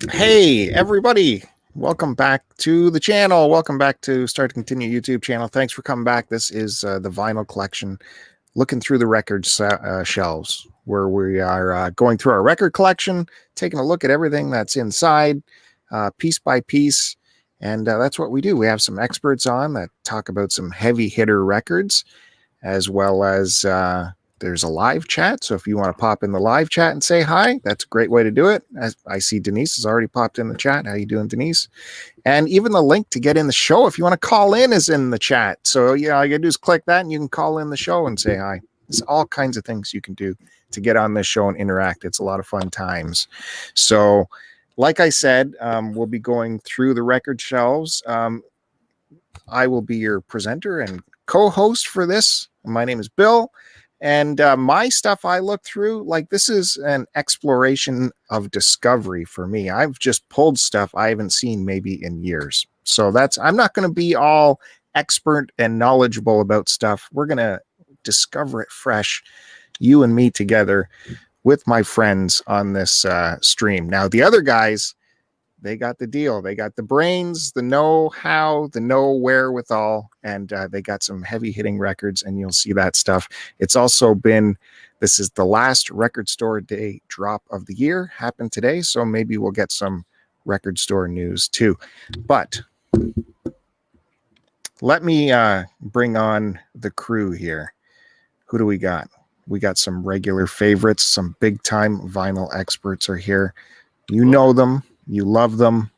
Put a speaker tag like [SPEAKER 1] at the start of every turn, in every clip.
[SPEAKER 1] Hey, everybody. Welcome back to the channel. Welcome back to Start to Continue YouTube channel. Thanks for coming back. This is the vinyl collection, looking through the record shelves, where we are going through our record collection, taking a look at everything that's inside, piece by piece. And that's what we do. We have some experts on that talk about some heavy hitter records, as well as there's a live chat. So if you want to pop in the live chat and say hi, that's a great way to do it. As I see Denise has already popped in the chat. How you doing, Denise? And even the link to get in the show, if you want to call in, is in the chat. So yeah, all you gotta do is click that and you can call in the show and say hi. There's all kinds of things you can do to get on this show and interact. It's a lot of fun times. So like I said, we'll be going through the record shelves. I will be your presenter and co-host for this. My name is Bill. And my stuff I look through, like this is an exploration of discovery for me. I've just pulled stuff I haven't seen maybe in years. So I'm not going to be all expert and knowledgeable about stuff. We're going to discover it fresh, you and me together with my friends on this stream. Now, the other guys, they got the deal. They got the brains, the know-how, the know-wherewithal, and they got some heavy-hitting records, and you'll see that stuff. It's also been, this is the last record store day drop of the year, happened today, so maybe we'll get some record store news too. But let me bring on the crew here. Who do we got? We got some regular favorites, some big-time vinyl experts are here. You know them. You love them.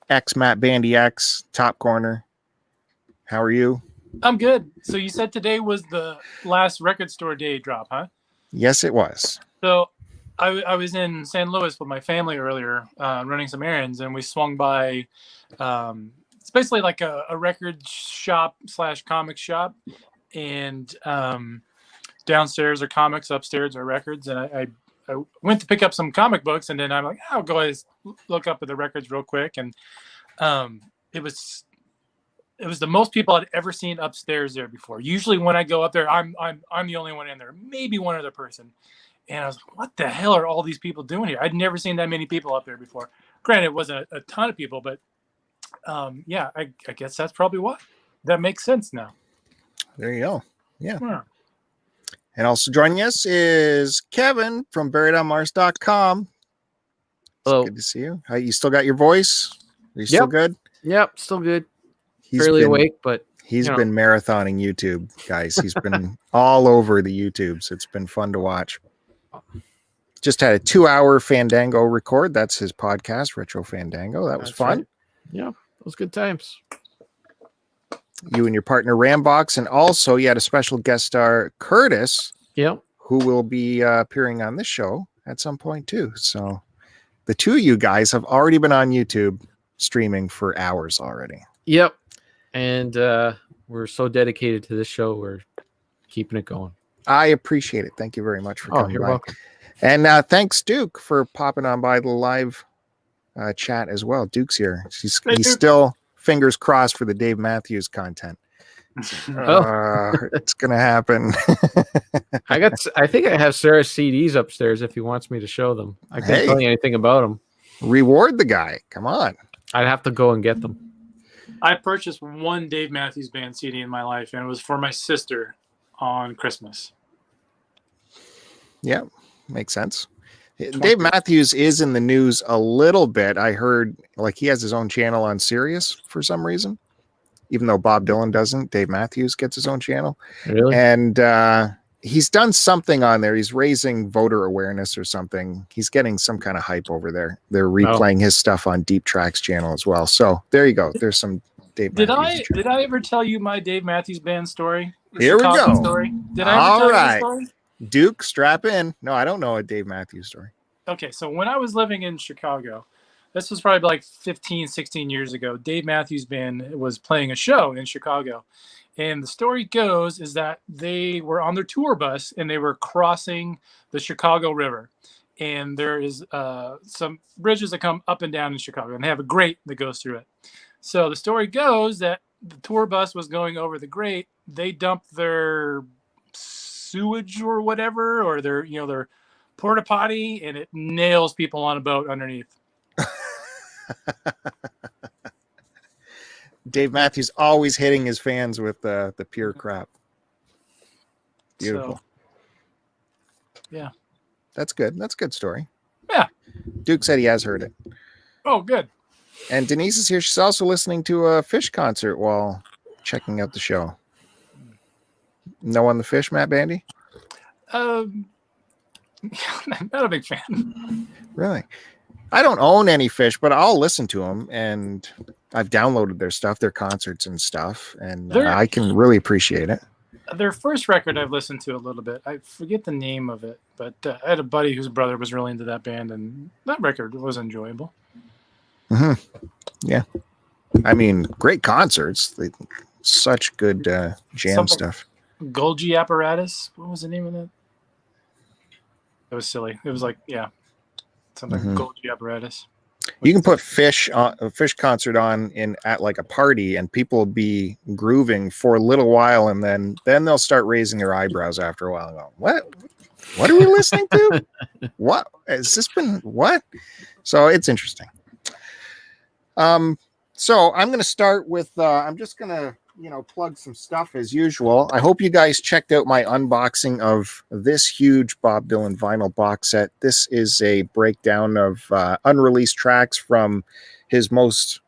[SPEAKER 1] X Matt Bandy X, top corner. How are you?
[SPEAKER 2] I'm good. So you said today was the last record store day drop, huh?
[SPEAKER 1] Yes, it was.
[SPEAKER 2] So I was in San Luis with my family earlier, running some errands, and we swung by. It's basically like a record shop / comic shop, and downstairs are comics, upstairs are records, and I went to pick up some comic books, and then I'm like, I'll go ahead and look up at the records real quick. And it was the most people I'd ever seen upstairs there before. Usually when I go up there, I'm the only one in there, maybe one other person. And I was like, what the hell are all these people doing here? I'd never seen that many people up there before. Granted, it wasn't a ton of people, but yeah, I guess that's probably why. That makes sense now.
[SPEAKER 1] There you go. Yeah. And also joining us is Kevin from buriedonmars.com.
[SPEAKER 3] Hello.
[SPEAKER 1] Good to see you. How, you still got your voice? Are you still good?
[SPEAKER 3] Yep, still good. Fairly awake, but
[SPEAKER 1] he's been marathoning YouTube, guys. He's been all over the YouTubes. It's been fun to watch. Just had a 2-hour Fandango record. That's his podcast, Retro Fandango. That was fun.
[SPEAKER 3] Right. Yeah, it was good times.
[SPEAKER 1] You and your partner Rambox, and also you had a special guest star, Curtiss, who will be appearing on this show at some point too. So the two of you guys have already been on YouTube streaming for hours already.
[SPEAKER 3] Yep. And we're so dedicated to this show, we're keeping it going.
[SPEAKER 1] I appreciate it. Thank you very much for coming
[SPEAKER 3] you're
[SPEAKER 1] by.
[SPEAKER 3] welcome.
[SPEAKER 1] And thanks, Duke, for popping on by the live chat as well. Duke's here. He's still fingers crossed for the Dave Matthews content. It's gonna happen.
[SPEAKER 3] I think I have Sarah's CDs upstairs if he wants me to show them. I can't tell you anything about them.
[SPEAKER 1] Reward the guy. Come on.
[SPEAKER 3] I'd have to go and get them.
[SPEAKER 2] I purchased one Dave Matthews Band CD in my life, and it was for my sister on Christmas.
[SPEAKER 1] Yeah, makes sense. Dave Matthews is in the news a little bit. I heard like he has his own channel on Sirius for some reason, even though Bob Dylan doesn't. Dave Matthews gets his own channel.
[SPEAKER 3] Really?
[SPEAKER 1] And he's done something on there. He's raising voter awareness or something. He's getting some kind of hype over there. They're replaying his stuff on Deep Track's channel as well. So there you go. There's some Dave Matthews.
[SPEAKER 2] Did I ever tell you my Dave Matthews Band story?
[SPEAKER 1] Here we go.
[SPEAKER 2] Story? Did I ever tell you the story?
[SPEAKER 1] Duke, strap in. No, I don't know a Dave Matthews story.
[SPEAKER 2] Okay, so when I was living in Chicago, this was probably like 15, 16 years ago, Dave Matthews Band was playing a show in Chicago. And the story goes is that they were on their tour bus and they were crossing the Chicago River. And there is some bridges that come up and down in Chicago, and they have a grate that goes through it. So the story goes that the tour bus was going over the grate. They dumped their sewage or whatever, or their porta potty, and it nails people on a boat underneath.
[SPEAKER 1] Dave Matthews always hitting his fans with the pure crap. Beautiful.
[SPEAKER 2] So, yeah.
[SPEAKER 1] That's good. That's a good story.
[SPEAKER 2] Yeah.
[SPEAKER 1] Duke said he has heard it.
[SPEAKER 2] Oh, good.
[SPEAKER 1] And Denise is here. She's also listening to a Fish concert while checking out the show. No on the Fish, Matt Bandy?
[SPEAKER 2] Not a big fan.
[SPEAKER 1] Really? I don't own any Fish, but I'll listen to them, and I've downloaded their stuff, their concerts and stuff, and I can really appreciate it.
[SPEAKER 2] Their first record I've listened to a little bit. I forget the name of it, but I had a buddy whose brother was really into that band, and that record was enjoyable.
[SPEAKER 1] Mm-hmm. Yeah. I mean, great concerts. Such good jam stuff.
[SPEAKER 2] Golgi Apparatus. What was the name of that? It was silly. It was like, yeah, something Golgi Apparatus.
[SPEAKER 1] You can put Fish on a Fish concert on at like a party, and people will be grooving for a little while, and then they'll start raising their eyebrows after a while. And go, what are we listening to? What has this been? What? So it's interesting. So I'm going to start with. I'm just going to plug some stuff as usual. I hope you guys checked out my unboxing of this huge Bob Dylan vinyl box set. This is a breakdown of unreleased tracks from his most,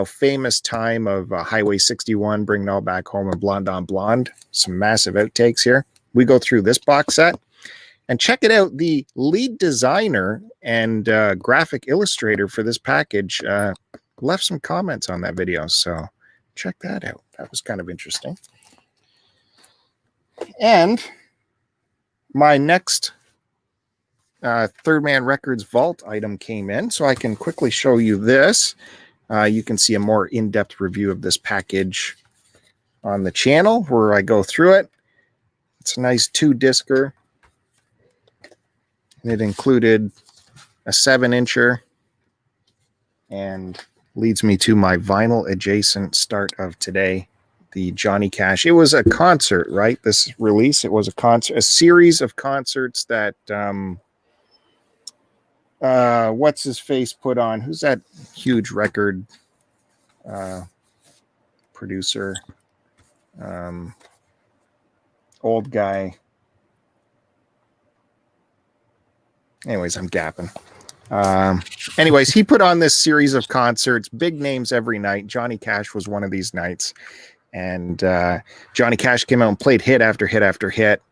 [SPEAKER 1] famous time of Highway 61, Bring It All Back Home, and Blonde on Blonde. Some massive outtakes here. We go through this box set and check it out. The lead designer and graphic illustrator for this package left some comments on that video, so check that out. That was kind of interesting. And my next Third Man Records vault item came in, so I can quickly show you this. You can see a more in-depth review of this package on the channel where I go through it. It's a nice 2-discer. It included a 7-incher and leads me to my vinyl adjacent start of today, the Johnny Cash. It was a concert, right? This release, it was a concert, a series of concerts that what's his face put on? Who's that huge record producer? Old guy. Anyways, I'm gapping. Anyways, he put on this series of concerts, big names every night. Johnny Cash was one of these nights. And Johnny Cash came out and played hit after hit after hit,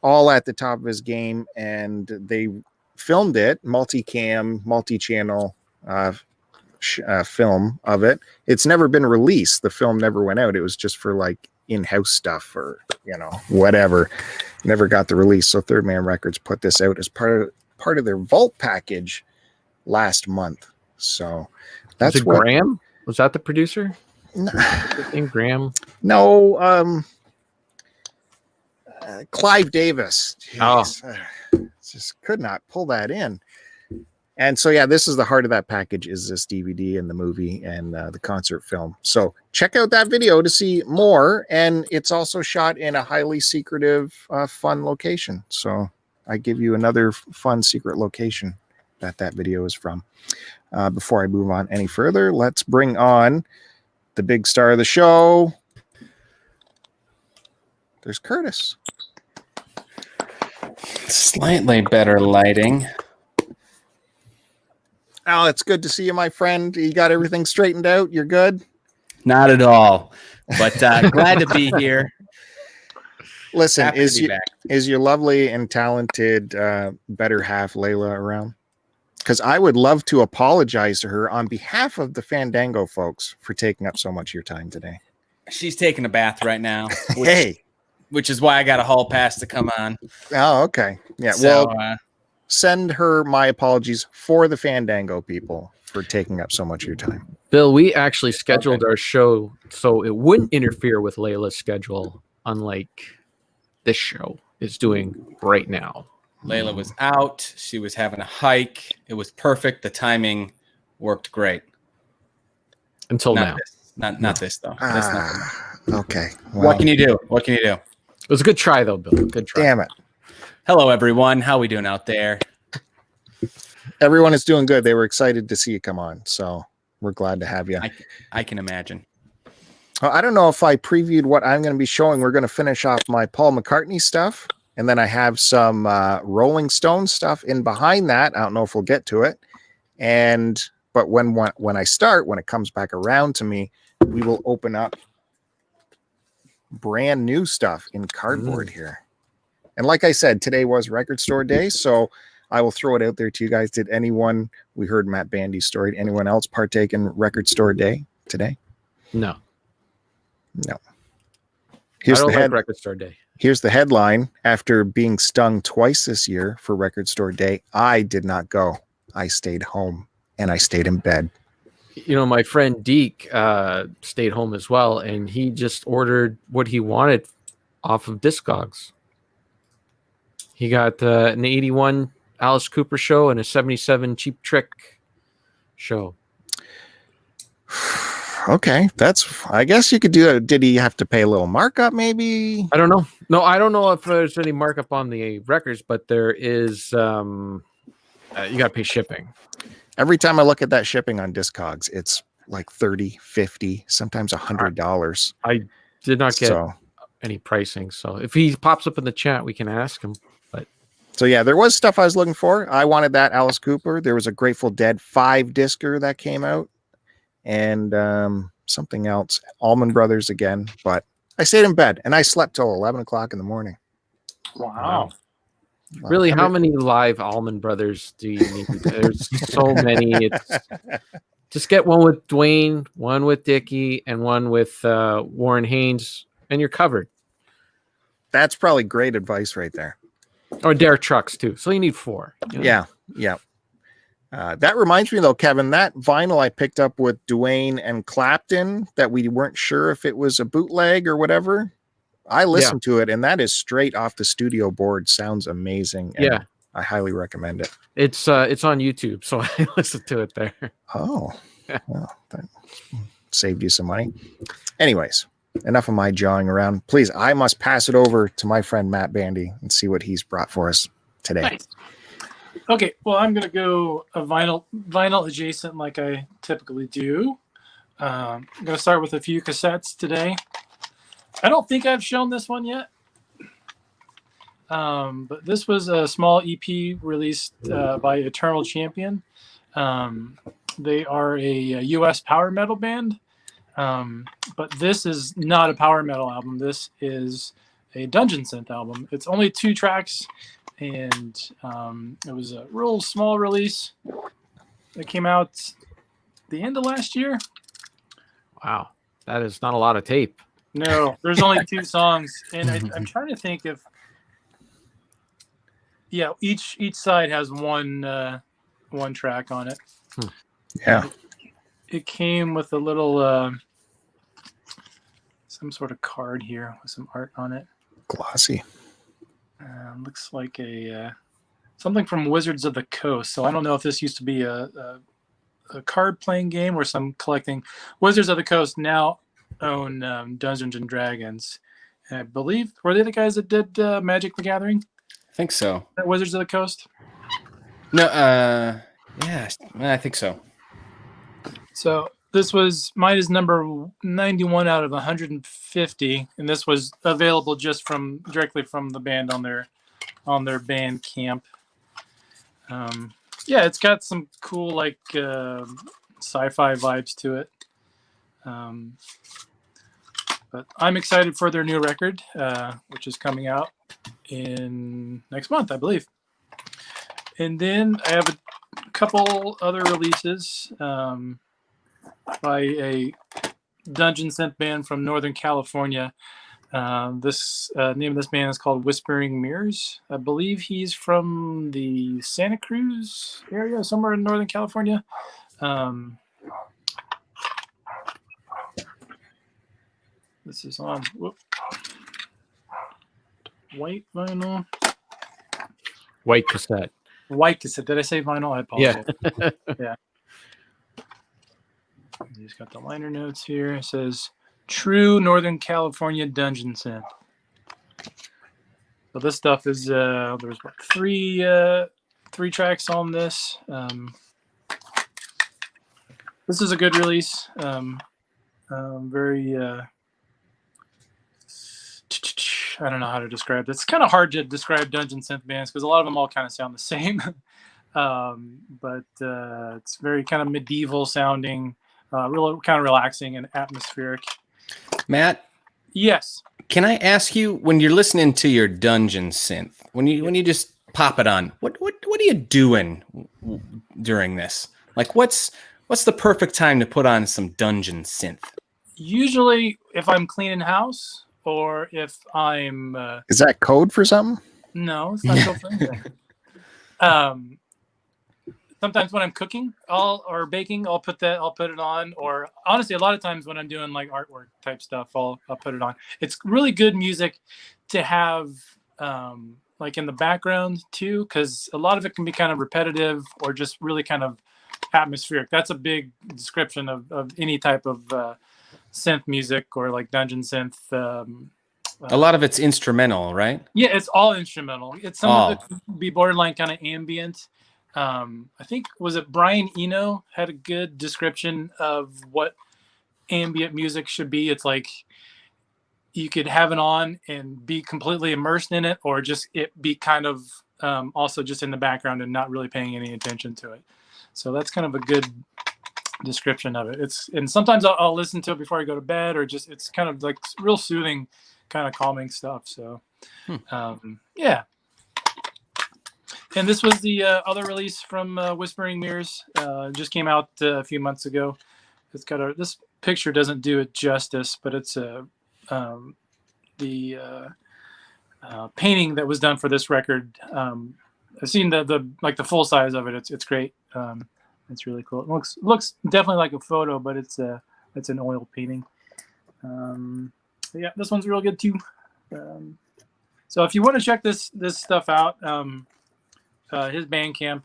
[SPEAKER 1] all at the top of his game. And they filmed it, multicam, multi-channel film of it. It's never been released. The film never went out. It was just for like in-house stuff or, whatever. Never got the release. So Third Man Records put this out as part of their vault package last month. So that's
[SPEAKER 3] what Graham was that the producer? Graham?
[SPEAKER 1] No, Clive Davis. Jeez. Just could not pull that in. And so yeah, this is the heart of that package, is this DVD and the movie and the concert film. So check out that video to see more. And it's also shot in a highly secretive, fun location. So I give you another fun secret location that video is from. Before I move on any further, let's bring on the big star of the show. There's Curtiss.
[SPEAKER 4] Slightly better lighting.
[SPEAKER 1] Oh, it's good to see you, my friend. You got everything straightened out? You're good?
[SPEAKER 4] Not at all, but glad to be here.
[SPEAKER 1] Listen, is your lovely and talented better half Layla around? Because I would love to apologize to her on behalf of the Fandango folks for taking up so much of your time today.
[SPEAKER 4] She's taking a bath right now.
[SPEAKER 1] Which
[SPEAKER 4] is why I got a hall pass to come on.
[SPEAKER 1] Oh, okay. Yeah. So, well, send her my apologies for the Fandango people for taking up so much of your time.
[SPEAKER 3] Bill, we actually scheduled our show so it wouldn't interfere with Layla's schedule, unlike this show is doing right now.
[SPEAKER 4] Layla was out. She was having a hike. It was perfect. The timing worked great.
[SPEAKER 3] Until now.
[SPEAKER 4] Not this, though.
[SPEAKER 1] Okay. Well,
[SPEAKER 4] what can you do? What can you do?
[SPEAKER 3] It was a good try, though, Bill. Good try.
[SPEAKER 1] Damn it.
[SPEAKER 4] Hello, everyone. How we doing out there?
[SPEAKER 1] Everyone is doing good. They were excited to see you come on. So we're glad to have you.
[SPEAKER 4] I can imagine.
[SPEAKER 1] I don't know if I previewed what I'm going to be showing. We're going to finish off my Paul McCartney stuff, and then I have some Rolling Stone stuff in behind that. I don't know if we'll get to it. But when I start, when it comes back around to me, we will open up brand new stuff in cardboard here. And like I said, today was Record Store Day, so I will throw it out there to you guys. Did anyone, we heard Matt Bandy's story, anyone else partake in Record Store Day today?
[SPEAKER 3] No.
[SPEAKER 1] Here's
[SPEAKER 3] I don't
[SPEAKER 1] the
[SPEAKER 3] like Record Store Day.
[SPEAKER 1] Here's the headline. After being stung twice this year for Record Store Day, I did not go. I stayed home, and I stayed in bed.
[SPEAKER 3] You know, my friend Deke stayed home as well, and he just ordered what he wanted off of Discogs. He got an 81 Alice Cooper show and a 77 Cheap Trick show.
[SPEAKER 1] Okay, I guess you could do it. Did he have to pay a little markup maybe?
[SPEAKER 3] I don't know. No, I don't know if there's any markup on the records, but there is, you got to pay shipping.
[SPEAKER 1] Every time I look at that shipping on Discogs, it's like $30, $50, sometimes $100.
[SPEAKER 3] I did not get any pricing. So if he pops up in the chat, we can ask him.
[SPEAKER 1] So yeah, there was stuff I was looking for. I wanted that Alice Cooper. There was a Grateful Dead 5-discer that came out, and something else, Allman Brothers again. But I stayed in bed and I slept till 11 o'clock in the morning.
[SPEAKER 2] Wow.
[SPEAKER 3] Really, how many live Allman Brothers do you need? There's so many. Just get one with Dwayne, one with Dickie, and one with Warren Haynes, and you're covered.
[SPEAKER 1] That's probably great advice right there.
[SPEAKER 3] Or Derek Trucks too. So you need 4. You know?
[SPEAKER 1] Yeah. That reminds me though, Kevin, that vinyl I picked up with Dwayne and Clapton that we weren't sure if it was a bootleg or whatever. I listened to it, and that is straight off the studio board. Sounds amazing. And I highly recommend it.
[SPEAKER 3] It's on YouTube, so I listened to it there.
[SPEAKER 1] Oh, well, that saved you some money. Anyways, enough of my jawing around. Please, I must pass it over to my friend Matt Bandy and see what he's brought for us today.
[SPEAKER 2] Nice. Okay, well, I'm going to go a vinyl adjacent like I typically do. I'm going to start with a few cassettes today. I don't think I've shown this one yet. But this was a small EP released by Eternal Champion. They are a U.S. power metal band. But this is not a power metal album. This is a dungeon synth album. It's only 2 tracks, and it was a real small release that came out the end of last year.
[SPEAKER 3] Wow, that is not a lot of tape.
[SPEAKER 2] No, there's only 2 songs, and I'm trying to think if each side has one track on it.
[SPEAKER 1] Yeah.
[SPEAKER 2] It came with a little some sort of card here with some art on it.
[SPEAKER 1] Glossy.
[SPEAKER 2] Looks like a something from Wizards of the Coast. So I don't know if this used to be a card playing game or some collecting. Wizards of the Coast now own Dungeons and Dragons. And I believe, were they the guys that did Magic the Gathering?
[SPEAKER 4] I think so.
[SPEAKER 2] At Wizards of the Coast?
[SPEAKER 4] No, yeah, I think so.
[SPEAKER 2] So mine is number 91 out of 150, and this was available just directly from the band on their Bandcamp. It's got some cool like sci-fi vibes to it. But I'm excited for their new record, which is coming out in next month, I believe. And then I have a couple other releases by a dungeon synth band from Northern California. This name of this band is called Whispering Mirrors. I believe he's from the Santa Cruz area, somewhere in Northern California. This is on white vinyl.
[SPEAKER 3] White cassette.
[SPEAKER 2] White cassette. Did I say vinyl? I apologize. Yeah. He's got the liner notes here. It says True Northern California Dungeon Synth. So this stuff is there's what, three tracks on this. This this is a good release. Very I don't know how to describe it. It's kind of hard to describe dungeon synth bands because a lot of them all kind of sound the same. But it's very kind of medieval sounding, real kind of relaxing and atmospheric.
[SPEAKER 4] Matt,
[SPEAKER 2] yes.
[SPEAKER 4] Can I ask you, when you're listening to your dungeon synth, when you just pop it on, what are you doing during this? Like, what's the perfect time to put on some dungeon synth?
[SPEAKER 2] Usually, if I'm cleaning house or if I'm
[SPEAKER 1] is that code for something?
[SPEAKER 2] No, it's not code for anything. Sometimes when I'm cooking or baking, I'll put it on. Or honestly, a lot of times when I'm doing like artwork type stuff, I'll put it on. It's really good music to have like in the background too, because a lot of it can be kind of repetitive or just really kind of atmospheric. That's a big description of any type of synth music or like dungeon synth.
[SPEAKER 4] A lot of it's instrumental, right?
[SPEAKER 2] Yeah, it's all instrumental. Some of it can be borderline kind of ambient. I think, was it Brian Eno had a good description of what ambient music should be. It's like you could have it on and be completely immersed in it, or just it be kind of also just in the background and not really paying any attention to it. So that's kind of a good description of it. And sometimes I'll listen to it before I go to bed, or just it's kind of like real soothing, kind of calming stuff. So yeah. And this was the other release from Whispering Mirrors. Just came out a few months ago. It's got this picture doesn't do it justice, but it's the painting that was done for this record. I've seen the full size of it. It's great. It's really cool. It looks definitely like a photo, but it's an oil painting. Yeah, this one's real good too. So if you want to check this stuff out. His Bandcamp,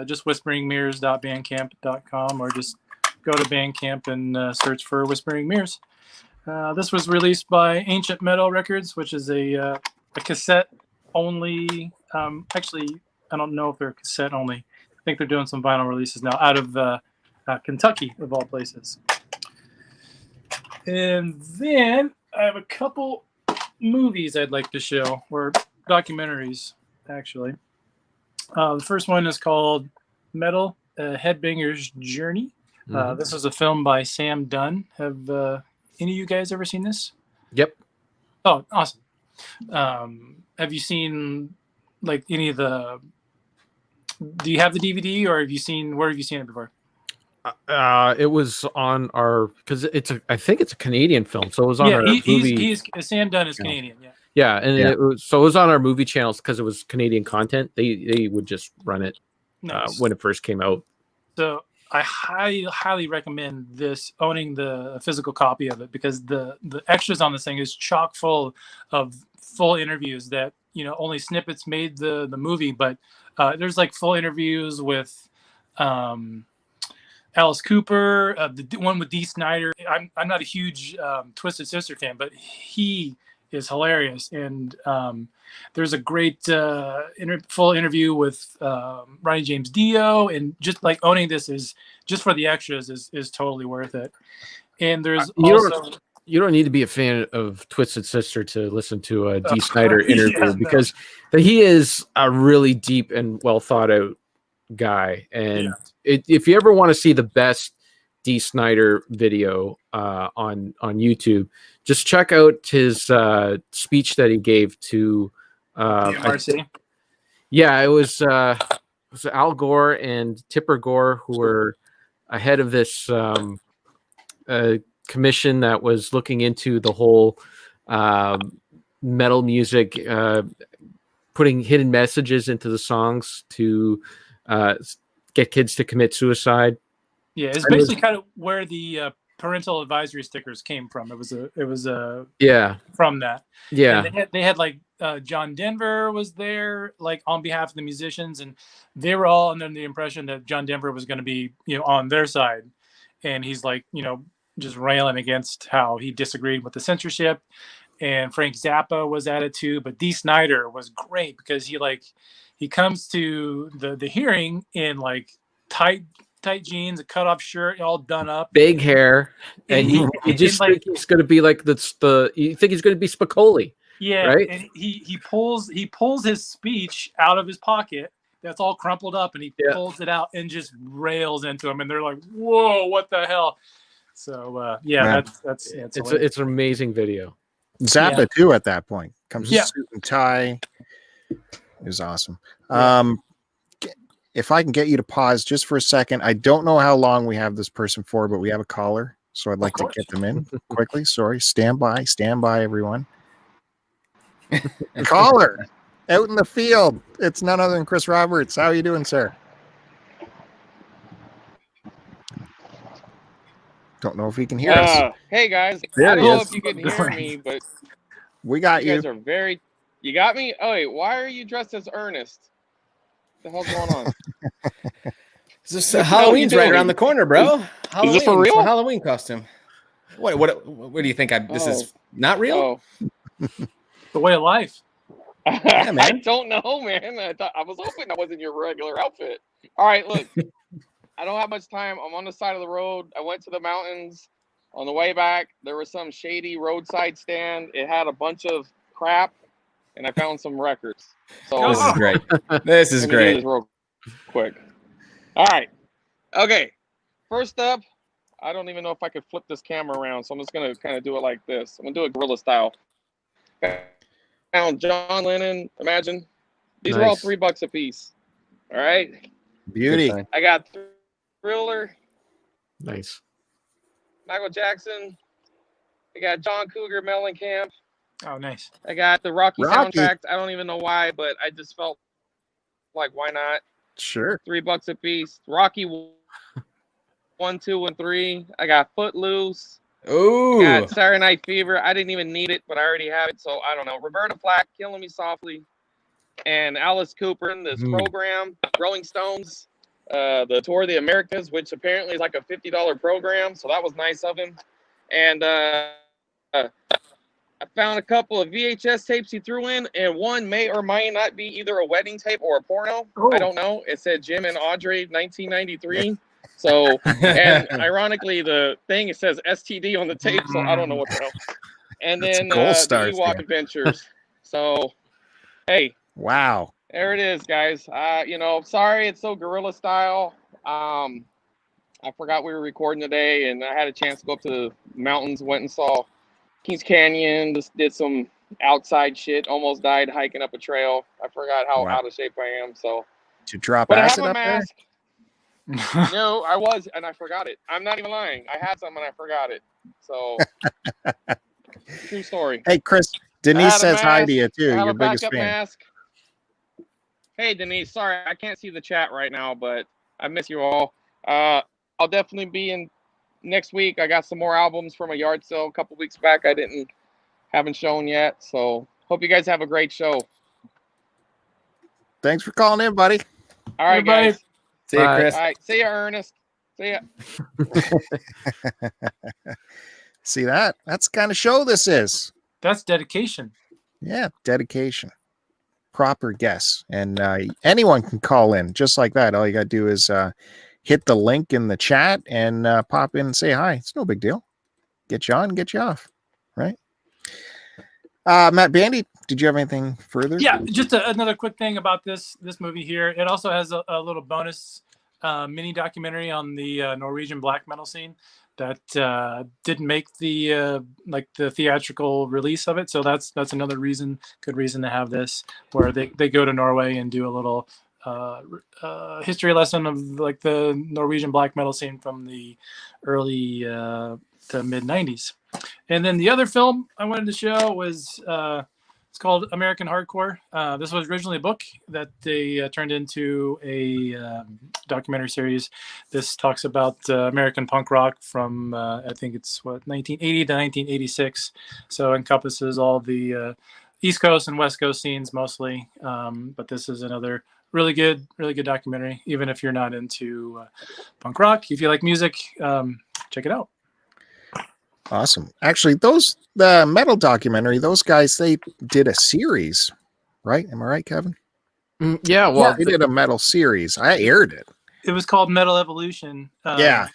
[SPEAKER 2] just whisperingmirrors.bandcamp.com, or just go to Bandcamp and search for Whispering Mirrors. This was released by Ancient Metal Records, which is a cassette only. Actually, I don't know if they're cassette only. I think they're doing some vinyl releases now out of Kentucky, of all places. And then I have a couple movies I'd like to show, or documentaries, actually. The first one is called Metal Headbanger's Journey. This is a film by Sam Dunn. Have any of you guys ever seen this?
[SPEAKER 3] Yep.
[SPEAKER 2] Oh, awesome. Have you seen like any of the? Do you have the DVD, or where have you seen it before?
[SPEAKER 3] It was on our, because I think it's a Canadian film, so it was on our movie.
[SPEAKER 2] Sam Dunn is Canadian, yeah.
[SPEAKER 3] Yeah, and it was on our movie channels because it was Canadian content. They would just run it when it first came out.
[SPEAKER 2] So I highly recommend owning the physical copy of it, because the extras on this thing is chock full of full interviews that only snippets made the movie, but there's like full interviews with Alice Cooper, the one with Dee Snider. I'm not a huge Twisted Sister fan, but he is hilarious, and there's a great full interview with Ronnie James Dio, and just like owning this is just for the extras is totally worth it. And there's
[SPEAKER 3] you don't need to be a fan of Twisted Sister to listen to a Dee Snider interview, because he is a really deep and well thought out guy, and if you ever want to see the best Dee Snider video on YouTube, just check out his speech that he gave to
[SPEAKER 2] MRC.
[SPEAKER 3] It was Al Gore and Tipper Gore, who were ahead of this commission that was looking into the whole metal music, putting hidden messages into the songs to get kids to commit suicide.
[SPEAKER 2] Yeah, it's basically kind of where the parental advisory stickers came from. It was from that.
[SPEAKER 3] Yeah,
[SPEAKER 2] and they had like John Denver was there, like on behalf of the musicians, and they were all under the impression that John Denver was going to be on their side, and he's like just railing against how he disagreed with the censorship. And Frank Zappa was at it too, but Dee Snider was great because he comes to the hearing in like tight tight jeans, a cut off shirt, all done up,
[SPEAKER 3] big hair, and you just
[SPEAKER 2] like,
[SPEAKER 3] think he's going to be like you think he's going to be Spicoli.
[SPEAKER 2] Yeah,
[SPEAKER 3] right?
[SPEAKER 2] And he pulls his speech out of his pocket. That's all crumpled up, and he pulls it out and just rails into him, and they're like, "Whoa, what the hell?" So that's
[SPEAKER 3] it's an amazing video.
[SPEAKER 1] Zappa too at that point comes suit and tie. It was awesome. If I can get you to pause just for a second, I don't know how long we have this person for, but we have a caller, so I'd like to get them in quickly. Sorry, stand by, everyone. Caller out in the field. It's none other than Chris Roberts. How are you doing, sir? Don't know if he can hear us.
[SPEAKER 5] Hey guys,
[SPEAKER 1] There
[SPEAKER 5] I don't
[SPEAKER 1] he
[SPEAKER 5] know
[SPEAKER 1] is.
[SPEAKER 5] if you can hear me, but
[SPEAKER 1] We got
[SPEAKER 5] you
[SPEAKER 1] you.
[SPEAKER 5] guys are very. You got me. Oh wait, why are you dressed as Ernest? What the hell's going on?
[SPEAKER 4] Halloween's right around the corner, bro.
[SPEAKER 5] Is this for real?
[SPEAKER 4] Halloween costume. What do you think? This is not real?
[SPEAKER 2] the way of life.
[SPEAKER 4] Yeah, man.
[SPEAKER 5] I don't know, man. I was hoping that wasn't your regular outfit. All right, look. I don't have much time. I'm on the side of the road. I went to the mountains. On the way back, there was some shady roadside stand. It had a bunch of crap, and I found some records. So
[SPEAKER 4] This is great. This is
[SPEAKER 5] let me do
[SPEAKER 4] great.
[SPEAKER 5] this real quick. All right. Okay. First up, I don't even know if I could flip this camera around, so I'm just gonna kind of do it like this. I'm gonna do it guerrilla style. Found John Lennon. Imagine these were all $3 a piece. All right.
[SPEAKER 1] Beauty.
[SPEAKER 5] I got Thriller.
[SPEAKER 3] Nice.
[SPEAKER 5] Michael Jackson. I got John Cougar Mellencamp.
[SPEAKER 2] Oh, nice.
[SPEAKER 5] I got the Rocky soundtrack. I don't even know why, but I just felt like, why not?
[SPEAKER 1] Sure.
[SPEAKER 5] $3 a piece. Rocky 1, 2, and 3. I got Footloose.
[SPEAKER 4] Ooh.
[SPEAKER 5] Got Saturday Night Fever. I didn't even need it, but I already have it, so I don't know. Roberta Flack, Killing Me Softly, and Alice Cooper in this program. Rolling Stones, the Tour of the Americas, which apparently is like a $50 program, so that was nice of him. And I found a couple of VHS tapes he threw in, and one may or may not be either a wedding tape or a porno. I don't know. It said Jim and Audrey, 1993. So, and ironically, the thing, it says STD on the tape, so I don't know what the hell. And then the Ewok Adventures. So, hey.
[SPEAKER 1] Wow.
[SPEAKER 5] There it is, guys. Sorry it's so guerrilla style. I forgot we were recording today, and I had a chance to go up to the mountains, went and saw Kings Canyon, just did some outside shit, almost died hiking up a trail. I forgot how out of shape I am, so.
[SPEAKER 1] To drop
[SPEAKER 5] but
[SPEAKER 1] acid
[SPEAKER 5] I have a
[SPEAKER 1] up
[SPEAKER 5] mask. No, I was, and I forgot it. I'm not even lying. I had some, and I forgot it. So, true story.
[SPEAKER 1] Hey, Chris, Denise says hi to you, too. Your biggest fan.
[SPEAKER 5] Mask. Hey, Denise. Sorry, I can't see the chat right now, but I miss you all. I'll definitely be in next week. I got some more albums from a yard sale a couple weeks back I haven't shown yet. So, hope you guys have a great show.
[SPEAKER 1] Thanks for calling in, buddy.
[SPEAKER 5] All right, guys.
[SPEAKER 4] See you, Chris.
[SPEAKER 5] All right. See ya, Ernest. See ya.
[SPEAKER 1] See that? That's the kind of show this is.
[SPEAKER 2] That's dedication.
[SPEAKER 1] Yeah, dedication. Proper guess. And anyone can call in just like that. All you got to do is hit the link in the chat and pop in and say hi. It's no big deal. Get you on, get you off. Right? Matt Bandy, did you have anything further?
[SPEAKER 2] Yeah, just another quick thing about this movie here. It also has a little bonus mini documentary on the Norwegian black metal scene that didn't make the theatrical release of it. So that's another good reason to have this, where they go to Norway and do a little history lesson of like the Norwegian black metal scene from the early to mid 90s. And then the other film I wanted to show was it's called American Hardcore. This was originally a book that they turned into a documentary series. This talks about American punk rock from I think it's 1980 to 1986. So it encompasses all the East Coast and West Coast scenes mostly. But this is another really good documentary. Even if you're not into punk rock, if you like music, check it out.
[SPEAKER 1] Awesome. Actually, the metal documentary, those guys, they did a series, right? Am I right, Kevin?
[SPEAKER 3] Yeah. Well,
[SPEAKER 1] they did a metal series. I aired it.
[SPEAKER 2] It was called Metal Evolution.
[SPEAKER 1] Yeah.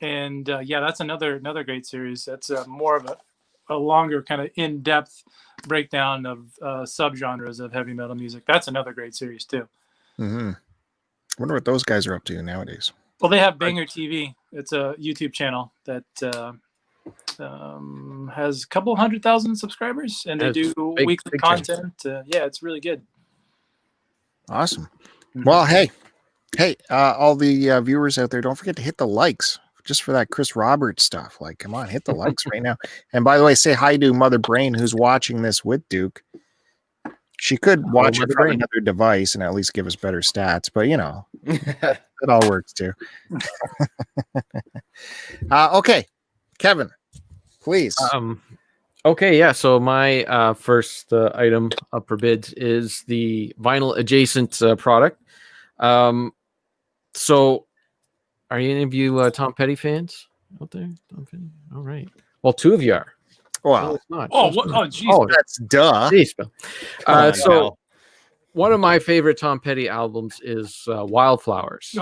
[SPEAKER 2] And yeah, that's another great series. That's more of a longer kind of in-depth breakdown of subgenres of heavy metal music. That's another great series too.
[SPEAKER 1] Mm-hmm. Wonder what those guys are up to nowadays.
[SPEAKER 2] Well, they have Banger TV. It's a YouTube channel that has a couple 100,000 subscribers, and they do weekly content. Yeah, it's really good.
[SPEAKER 1] Awesome. Well, hey, all the viewers out there, don't forget to hit the likes just for that Chris Roberts stuff. Like, come on, hit the likes right now. And by the way, say hi to Mother Brain, who's watching this with Duke. She could watch it from another device and at least give us better stats, but you know, it all works too. Okay, Kevin, please.
[SPEAKER 3] Okay, yeah. So my first item up for bids is the vinyl adjacent product. So, are any of you Tom Petty fans out there? Tom Petty? All right. Well, two of you are.
[SPEAKER 1] Wow.
[SPEAKER 3] No, not.
[SPEAKER 2] Oh, what? Oh, geez.
[SPEAKER 1] Oh, that's duh.
[SPEAKER 3] Geez, Bill. So, one of my favorite Tom Petty albums is Wildflowers,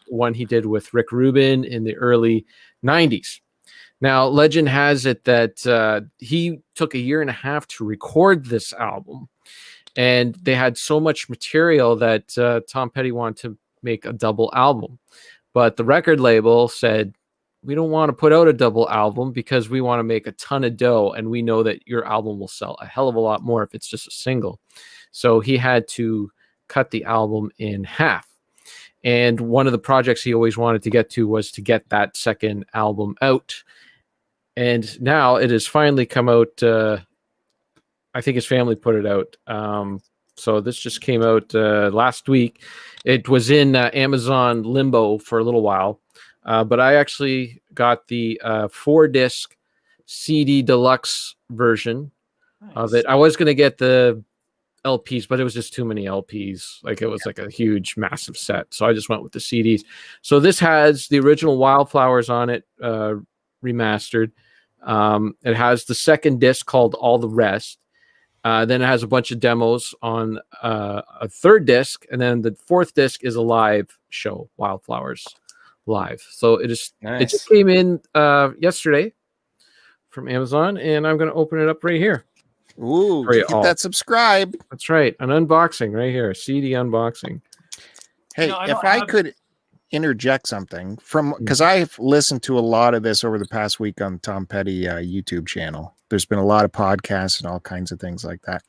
[SPEAKER 3] one he did with Rick Rubin in the early 90s. Now, legend has it that he took a year and a half to record this album, and they had so much material that Tom Petty wanted to make a double album. But the record label said, we don't want to put out a double album because we want to make a ton of dough, and we know that your album will sell a hell of a lot more if it's just a single. So he had to cut the album in half. And one of the projects he always wanted to get to was to get that second album out. And now it has finally come out. I think his family put it out. So this just came out last week. It was in Amazon limbo for a little while. But I actually got the 4-disc CD deluxe version of it. I was going to get the LPs, but it was just too many LPs. Like it was like a huge, massive set. So I just went with the CDs. So this has the original Wildflowers on it, remastered. It has the second disc called All the Rest. Then it has a bunch of demos on a third disc. And then the fourth disc is a live show, Wildflowers Live. So it is. Nice. It just came in yesterday from Amazon, and I'm going to open it up right here.
[SPEAKER 1] Ooh, get that subscribe.
[SPEAKER 3] That's right, an unboxing right here, CD unboxing.
[SPEAKER 1] Hey, if I could interject something from, because I've listened to a lot of this over the past week on Tom Petty YouTube channel. There's been a lot of podcasts and all kinds of things like that.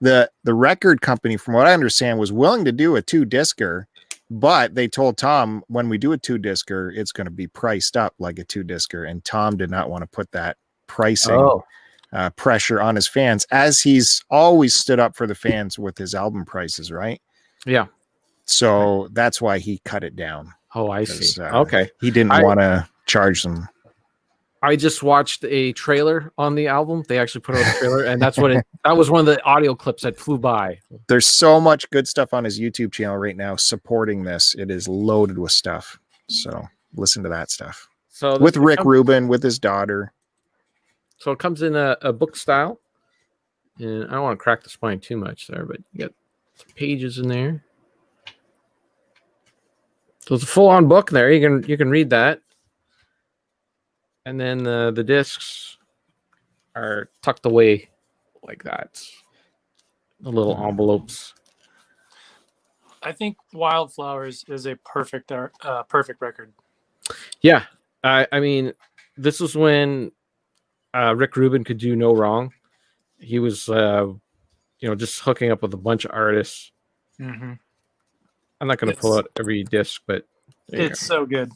[SPEAKER 1] The record company, from what I understand, was willing to do a 2-discer. But they told Tom, when we do a 2-discer, it's going to be priced up like a 2-discer. And Tom did not want to put that pricing pressure on his fans, as he's always stood up for the fans with his album prices, right?
[SPEAKER 3] Yeah.
[SPEAKER 1] So that's why he cut it down.
[SPEAKER 3] Oh, I see. Okay.
[SPEAKER 1] He didn't want to charge them.
[SPEAKER 3] I just watched a trailer on the album. They actually put out a trailer, and that was one of the audio clips that flew by.
[SPEAKER 1] There's so much good stuff on his YouTube channel right now supporting this. It is loaded with stuff. So listen to that stuff. So with Rick Rubin, with his daughter.
[SPEAKER 3] So it comes in a book style. And I don't want to crack the spine too much there, but you got some pages in there. So it's a full-on book there. You can read that. And then the discs are tucked away like that. The little envelopes.
[SPEAKER 2] I think Wildflowers is a perfect record.
[SPEAKER 3] Yeah. I mean, this was when Rick Rubin could do no wrong. He was, just hooking up with a bunch of artists. Mm-hmm. I'm not going to pull out every disc, but
[SPEAKER 2] it's so good.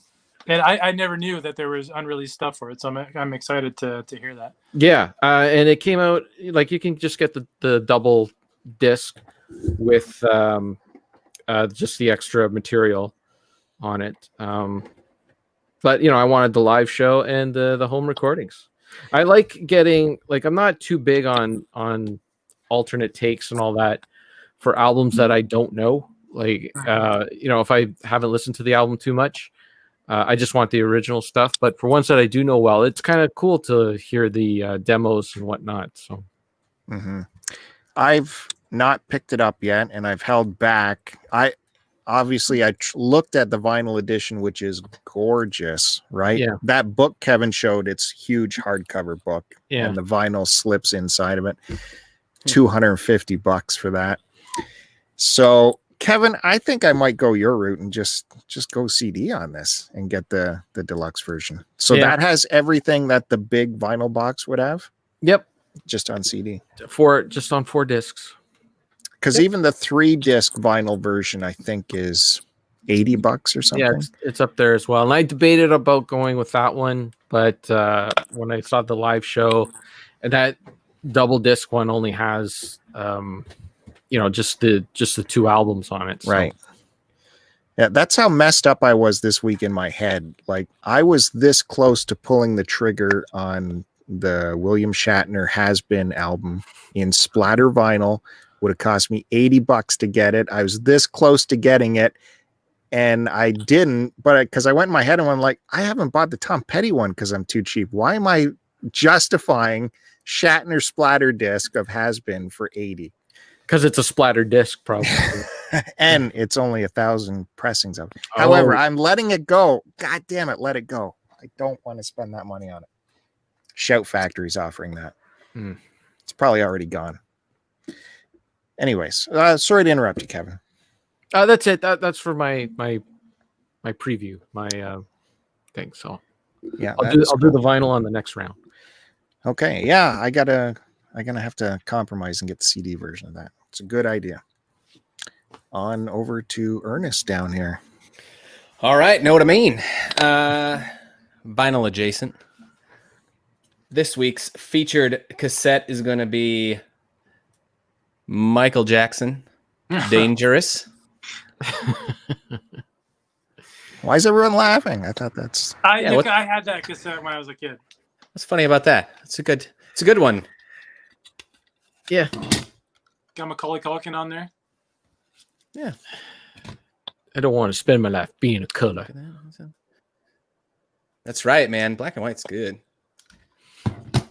[SPEAKER 2] And I never knew that there was unreleased stuff for it, so I'm excited to hear that.
[SPEAKER 3] Yeah, and it came out, like, you can just get the double disc with just the extra material on it. But, I wanted the live show and the home recordings. I like getting, like, I'm not too big on alternate takes and all that for albums that I don't know. Like, if I haven't listened to the album too much, I just want the original stuff. But for ones that I do know well, it's kind of cool to hear the demos and whatnot. So,
[SPEAKER 1] I've not picked it up yet, and I've held back. obviously I looked at the vinyl edition, which is gorgeous, right?
[SPEAKER 3] Yeah.
[SPEAKER 1] That book Kevin showed, it's huge hardcover book,
[SPEAKER 3] Yeah.
[SPEAKER 1] and the vinyl slips inside of it. $250 for that. So Kevin, I think I might go your route and just go CD on this and get the deluxe version. So that has everything that the big vinyl box would have.
[SPEAKER 3] Yep.
[SPEAKER 1] Just on CD.
[SPEAKER 3] Just on 4 discs.
[SPEAKER 1] Because even the 3-disc vinyl version, I think, is $80 or something.
[SPEAKER 3] Yeah, it's up there as well. And I debated about going with that one, but when I saw the live show, and that double disc one only has just the 2 albums on it. So.
[SPEAKER 1] Right. Yeah, that's how messed up I was this week in my head. Like, I was this close to pulling the trigger on the William Shatner Has Been album in splatter vinyl. Would have cost me $80 to get it. I was this close to getting it, and I didn't. But because I went in my head and went like, I haven't bought the Tom Petty one because I'm too cheap. Why am I justifying Shatner splatter disc of Has Been for $80?
[SPEAKER 3] Because it's a splatter disc, probably.
[SPEAKER 1] And it's only 1,000 pressings of it. However, I'm letting it go. God damn it, let it go. I don't want to spend that money on it. Shout Factory's offering that. It's probably already gone. Anyways, sorry to interrupt you, Kevin.
[SPEAKER 3] That's it. That's for my preview, my thing. So
[SPEAKER 1] yeah,
[SPEAKER 3] I'll do the vinyl on the next round.
[SPEAKER 1] Okay. Yeah, I'm gonna have to compromise and get the CD version of that. It's a good idea. On over to Ernest down here.
[SPEAKER 4] All right, know what I mean. Vinyl adjacent. This week's featured cassette is going to be Michael Jackson, Dangerous.
[SPEAKER 1] Why is everyone laughing? I thought that's...
[SPEAKER 2] I had that cassette when I was a kid.
[SPEAKER 4] What's funny about that? It's a good one.
[SPEAKER 3] Yeah.
[SPEAKER 2] Got Macaulay Culkin on there.
[SPEAKER 4] Yeah.
[SPEAKER 3] I don't want to spend my life being a color.
[SPEAKER 4] That's right, man. Black and white's good. Look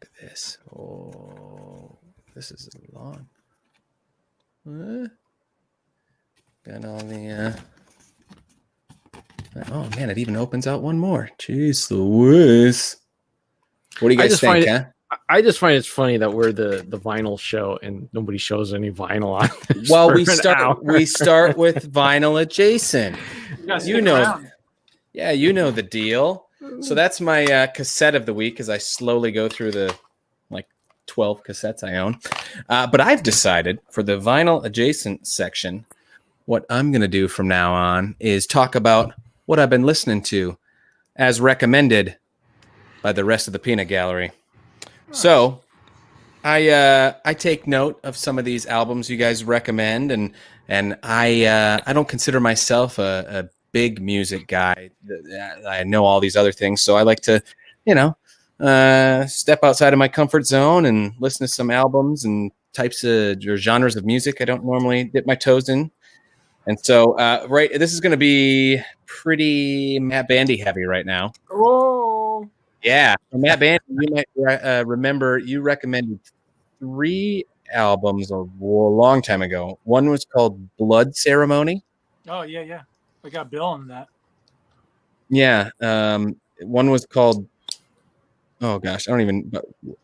[SPEAKER 4] at this. Oh, this is long. Got all the... Oh, man, it even opens out one more. Jeez Louise. What do you guys think, huh?
[SPEAKER 3] I just find it's funny that we're the vinyl show and nobody shows any vinyl on this.
[SPEAKER 4] Well, we start with vinyl adjacent. You know the deal. So that's my cassette of the week as I slowly go through the 12 cassettes I own. But I've decided for the vinyl adjacent section, what I'm going to do from now on is talk about what I've been listening to as recommended by the rest of the peanut gallery. So I take note of some of these albums you guys recommend, and I don't consider myself a big music guy. I know all these other things, so I like to, step outside of my comfort zone and listen to some albums and types of or genres of music I don't normally dip my toes in. And so, this is going to be pretty Matt Bandy heavy right now.
[SPEAKER 2] Oh,
[SPEAKER 4] yeah. Matt Bandy, you might remember you recommended 3 albums a long time ago. One was called Blood Ceremony.
[SPEAKER 2] Oh, yeah. We got Bill on that.
[SPEAKER 4] Yeah. One was called, oh gosh,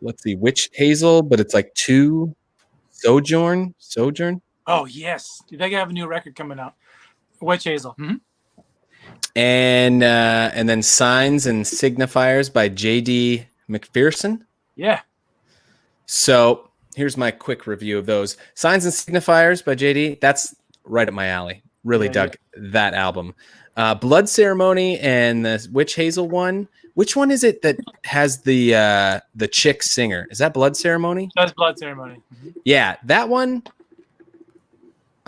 [SPEAKER 4] let's see, Witch Hazel, but it's like 2 Sojourn.
[SPEAKER 2] Oh, yes. They have a new record coming out. Witch Hazel. Mm-hmm.
[SPEAKER 4] And then Signs and Signifiers by J.D. McPherson.
[SPEAKER 2] Yeah.
[SPEAKER 4] So here's my quick review of those. Signs and Signifiers by J.D. That's right up my alley. Really dug that album. Blood Ceremony and the Witch Hazel one. Which one is it that has the chick singer? Is that Blood Ceremony?
[SPEAKER 2] That's Blood Ceremony. Mm-hmm.
[SPEAKER 4] Yeah, that one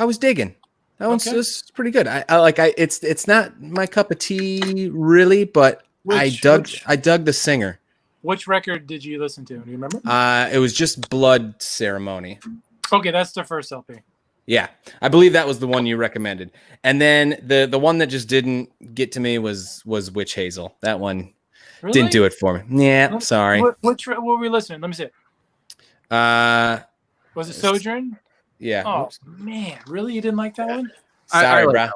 [SPEAKER 4] I was digging. That one's pretty good. It's not my cup of tea really, but I dug the singer.
[SPEAKER 2] Which record did you listen to? Do you remember?
[SPEAKER 4] It was just Blood Ceremony.
[SPEAKER 2] Okay, that's the first LP.
[SPEAKER 4] Yeah, I believe that was the one you recommended. And then the one that just didn't get to me was Witch Hazel. That one didn't do it for me. Yeah, sorry.
[SPEAKER 2] What were we listening? Let me see.
[SPEAKER 4] Was
[SPEAKER 2] it Sojourn?
[SPEAKER 4] Yeah.
[SPEAKER 2] Oh, man. Really? You didn't like that one?
[SPEAKER 4] Sorry,
[SPEAKER 3] like
[SPEAKER 4] bro.
[SPEAKER 3] that.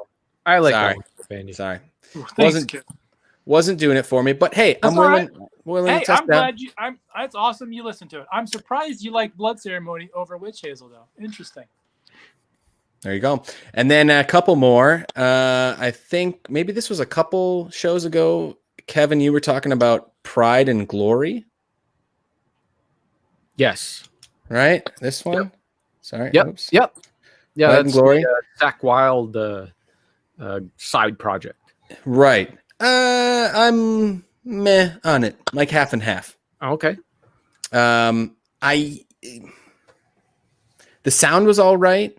[SPEAKER 3] I like
[SPEAKER 4] Sorry.
[SPEAKER 3] that one, Bandy.
[SPEAKER 4] Sorry.
[SPEAKER 2] Ooh, thanks,
[SPEAKER 4] Wasn't-
[SPEAKER 2] kid.
[SPEAKER 4] Wasn't doing it for me, but hey,
[SPEAKER 2] That's
[SPEAKER 4] I'm
[SPEAKER 2] all
[SPEAKER 4] willing
[SPEAKER 2] Hey,
[SPEAKER 4] to test
[SPEAKER 2] I'm
[SPEAKER 4] that.
[SPEAKER 2] glad you. That's awesome. You listened to it. I'm surprised you like Blood Ceremony over Witch Hazel, though. Interesting.
[SPEAKER 4] There you go. And then a couple more. I think maybe this was a couple shows ago. Kevin, you were talking about Pride and Glory,
[SPEAKER 3] Yes.
[SPEAKER 4] right? This one. Sorry.
[SPEAKER 3] Yep.
[SPEAKER 4] Oops.
[SPEAKER 3] Yep. Yeah,
[SPEAKER 4] Pride and
[SPEAKER 3] that's
[SPEAKER 4] Glory.
[SPEAKER 3] the Zach Wild side project.
[SPEAKER 4] Right. I'm meh on it, like half and half.
[SPEAKER 3] Okay.
[SPEAKER 4] The sound was all right.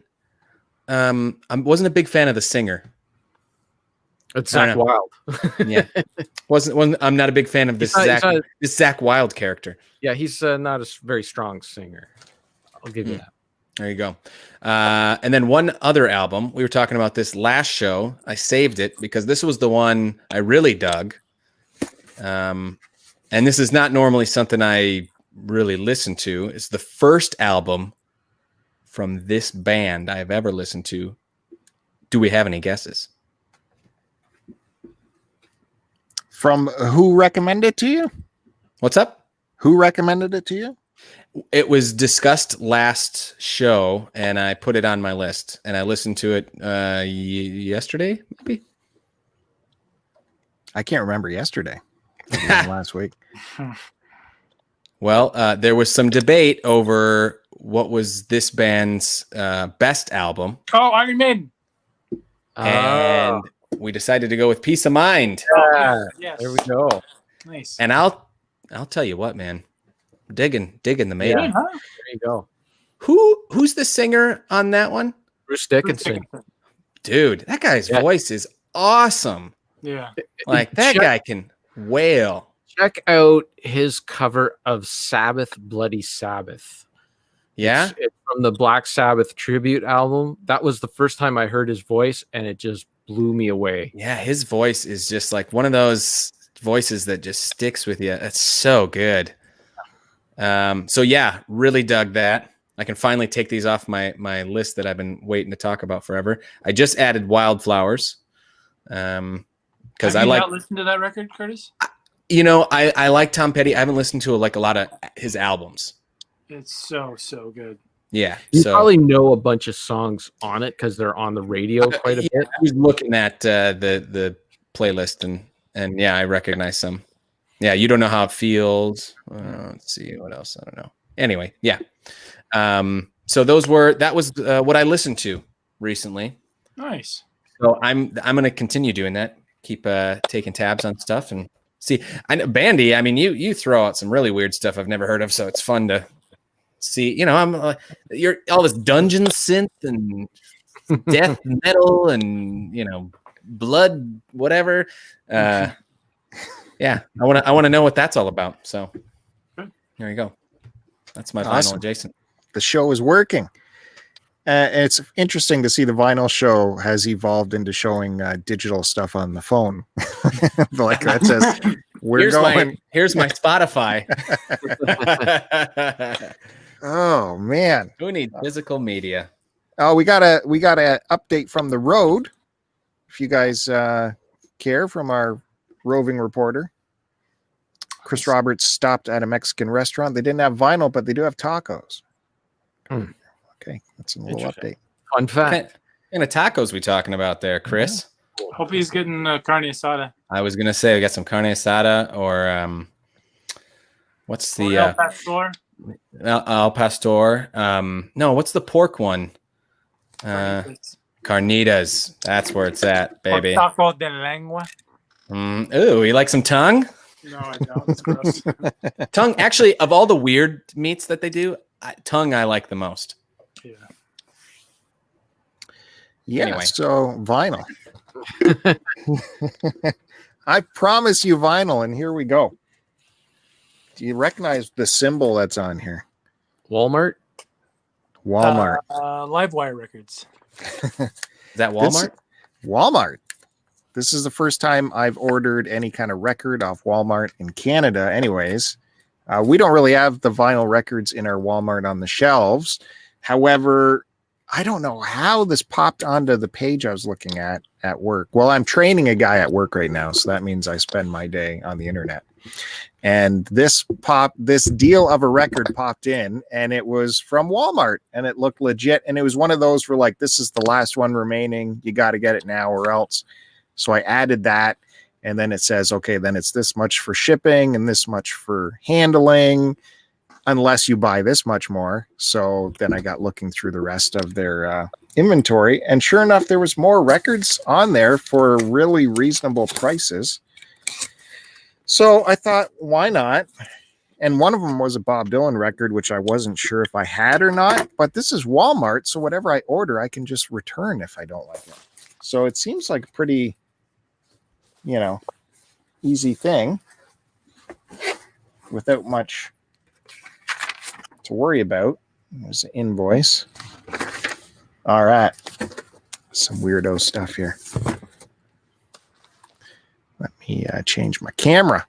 [SPEAKER 4] I wasn't a big fan of the singer.
[SPEAKER 3] It's
[SPEAKER 4] I
[SPEAKER 3] Zach
[SPEAKER 4] don't
[SPEAKER 3] Wild.
[SPEAKER 4] Yeah, wasn't. I'm not a big fan of this this Zach Wild character.
[SPEAKER 3] Yeah, he's not a very strong singer. I'll give you that.
[SPEAKER 4] There you go. And then one other album. We were talking about this last show. I saved it because this was the one I really dug. And this is not normally something I really listen to. It's the first album from this band I've ever listened to. Do we have any guesses?
[SPEAKER 1] From who recommended it to you?
[SPEAKER 4] What's up?
[SPEAKER 1] Who recommended it to you?
[SPEAKER 4] It was discussed last show, and I put it on my list, and I listened to it yesterday, maybe.
[SPEAKER 1] I can't remember yesterday. Last week.
[SPEAKER 4] Well, there was some debate over what was this band's best album,
[SPEAKER 2] Oh, Iron Maiden.
[SPEAKER 4] and we decided to go with Peace of Mind.
[SPEAKER 2] Yes.
[SPEAKER 3] There we go.
[SPEAKER 2] Nice.
[SPEAKER 4] And I'll tell you what, man, digging the Maiden.
[SPEAKER 2] Yeah, huh?
[SPEAKER 3] There you go.
[SPEAKER 4] Who's the singer on that one?
[SPEAKER 3] Bruce Dickinson.
[SPEAKER 4] Dude, that guy's voice is awesome.
[SPEAKER 2] Yeah.
[SPEAKER 4] Like that guy can wail.
[SPEAKER 3] Check out his cover of Sabbath, Bloody Sabbath.
[SPEAKER 4] Yeah.
[SPEAKER 3] It's from the Black Sabbath tribute album. That was the first time I heard his voice, and it just blew me away.
[SPEAKER 4] Yeah, his voice is just like one of those voices that just sticks with you. That's so good. So yeah, really dug that. I can finally take these off my list that I've been waiting to talk about forever. I just added Wildflowers. Because I like
[SPEAKER 2] not listened to that record, Curtis.
[SPEAKER 4] I like Tom Petty. I haven't listened to like a lot of his albums.
[SPEAKER 2] It's so good.
[SPEAKER 4] Yeah,
[SPEAKER 3] You
[SPEAKER 4] so
[SPEAKER 3] probably know a bunch of songs on it because they're on the radio quite a bit.
[SPEAKER 4] I was looking at the playlist and yeah, I recognize some. Yeah, You Don't Know How It Feels. Let's see what else. I don't know. Anyway, yeah. So that was what I listened to recently.
[SPEAKER 2] Nice.
[SPEAKER 4] So I'm gonna continue doing that. Keep taking tabs on stuff and see. I know Bandy. I mean, you throw out some really weird stuff I've never heard of, so it's fun to see. I'm you're all this dungeon synth and death metal and blood whatever. Yeah, I want to know what that's all about. So there you go. That's my
[SPEAKER 1] Awesome.
[SPEAKER 4] final adjacent.
[SPEAKER 1] The show is working. It's interesting to see the vinyl show has evolved into showing digital stuff on the phone. Like that says,
[SPEAKER 4] here's my Spotify.
[SPEAKER 1] Oh man.
[SPEAKER 4] Who needs physical media?
[SPEAKER 1] Oh, we got a update from the road. If you guys care, from our roving reporter. Chris Roberts stopped at a Mexican restaurant. They didn't have vinyl, but they do have tacos. Okay, that's a little update.
[SPEAKER 3] Fun fact.
[SPEAKER 4] What kind of tacos we talking about there, Chris?
[SPEAKER 2] Hope he's getting carne asada.
[SPEAKER 4] I was gonna say we got some carne asada or what's the
[SPEAKER 2] El Pastor.
[SPEAKER 4] Al Pastor? No, what's the pork one? Carnitas. That's where it's at, baby.
[SPEAKER 2] Taco de lengua.
[SPEAKER 4] Ooh, you like some tongue?
[SPEAKER 2] No, I don't. It's gross.
[SPEAKER 4] Tongue, actually, of all the weird meats that they do, tongue I like the most.
[SPEAKER 2] Yeah.
[SPEAKER 1] Yeah,
[SPEAKER 4] Anyway.
[SPEAKER 1] so vinyl. I promise you vinyl, and here we go. Do you recognize the symbol that's on here?
[SPEAKER 3] Walmart.
[SPEAKER 1] Walmart.
[SPEAKER 2] Livewire Records.
[SPEAKER 4] Is that Walmart?
[SPEAKER 1] Walmart. This is the first time I've ordered any kind of record off Walmart in Canada anyways. We don't really have the vinyl records in our Walmart on the shelves. However, I don't know how this popped onto the page I was looking at work. Well, I'm training a guy at work right now, so that means I spend my day on the internet. And this deal of a record popped in, and it was from Walmart, and it looked legit. And it was one of those where like, this is the last one remaining. You got to get it now or else. So I added that, and then it says, okay, then it's this much for shipping and this much for handling, unless you buy this much more. So then I got looking through the rest of their inventory, and sure enough, there was more records on there for really reasonable prices. So I thought, why not? And one of them was a Bob Dylan record, which I wasn't sure if I had or not, but this is Walmart, so whatever I order, I can just return if I don't like it. So it seems like a pretty, easy thing without much to worry about. There's an invoice. All right. Some weirdo stuff here. Let me change my camera.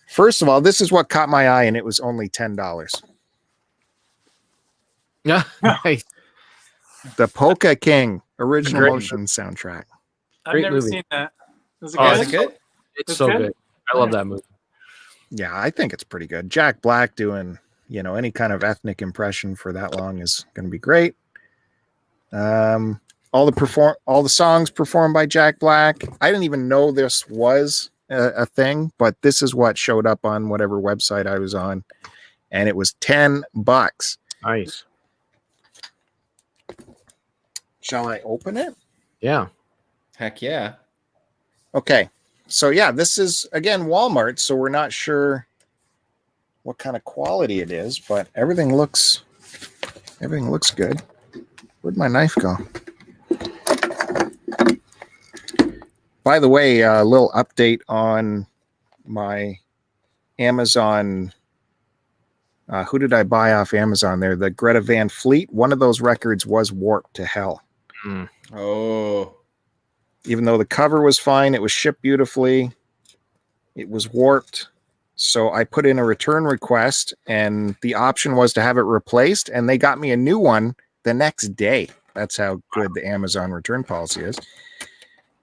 [SPEAKER 1] First of all, this is what caught my eye, and it was only $10.
[SPEAKER 3] Yeah. Nice.
[SPEAKER 1] The Polka King original
[SPEAKER 3] Great.
[SPEAKER 1] motion soundtrack.
[SPEAKER 2] I've
[SPEAKER 3] Great
[SPEAKER 2] never
[SPEAKER 3] movie.
[SPEAKER 2] seen that. Was it
[SPEAKER 3] Oh,
[SPEAKER 2] good?
[SPEAKER 4] Is it good?
[SPEAKER 3] It's
[SPEAKER 2] It's
[SPEAKER 3] so
[SPEAKER 2] good?
[SPEAKER 3] good. I love that movie.
[SPEAKER 1] Yeah, I think it's pretty good. Jack Black doing, any kind of ethnic impression for that long is going to be great. All the songs performed by Jack Black. I didn't even know this was a thing, but this is what showed up on whatever website I was on, and it was $10.
[SPEAKER 3] Nice.
[SPEAKER 1] Shall I open it?
[SPEAKER 3] Yeah.
[SPEAKER 4] Heck yeah.
[SPEAKER 1] Okay. So yeah, this is again Walmart, so we're not sure what kind of quality it is, but everything looks good. Where'd my knife go? By the way, a little update on my Amazon. Who did I buy off Amazon there? The Greta Van Fleet. One of those records was warped to hell.
[SPEAKER 4] Oh.
[SPEAKER 1] Even though the cover was fine, it was shipped beautifully. It was warped. So I put in a return request, and the option was to have it replaced, and they got me a new one the next day. That's how good the Amazon return policy is.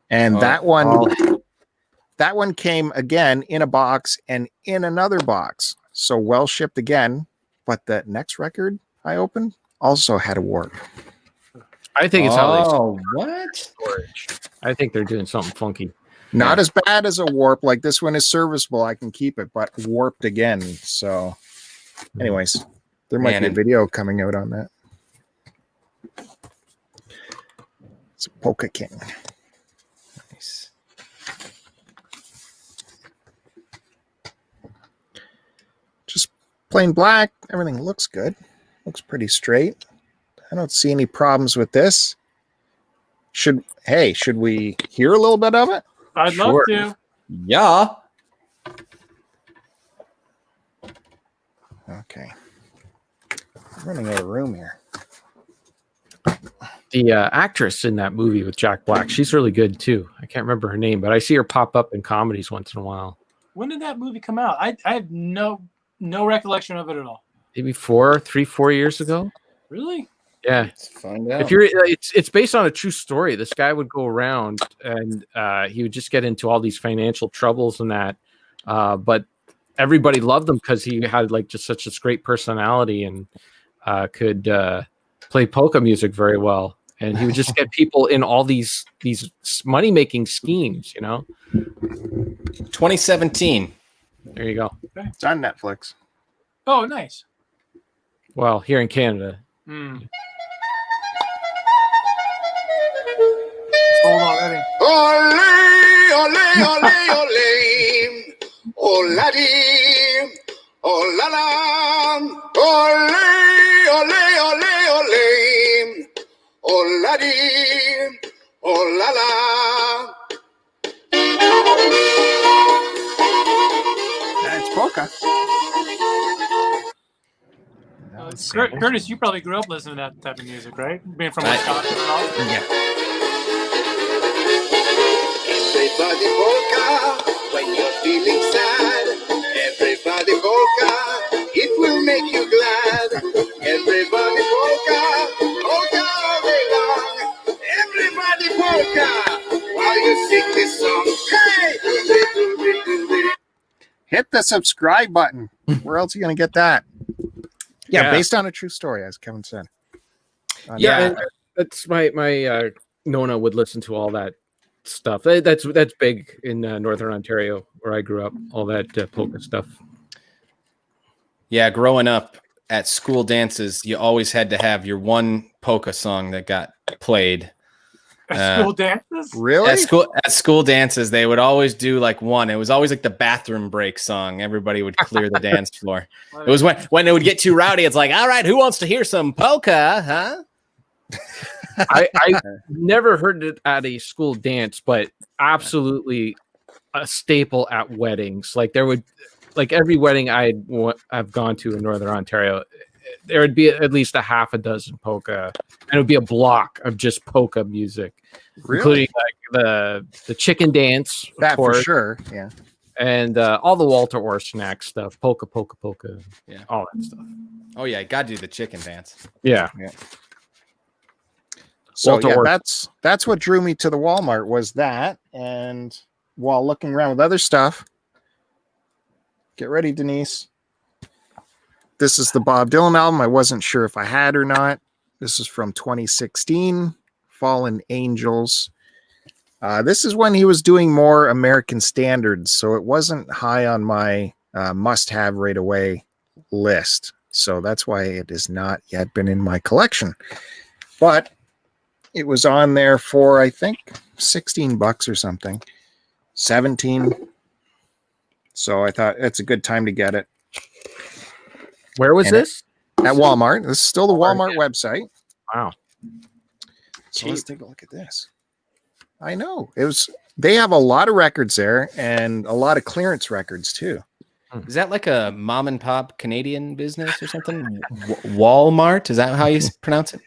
[SPEAKER 1] And that one came again in a box and in another box. So well shipped again. But the next record I opened also had a warp.
[SPEAKER 3] I think it's how they
[SPEAKER 4] Oh, what?
[SPEAKER 3] storage. I think they're doing something funky.
[SPEAKER 1] Not as bad as a warp. Like this one is serviceable. I can keep it, but warped again. So anyways, there might be a video coming out on that. It's a Polka King.
[SPEAKER 4] Nice.
[SPEAKER 1] Just plain black. Everything looks good. Looks pretty straight. I don't see any problems with this. Should we hear a little bit of it?
[SPEAKER 2] I'd love to.
[SPEAKER 4] Yeah.
[SPEAKER 1] Okay. I'm running out of room here.
[SPEAKER 3] The actress in that movie with Jack Black, she's really good too. I can't remember her name, but I see her pop up in comedies once in a while.
[SPEAKER 2] When did that movie come out? I have no recollection of it at all.
[SPEAKER 3] Maybe 4 years ago.
[SPEAKER 2] Really?
[SPEAKER 3] Yeah.
[SPEAKER 4] Let's find out.
[SPEAKER 3] If you're, it's based on a true story. This guy would go around and he would just get into all these financial troubles and that, but everybody loved him because he had like just such a great personality and could play polka music very well. And he would just get people in all these money making schemes.
[SPEAKER 4] 2017.
[SPEAKER 3] There you go.
[SPEAKER 1] It's on Netflix.
[SPEAKER 2] Oh, nice.
[SPEAKER 3] Well, here in Canada.
[SPEAKER 2] Sold already.
[SPEAKER 6] Ole, ole, ole, ole. Oladi, olala. Ole, ole, ole, ole. Oladi, olala.
[SPEAKER 1] That's polka.
[SPEAKER 2] Curtis, you probably grew up listening to that type of music, right? Being from Wisconsin and all.
[SPEAKER 4] Yeah.
[SPEAKER 6] Everybody polka when you're feeling sad. Everybody polka, it will make you glad. Everybody polka, polka all polka while you sing this song. Hey, do-be-do-be-do-be.
[SPEAKER 1] Hit the subscribe button. Where else are you going to get that? Yeah,
[SPEAKER 3] Yeah.
[SPEAKER 1] based on a true story, as Kevin said.
[SPEAKER 3] Yeah, and that's my Nona would listen to all that stuff. That's big in Northern Ontario where I grew up. All that polka stuff.
[SPEAKER 4] Yeah, growing up at school dances, you always had to have your one polka song that got played.
[SPEAKER 2] School dances?
[SPEAKER 1] Really?
[SPEAKER 4] At school dances, they would always do like one. It was always like the bathroom break song. Everybody would clear the dance floor. It was when it would get too rowdy. It's like, all right, who wants to hear some polka? Huh?
[SPEAKER 3] I never heard it at a school dance, but absolutely a staple at weddings. Like there would, like every wedding I've gone to in Northern Ontario, there would be at least a half a dozen polka, and it would be a block of just polka music, including like the chicken dance, of
[SPEAKER 1] That for
[SPEAKER 3] course,
[SPEAKER 1] sure. Yeah.
[SPEAKER 3] and all the Walter Orr snack stuff, polka,
[SPEAKER 4] Yeah.
[SPEAKER 3] all that stuff.
[SPEAKER 4] Oh yeah, you got to do the chicken dance.
[SPEAKER 3] Yeah.
[SPEAKER 1] So
[SPEAKER 3] Walter
[SPEAKER 1] yeah,
[SPEAKER 3] Orr.
[SPEAKER 1] that's what drew me to the Walmart was that, and while looking around with other stuff, get ready, Denise. This is the Bob Dylan album. I wasn't sure if I had or not. This is from 2016, Fallen Angels. This is when he was doing more American standards, so it wasn't high on my must-have right away list. So that's why it has not yet been in my collection. But it was on there for, I think, $16 or something. 17. So I thought it's a good time to get it.
[SPEAKER 3] Where was this?
[SPEAKER 1] At Walmart. This is still the Walmart website.
[SPEAKER 3] Wow.
[SPEAKER 1] So let's take a look at this. I know. They have a lot of records there and a lot of clearance records too.
[SPEAKER 4] Is that like a mom and pop Canadian business or something? Walmart? Is that how you pronounce it?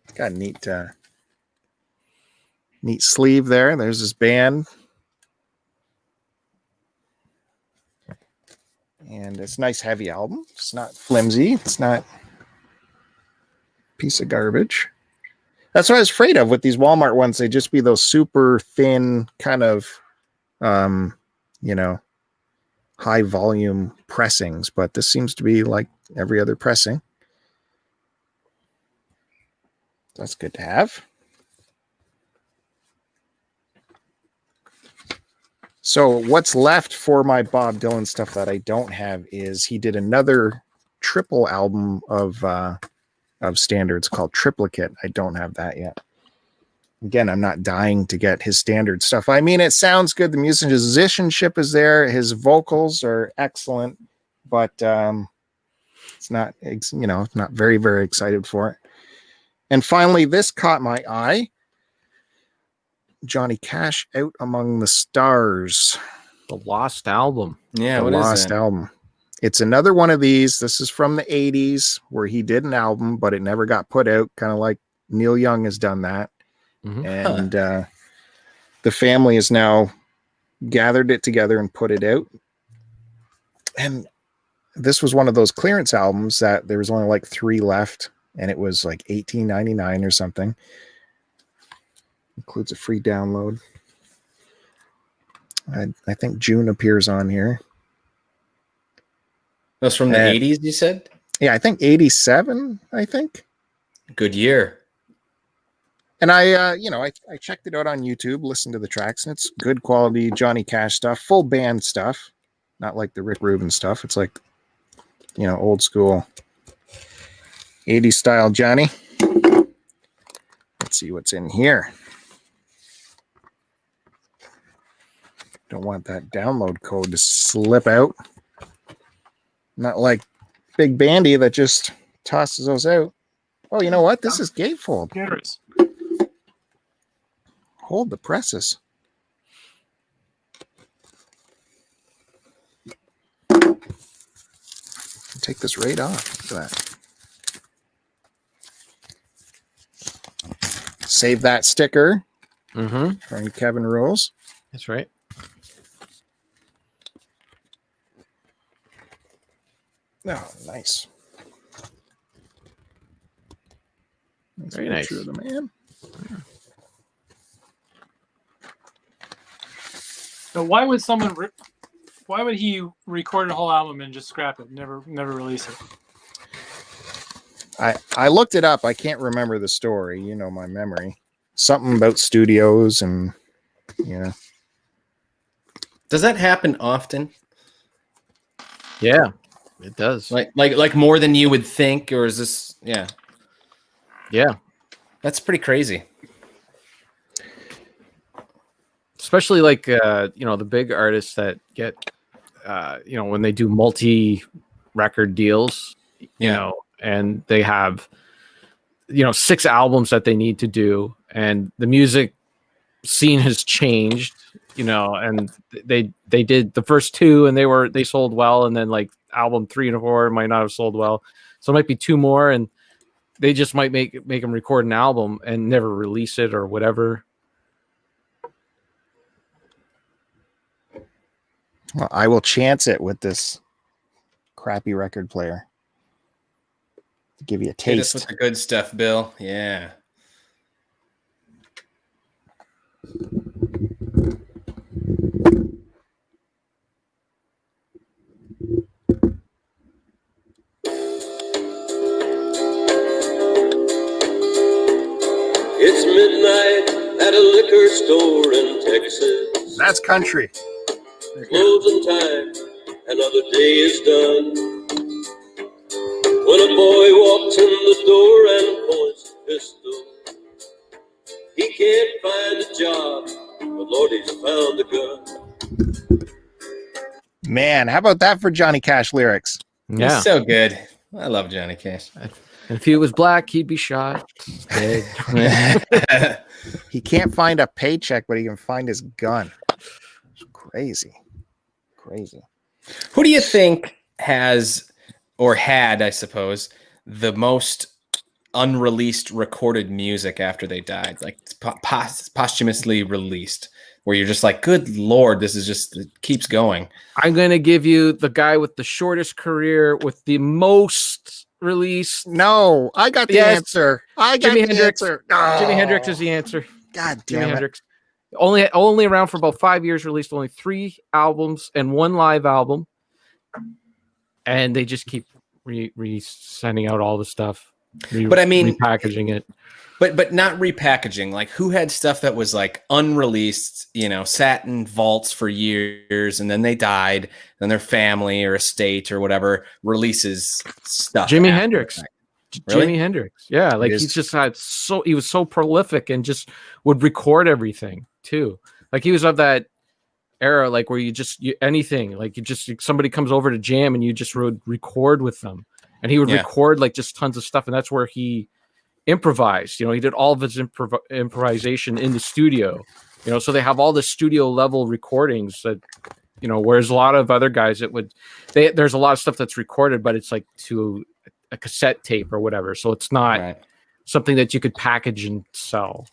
[SPEAKER 1] It's got a neat sleeve there. There's this band. And it's a nice heavy album. It's not flimsy. It's not a piece of garbage. That's what I was afraid of with these Walmart ones. They just be those super thin kind of, high volume pressings. But this seems to be like every other pressing. That's good to have. So what's left for my Bob Dylan stuff that I don't have is he did another triple album of standards called Triplicate. I don't have that yet. Again, I'm not dying to get his standard stuff. I mean, it sounds good. The musicianship is there. His vocals are excellent, but it's not, not very, very excited for it. And finally, this caught my eye. Johnny Cash, Out Among the Stars.
[SPEAKER 3] The Lost Album.
[SPEAKER 4] Yeah,
[SPEAKER 1] The
[SPEAKER 4] what is
[SPEAKER 1] Lost
[SPEAKER 4] that?
[SPEAKER 1] Album. It's another one of these. This is from the 80s where he did an album, but it never got put out, kind of like Neil Young has done that.
[SPEAKER 3] Mhm.
[SPEAKER 1] And the family has now gathered it together and put it out. And this was one of those clearance albums that there was only like 3 left, and it was like $18.99 or something. Includes a free download. I think June appears on here.
[SPEAKER 4] That's from the 80s, you said?
[SPEAKER 1] Yeah, I think 87, I think.
[SPEAKER 4] Good year.
[SPEAKER 1] And I checked it out on YouTube, listened to the tracks, and it's good quality Johnny Cash stuff, full band stuff, not like the Rick Rubin stuff. It's like, old school 80s style Johnny. Let's see what's in here. Don't want that download code to slip out. Not like Big Bandy that just tosses those out. Oh, you know what? This is gatefold.
[SPEAKER 2] Generous.
[SPEAKER 1] Hold the presses. Take this right off. Look at that. Save that sticker from Kevin Rules.
[SPEAKER 3] That's right.
[SPEAKER 1] Oh, nice.
[SPEAKER 3] Very nice.
[SPEAKER 1] Picture of the man.
[SPEAKER 2] So why would someone? Why would he record a whole album and just scrap it? Never release it.
[SPEAKER 1] I looked it up. I can't remember the story. You know my memory. Something about studios and
[SPEAKER 4] Does that happen often?
[SPEAKER 3] Yeah, it does.
[SPEAKER 4] Like more than you would think, or is this? Yeah, that's pretty crazy.
[SPEAKER 3] Especially like the big artists that get when they do multi-record deals, and they have 6 albums that they need to do, and the music scene has changed, and they did the first 2 and they sold well, and then like album 3 and 4 might not have sold well, so it might be 2 more, and they just might make them record an album and never release it or whatever.
[SPEAKER 1] Well, I will chance it with this crappy record player to give you a
[SPEAKER 4] Hit us
[SPEAKER 1] taste.
[SPEAKER 4] with the good stuff, Bill. Yeah.
[SPEAKER 7] It's midnight at a liquor store in Texas.
[SPEAKER 1] That's country.
[SPEAKER 7] Closing time, another day is done. When a boy walks in the door and points a pistol, he can't find a job, but Lord, he's found a gun.
[SPEAKER 1] Man, how about that for Johnny Cash lyrics?
[SPEAKER 3] Yeah,
[SPEAKER 4] He's so good. I love Johnny Cash.
[SPEAKER 3] and if he was black, he'd be shot. Dead.
[SPEAKER 1] He can't find a paycheck, but he can find his gun. It's crazy.
[SPEAKER 4] Who do you think has, or had, I suppose, the most unreleased recorded music after they died, like posthumously released, where you're just like, good Lord, this is just, it keeps going?
[SPEAKER 3] I'm going to give you the guy with the shortest career with the most release.
[SPEAKER 1] No, I got the answer. I got
[SPEAKER 3] Jimi
[SPEAKER 1] the
[SPEAKER 3] Hendrix.
[SPEAKER 1] answer.
[SPEAKER 3] Jimi Hendrix is the answer.
[SPEAKER 1] God
[SPEAKER 3] Jimi
[SPEAKER 1] damn it.
[SPEAKER 3] Hendrix. Only around for about 5 years, released only 3 albums and 1 live album. And they just keep sending out all the stuff.
[SPEAKER 4] But I mean,
[SPEAKER 3] repackaging it.
[SPEAKER 4] But not repackaging. Like, who had stuff that was like unreleased, sat in vaults for years, and then they died, then their family or estate or whatever releases stuff.
[SPEAKER 3] Jimi Hendrix.
[SPEAKER 4] Really?
[SPEAKER 3] Jimi Hendrix. Yeah, like he just had he was so prolific and just would record everything too. Like he was of that era, like where anything, like somebody comes over to jam and you just would record with them, and he would record like just tons of stuff, and that's where he improvised. He did all of his improvisation in the studio. So they have all the studio level recordings that, whereas a lot of other guys, there's a lot of stuff that's recorded, but it's like to a cassette tape or whatever. So it's not something that you could package and sell.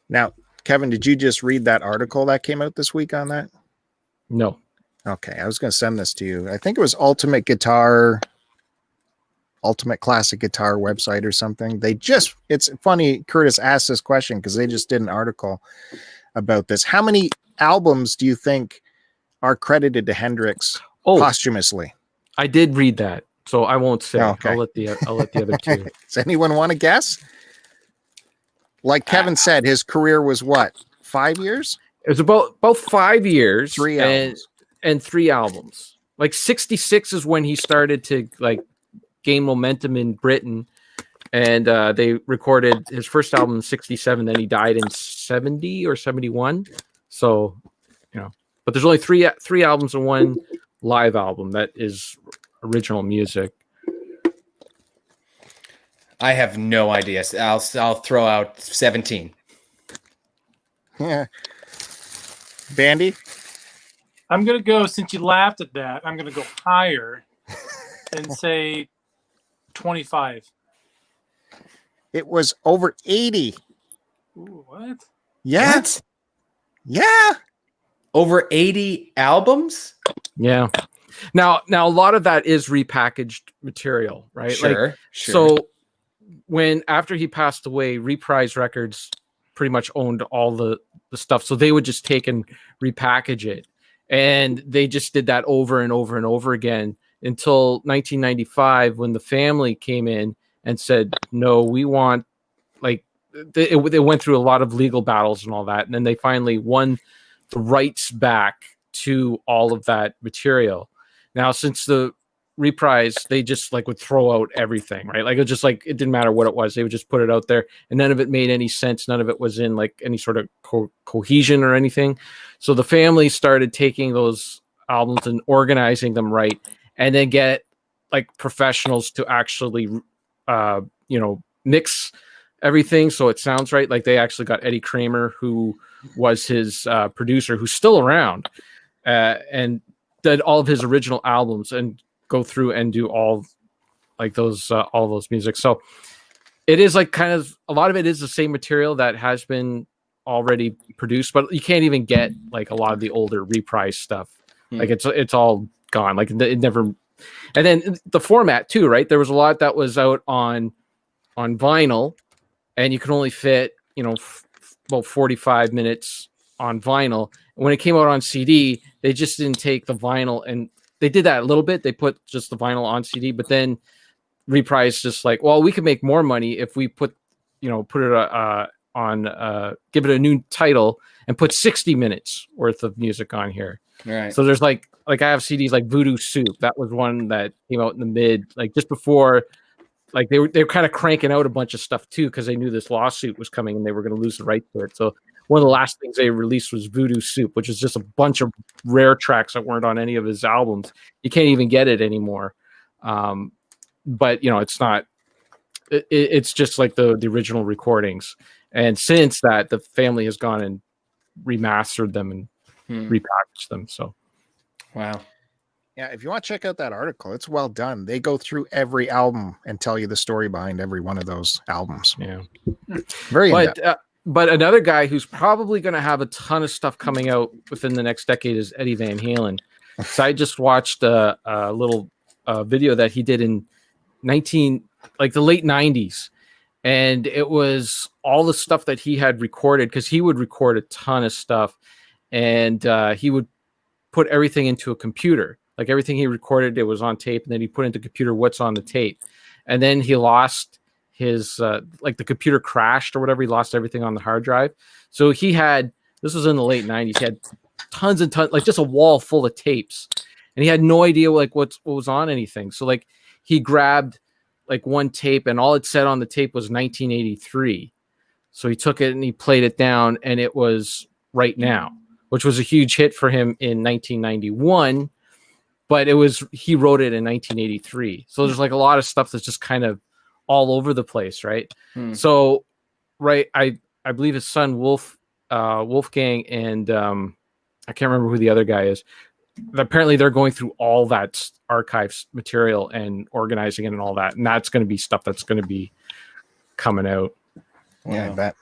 [SPEAKER 1] Now, Kevin, did you just read that article that came out this week on that?
[SPEAKER 3] No.
[SPEAKER 1] Okay. I was going to send this to you. I think it was Ultimate Classic Guitar website or something. It's funny. Curtis asked this question because they just did an article about this. How many albums do you think are credited to Hendrix posthumously?
[SPEAKER 3] I did read that, so I won't say.
[SPEAKER 1] Okay.
[SPEAKER 3] I'll let the other two.
[SPEAKER 1] Does anyone want to guess? Like Kevin said, his career was what, 5 years?
[SPEAKER 3] It was about 5 years,
[SPEAKER 1] 3 albums,
[SPEAKER 3] and 3 albums. Like 66 is when he started to like gain momentum in Britain, and they recorded his first album in 67. Then he died in 70 or 71. So, but there's only three albums and 1 live album that is original music.
[SPEAKER 4] I have no idea. I'll throw out 17.
[SPEAKER 1] Yeah. Bandy?
[SPEAKER 2] I'm going to go, since you laughed at that, I'm going to go higher and say 25.
[SPEAKER 1] It was over 80.
[SPEAKER 2] Ooh, what?
[SPEAKER 1] Yeah.
[SPEAKER 4] What?
[SPEAKER 1] Yeah.
[SPEAKER 4] Over 80 albums?
[SPEAKER 3] Yeah. Now a lot of that is repackaged material, right?
[SPEAKER 4] Sure.
[SPEAKER 3] So after he passed away, Reprise Records pretty much owned all the stuff, so they would just take and repackage it, and they just did that over and over and over again until 1995, when the family came in and said, no, we want, like, they went through a lot of legal battles and all that, and then they finally won the rights back to all of that material. Now, since the Reprise, they just like would throw out everything, right? Like, it just, like, it didn't matter what it was, they would just put it out there, and none of it made any sense. None of it was in like any sort of cohesion or anything. So the family started taking those albums and organizing them right, and then get like professionals to actually mix everything so it sounds right. Like, they actually got Eddie Kramer, who was his producer, who's still around, and did all of his original albums and go through and do all those music. So it is like kind of, a lot of it is the same material that has been already produced, but you can't even get like a lot of the older Reprise stuff. Like, it's all gone. Like, it never. And then the format too, right? There was a lot that was out on vinyl, and you can only fit, about 45 minutes on vinyl. And when it came out on CD, they just didn't take the vinyl, and they did that a little bit. They put just the vinyl on CD, but then Reprise just like, well, we could make more money if we put it on, give it a new title and put 60 minutes worth of music on here.
[SPEAKER 4] Right.
[SPEAKER 3] So there's like I have CDs like Voodoo Soup. That was one that came out in the just before, like they were kind of cranking out a bunch of stuff too, because they knew this lawsuit was coming and they were going to lose the right to it. So one of the last things they released was Voodoo Soup, which is just a bunch of rare tracks that weren't on any of his albums. You can't even get it anymore. But it's not. It's just like the original recordings. And since that, the family has gone and remastered them and repackaged them. So,
[SPEAKER 4] wow.
[SPEAKER 1] Yeah, if you want to check out that article, it's well done. They go through every album and tell you the story behind every one of those albums.
[SPEAKER 3] Yeah,
[SPEAKER 1] very in-depth.
[SPEAKER 3] But another guy who's probably going to have a ton of stuff coming out within the next decade is Eddie Van Halen. So I just watched a little video that he did in the late 90s. And it was all the stuff that he had recorded, because he would record a ton of stuff, and he would put everything into a computer. Like, everything he recorded, it was on tape, and then he put into the computer what's on the tape. And then he lost his, the computer crashed or whatever. He lost everything on the hard drive. So this was in the late 90s. He had tons and tons, like just a wall full of tapes. And he had no idea what was on anything. So like, he grabbed like one tape, and all it said on the tape was 1983. So he took it and he played it down, and it was Right Now, which was a huge hit for him in 1991. But he wrote it in 1983. So there's like a lot of stuff that's just kind of all over the place, right? So, right, I believe his son Wolfgang, and I can't remember who the other guy is. Apparently they're going through all that archives material and organizing it and all that, and that's going to be stuff that's going to be coming out.
[SPEAKER 1] Yeah, I bet.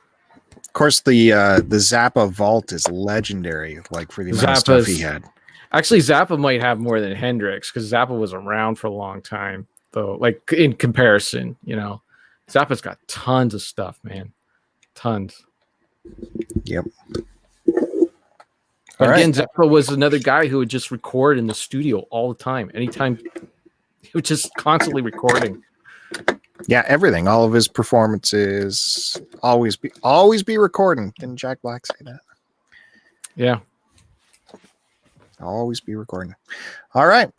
[SPEAKER 1] Of course, the Zappa vault is legendary, like for the amount of stuff he had.
[SPEAKER 3] Actually, Zappa might have more than Hendrix, because Zappa was around for a long time, though. Like, in comparison, Zappa's got tons of stuff, man, tons.
[SPEAKER 1] Yep.
[SPEAKER 3] But again, Zappa was another guy who would just record in the studio all the time. Anytime, he was just constantly recording.
[SPEAKER 1] Yeah, everything. All of his performances always be recording. Didn't Jack Black say that?
[SPEAKER 3] Yeah.
[SPEAKER 1] Always be recording. All right.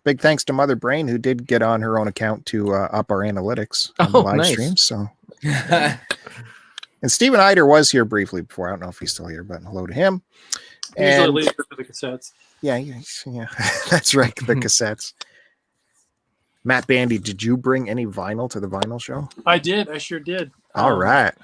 [SPEAKER 1] Big thanks to Mother Brain, who did get on her own account to up our analytics on the live stream. So. And Steven Eider was here briefly before. I don't know if he's still here, but hello to him.
[SPEAKER 2] Usually leaves for the cassettes.
[SPEAKER 1] Yeah, that's right. The cassettes. Matt Bandy, did you bring any vinyl to the vinyl show?
[SPEAKER 2] I did. I sure did.
[SPEAKER 1] All right.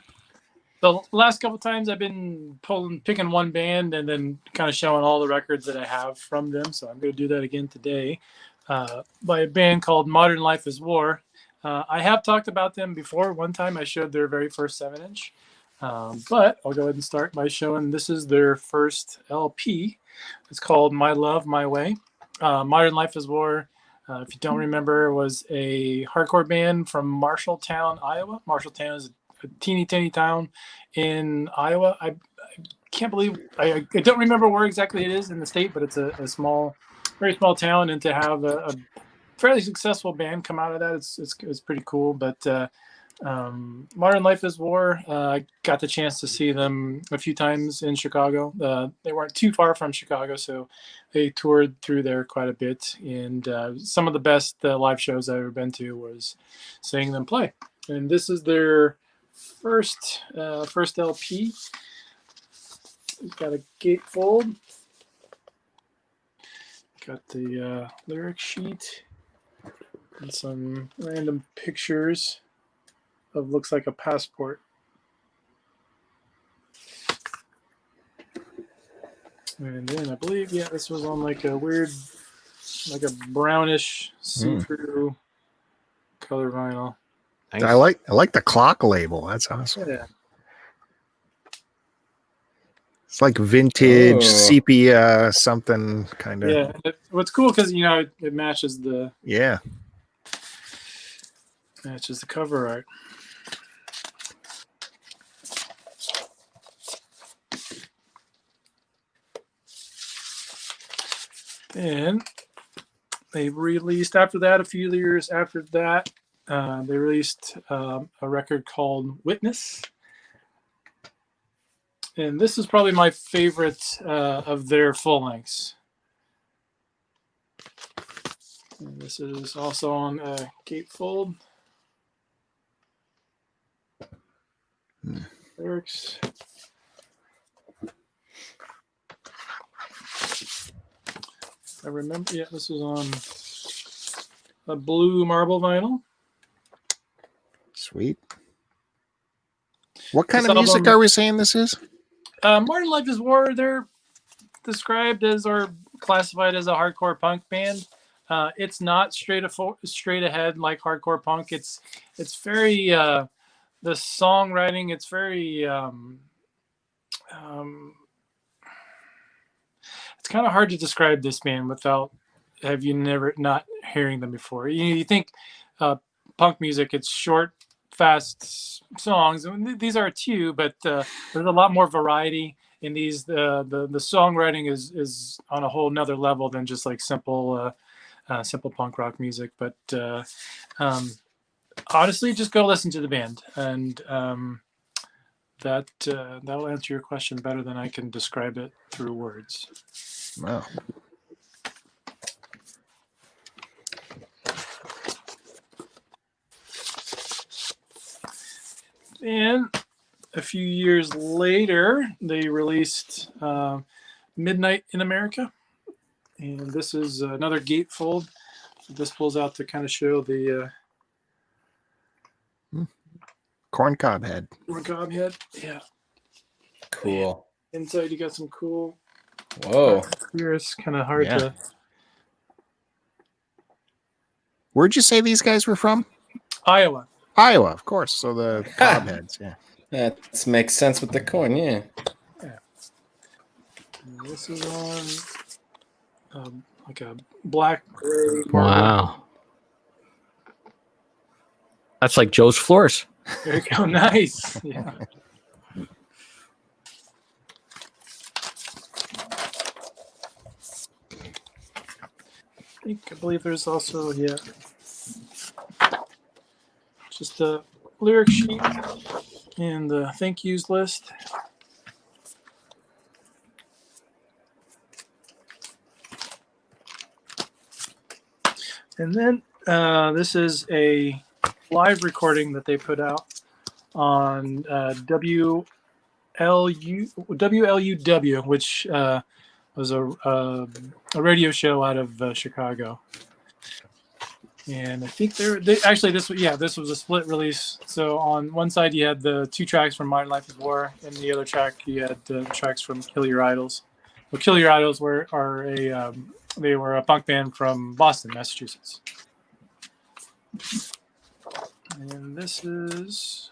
[SPEAKER 2] The last couple times I've been picking one band and then kind of showing all the records that I have from them. So I'm going to do that again today by a band called Modern Life is War. I have talked about them before. One time I showed their very first 7-inch. But I'll go ahead and start by showing this is their first LP. It's called My Love, My Way. Modern Life is War if you don't remember, was a hardcore band from Marshalltown, Iowa. Marshalltown is a teeny tiny town in Iowa. I can't believe I don't remember where exactly it is in the state, but it's a small, very small town, and to have a fairly successful band come out of that, it's pretty cool. But Modern Life is War, I got the chance to see them a few times in Chicago. They weren't too far from Chicago, so they toured through there quite a bit. And some of the best live shows I've ever been to was seeing them play. And this is their first LP. It's got a gatefold. Got the lyric sheet and some random pictures of looks like a passport. And then I believe, yeah, this was on like a weird, like a brownish see-through color vinyl.
[SPEAKER 3] Nice.
[SPEAKER 1] I like the clock label. That's awesome.
[SPEAKER 2] Yeah.
[SPEAKER 1] It's like vintage
[SPEAKER 4] Oh.
[SPEAKER 1] sepia something kind of.
[SPEAKER 2] Yeah. What's cool because it matches the cover art. And they released after that, a few years after that, they released a record called Witness. And this is probably my favorite of their full lengths. And this is also on gatefold. Lyrics. I remember, yeah, this was on a blue marble vinyl.
[SPEAKER 1] Sweet. What kind
[SPEAKER 2] This
[SPEAKER 1] of music
[SPEAKER 2] album-
[SPEAKER 1] are we saying this is?
[SPEAKER 2] Modern Life is War, they're described as or classified as a hardcore punk band. It's not straight ahead like hardcore punk. It's very the songwriting. It's very it's kind of hard to describe this band without not hearing them before. You think punk music, it's short, fast songs. These are too, but there's a lot more variety in these. The songwriting is on a whole nother level than just like simple punk rock music. But honestly, just go listen to the band, and that'll answer your question better than I can describe it through words.
[SPEAKER 1] Wow.
[SPEAKER 2] And a few years later, they released Midnight in America. And this is another gatefold. This pulls out to kind of show the
[SPEAKER 1] Corncob head.
[SPEAKER 2] corncob head. Yeah.
[SPEAKER 4] Cool.
[SPEAKER 2] Inside, you got some cool.
[SPEAKER 4] Whoa.
[SPEAKER 2] Here it's kind of hard
[SPEAKER 1] Yeah.
[SPEAKER 2] to.
[SPEAKER 1] Where'd you say these guys were from?
[SPEAKER 2] Iowa.
[SPEAKER 1] Iowa, of course. So the cob heads, yeah.
[SPEAKER 4] That makes sense with the corn, yeah.
[SPEAKER 2] And this is on like a black gray.
[SPEAKER 3] Wow. That's like Joe's floors.
[SPEAKER 2] There you go. Nice. Yeah. I believe there's also just a lyric sheet and the thank yous list. And then this is a live recording that they put out on WLUW, which was a radio show out of Chicago. And I think this was a split release. So on one side you had the 2 tracks from Modern Life is War, and the other track you had the tracks from Kill Your Idols. Well, Kill Your Idols were a punk band from Boston, Massachusetts. And this is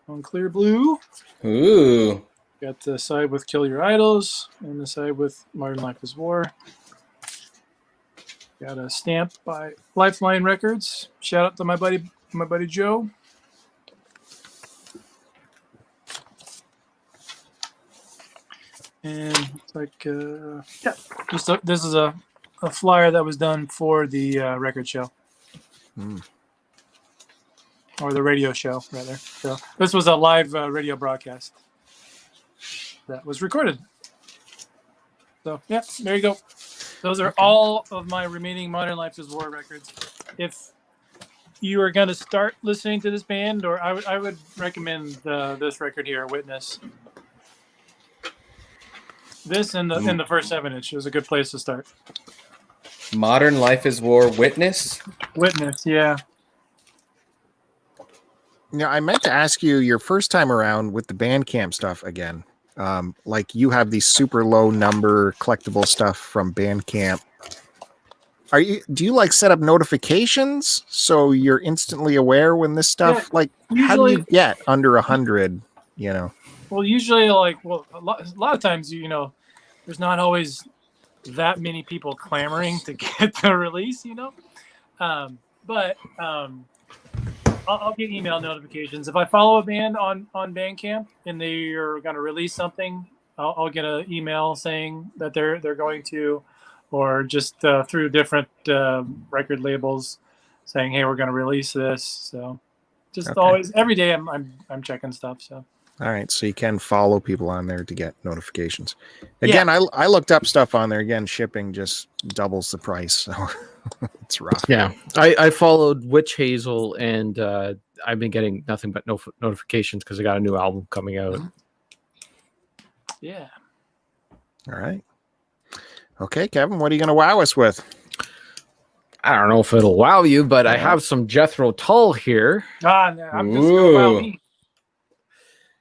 [SPEAKER 2] on clear blue.
[SPEAKER 4] Ooh.
[SPEAKER 2] Got the side with Kill Your Idols and the side with Modern Life is War. Got a stamp by Lifeline Records. Shout out to my buddy Joe. And it's like, this is a flyer that was done for the record show. Or the radio show, rather. So this was a live radio broadcast that was recorded. So, yeah, there you go. Those are all of my remaining Modern Life is War records. If you are going to start listening to this band, or I would recommend this record here, Witness. This and the first 7-inch is a good place to start.
[SPEAKER 4] Modern Life is War, Witness.
[SPEAKER 2] Witness, yeah.
[SPEAKER 1] Now, I meant to ask you your first time around with the Bandcamp stuff again. Like you have these super low number collectible stuff from Bandcamp. Do you like set up notifications so you're instantly aware when this stuff how do you get under 100, you know?
[SPEAKER 2] Well, usually a lot of times, you know, there's not always that many people clamoring to get the release, you know? But I'll get email notifications. If I follow a band on Bandcamp and they are going to release something, I'll get an email saying that they're going to, or just through different record labels saying, hey, we're going to release this. So just always, every day I'm checking stuff. So.
[SPEAKER 1] All right, so you can follow people on there to get notifications. Again, I looked up stuff on there. Again, shipping just doubles the price, so it's rough.
[SPEAKER 3] Yeah, I followed Witch Hazel, and I've been getting nothing but notifications because I got a new album coming out.
[SPEAKER 2] Yeah.
[SPEAKER 1] All right. Okay, Kevin, what are you going to wow us with?
[SPEAKER 3] I don't know if it'll wow you, but I have some Jethro Tull here.
[SPEAKER 2] No, I'm just going to wow me.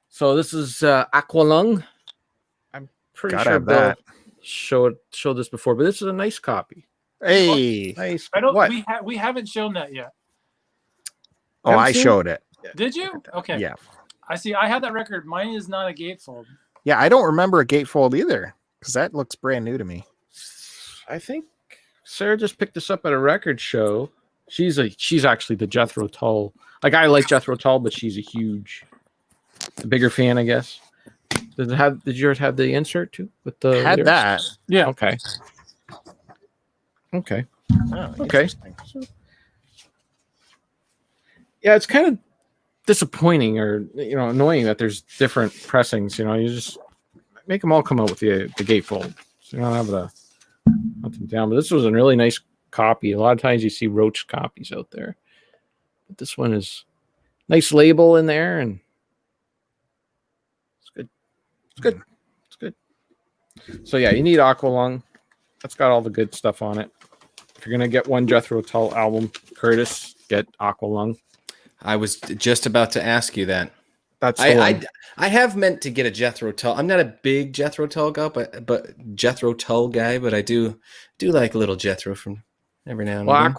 [SPEAKER 3] So this is Aqualung. I'm pretty sure Bill showed this before, but this is a nice copy.
[SPEAKER 1] Hey,
[SPEAKER 3] nice.
[SPEAKER 2] We haven't shown that yet.
[SPEAKER 1] Oh, I showed it.
[SPEAKER 2] Did you? Okay.
[SPEAKER 1] Yeah.
[SPEAKER 2] I see. I have that record. Mine is not a gatefold.
[SPEAKER 1] Yeah, I don't remember a gatefold either because that looks brand new to me.
[SPEAKER 3] I think Sarah just picked this up at a record show. She's actually the Jethro Tull. Like I like Jethro Tull, but she's a bigger fan, I guess. Did yours have the insert too with the
[SPEAKER 1] had
[SPEAKER 3] lyrics?
[SPEAKER 1] That?
[SPEAKER 2] Yeah.
[SPEAKER 3] Okay. Okay.
[SPEAKER 1] Oh,
[SPEAKER 3] okay. Yeah, it's kind of disappointing or annoying that there's different pressings. You just make them all come out with the gatefold, so you don't have nothing down. But this was a really nice copy. A lot of times you see Roach copies out there, but this one is nice label in there, and it's good. It's good. It's good. So yeah, you need Aqualung. That's got all the good stuff on it. If you're gonna get one Jethro Tull album, Curtiss, get Aqualung.
[SPEAKER 4] I was just about to ask you that.
[SPEAKER 3] That's
[SPEAKER 4] I have meant to get a Jethro Tull. I'm not a big Jethro Tull guy, but I do like a little Jethro from every now and then.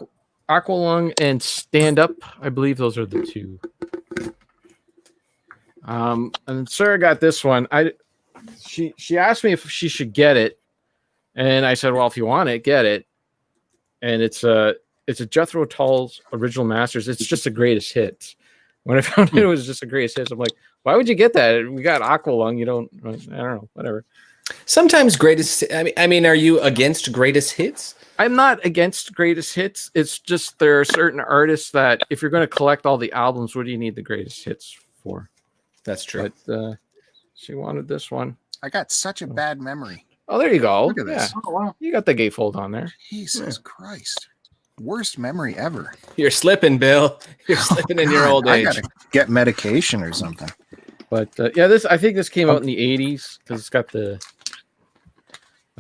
[SPEAKER 3] Aqualung and Stand Up, I believe those are the two. And Sarah got this one. She asked me if she should get it, and I said, well, if you want it, get it. And it's a Jethro Tull's original masters. It's just the greatest hits. When I found it was just the greatest hits, I'm like, why would you get that? We got Aqualung. You don't. I don't know. Whatever.
[SPEAKER 4] Sometimes greatest. I mean, are you against greatest hits?
[SPEAKER 3] I'm not against greatest hits. It's just there are certain artists that if you're going to collect all the albums, what do you need the greatest hits for?
[SPEAKER 4] That's true.
[SPEAKER 3] But she wanted this one.
[SPEAKER 1] I got such a bad memory.
[SPEAKER 3] Oh, there you go.
[SPEAKER 1] Look at this.
[SPEAKER 2] Oh, wow.
[SPEAKER 3] You got the gatefold on there.
[SPEAKER 1] Jesus Christ. Worst memory ever.
[SPEAKER 4] You're slipping, Bill. You're slipping in your old age.
[SPEAKER 1] I gotta get medication or something.
[SPEAKER 3] But yeah, I think this came out in the 80s because it's got that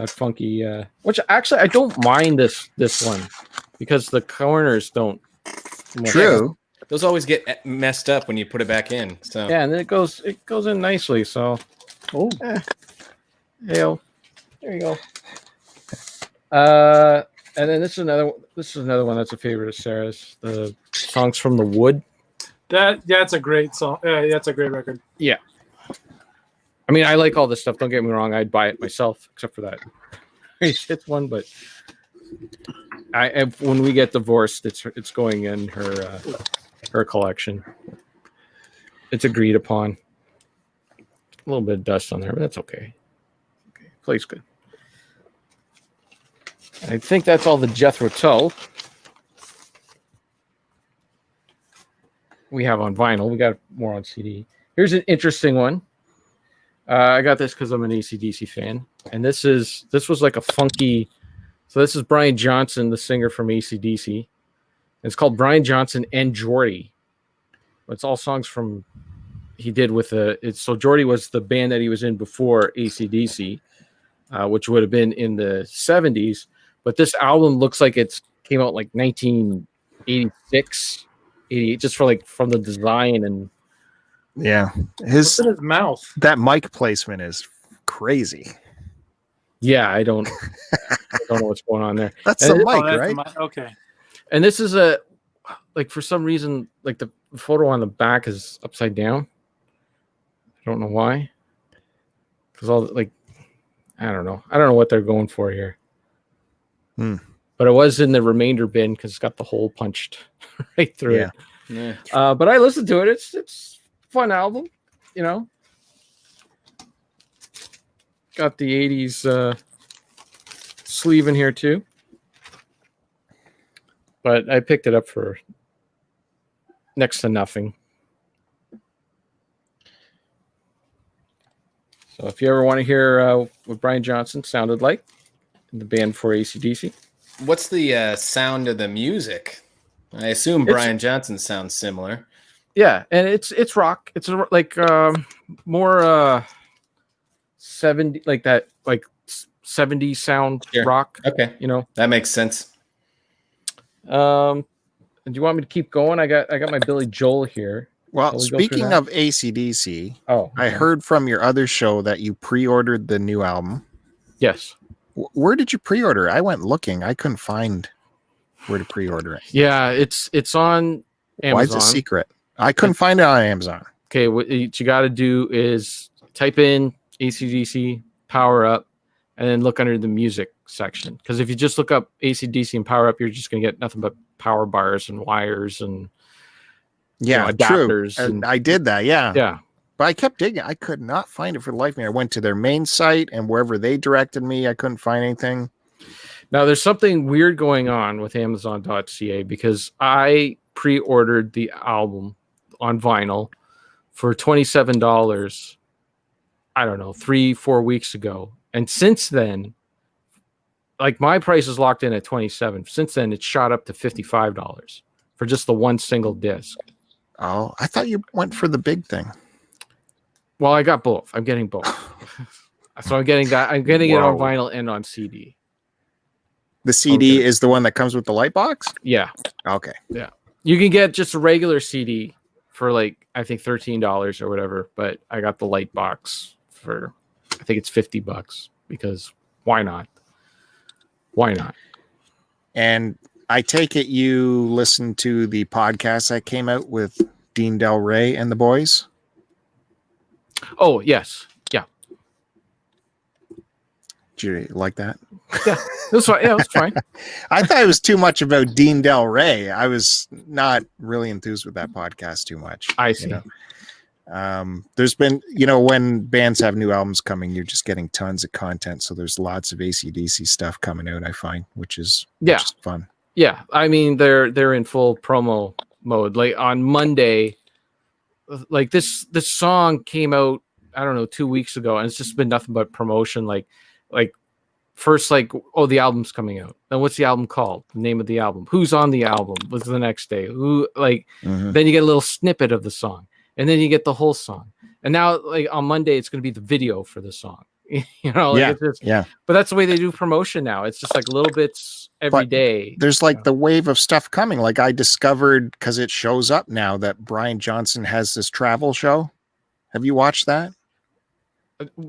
[SPEAKER 3] funky which actually I don't mind this one because the corners don't.
[SPEAKER 1] True.
[SPEAKER 4] Those always get messed up when you put it back in. So
[SPEAKER 3] yeah, and then it goes in nicely. So there you go. And then this is another one that's a favorite of Sarah's. The Songs from the Wood.
[SPEAKER 2] That's a great song. That's a great record.
[SPEAKER 3] Yeah. I mean, I like all this stuff. Don't get me wrong. I'd buy it myself, except for that great hits one. But when we get divorced, it's going in her collection. It's agreed upon. A little bit of dust on there, but that's okay. Okay, plays good. I think that's all the Jethro Tull we have on vinyl. We got more on CD. Here's an interesting one. I got this because I'm an AC/DC fan, and this was like a funky. So this is Brian Johnson, the singer from AC/DC. It's called Brian Johnson and Geordie. It's all songs from he did with so Geordie was the band that he was in before AC/DC, which would have been in the 70s. But this album looks like it came out like 1986, 88, just from the design and
[SPEAKER 1] Yeah,
[SPEAKER 2] What's in his mouth?
[SPEAKER 1] that mic placement is crazy.
[SPEAKER 3] yeah, I don't know what's going on there.
[SPEAKER 1] That's
[SPEAKER 3] And
[SPEAKER 1] the
[SPEAKER 3] it-
[SPEAKER 1] mic,
[SPEAKER 2] that's
[SPEAKER 1] right?
[SPEAKER 2] okay.
[SPEAKER 3] And this is for some reason, like the photo on the back is upside down. I don't know why. Because I don't know what they're going for here. But it was in the remainder bin because it's got the hole punched right through it.
[SPEAKER 4] Yeah.
[SPEAKER 3] But I listened to it. It's a fun album, you know. Got the 80s sleeve in here too. But I picked it up for next to nothing. So if you ever want to hear what Brian Johnson sounded like in the band for AC/DC.
[SPEAKER 4] What's the sound of the music? I assume Brian Johnson sounds similar.
[SPEAKER 3] Yeah, and it's rock. It's like more 70 like that 70s sound
[SPEAKER 4] Sure.
[SPEAKER 3] rock.
[SPEAKER 4] Okay,
[SPEAKER 3] You know.
[SPEAKER 4] that makes sense.
[SPEAKER 3] Do you want me to keep going? I got my Billy Joel here.
[SPEAKER 1] Well,
[SPEAKER 3] Shall we go through
[SPEAKER 1] speaking
[SPEAKER 3] that?
[SPEAKER 1] of AC/DC,
[SPEAKER 3] Oh,
[SPEAKER 1] I heard from your other show that you pre-ordered the new album.
[SPEAKER 3] yes.
[SPEAKER 1] Where did you pre-order? I went looking. I couldn't find where to pre-order it.
[SPEAKER 3] Yeah, it's on Amazon.
[SPEAKER 1] Why is it secret? I couldn't find it on Amazon.
[SPEAKER 3] Okay, what you got to do is type in AC/DC Power Up and then look under the music section. Because if you just look up AC/DC and Power Up, you're just going to get nothing but power bars and wires and
[SPEAKER 1] Yeah,
[SPEAKER 3] adapters.
[SPEAKER 1] true.
[SPEAKER 3] And,
[SPEAKER 1] I did that. Yeah.
[SPEAKER 3] yeah.
[SPEAKER 1] But I kept digging. I could not find it for the life of me. I went to their main site, and wherever they directed me, I couldn't find anything.
[SPEAKER 3] Now, there's something weird going on with Amazon.ca because I pre-ordered the album on vinyl for $27, I don't know, 3-4 weeks ago. And since then, like my price is locked in at $27. Since then, it's shot up to $55 for just the one single disc.
[SPEAKER 1] Oh, I thought you went for the big thing.
[SPEAKER 3] Well, I got both. I'm getting both. So I'm getting that. I'm getting it on
[SPEAKER 1] Whoa.
[SPEAKER 3] vinyl and on CD.
[SPEAKER 1] The CD
[SPEAKER 3] Okay.
[SPEAKER 1] is the one that comes with the light box?
[SPEAKER 3] Yeah.
[SPEAKER 1] Okay.
[SPEAKER 3] You can get just a regular CD for like, I think $13 or whatever, but I got the light box for, I think it's $50 because why not? Why not?
[SPEAKER 1] And I take it you listened to the podcast that came out with Dean Del Rey and the boys?
[SPEAKER 3] Oh, yes. Yeah.
[SPEAKER 1] Did you like that?
[SPEAKER 3] Yeah. It was fine. Yeah, it was fine.
[SPEAKER 1] I thought it was too much about Dean Del Rey. I was not really enthused with that podcast too much.
[SPEAKER 3] I see.
[SPEAKER 1] You know? There's been, when bands have new albums coming, you're just getting tons of content. So there's lots of AC/DC stuff coming out, I find, which is fun.
[SPEAKER 3] Yeah. I mean, they're in full promo mode. Like on Monday, like this song came out, I don't know, 2 weeks ago, and it's just been nothing but promotion. Like first, oh, the album's coming out. Then what's the album called? The name of the album. Who's on the album? What's the next day? Who Then you get a little snippet of the song, and then you get the whole song. And now, like on Monday, it's going to be the video for the song. It's just, But that's the way they do promotion now. It's just like little bits every day.
[SPEAKER 1] There's the wave of stuff coming. Like I discovered, because it shows up now, that Brian Johnson has this travel show. Have you watched that?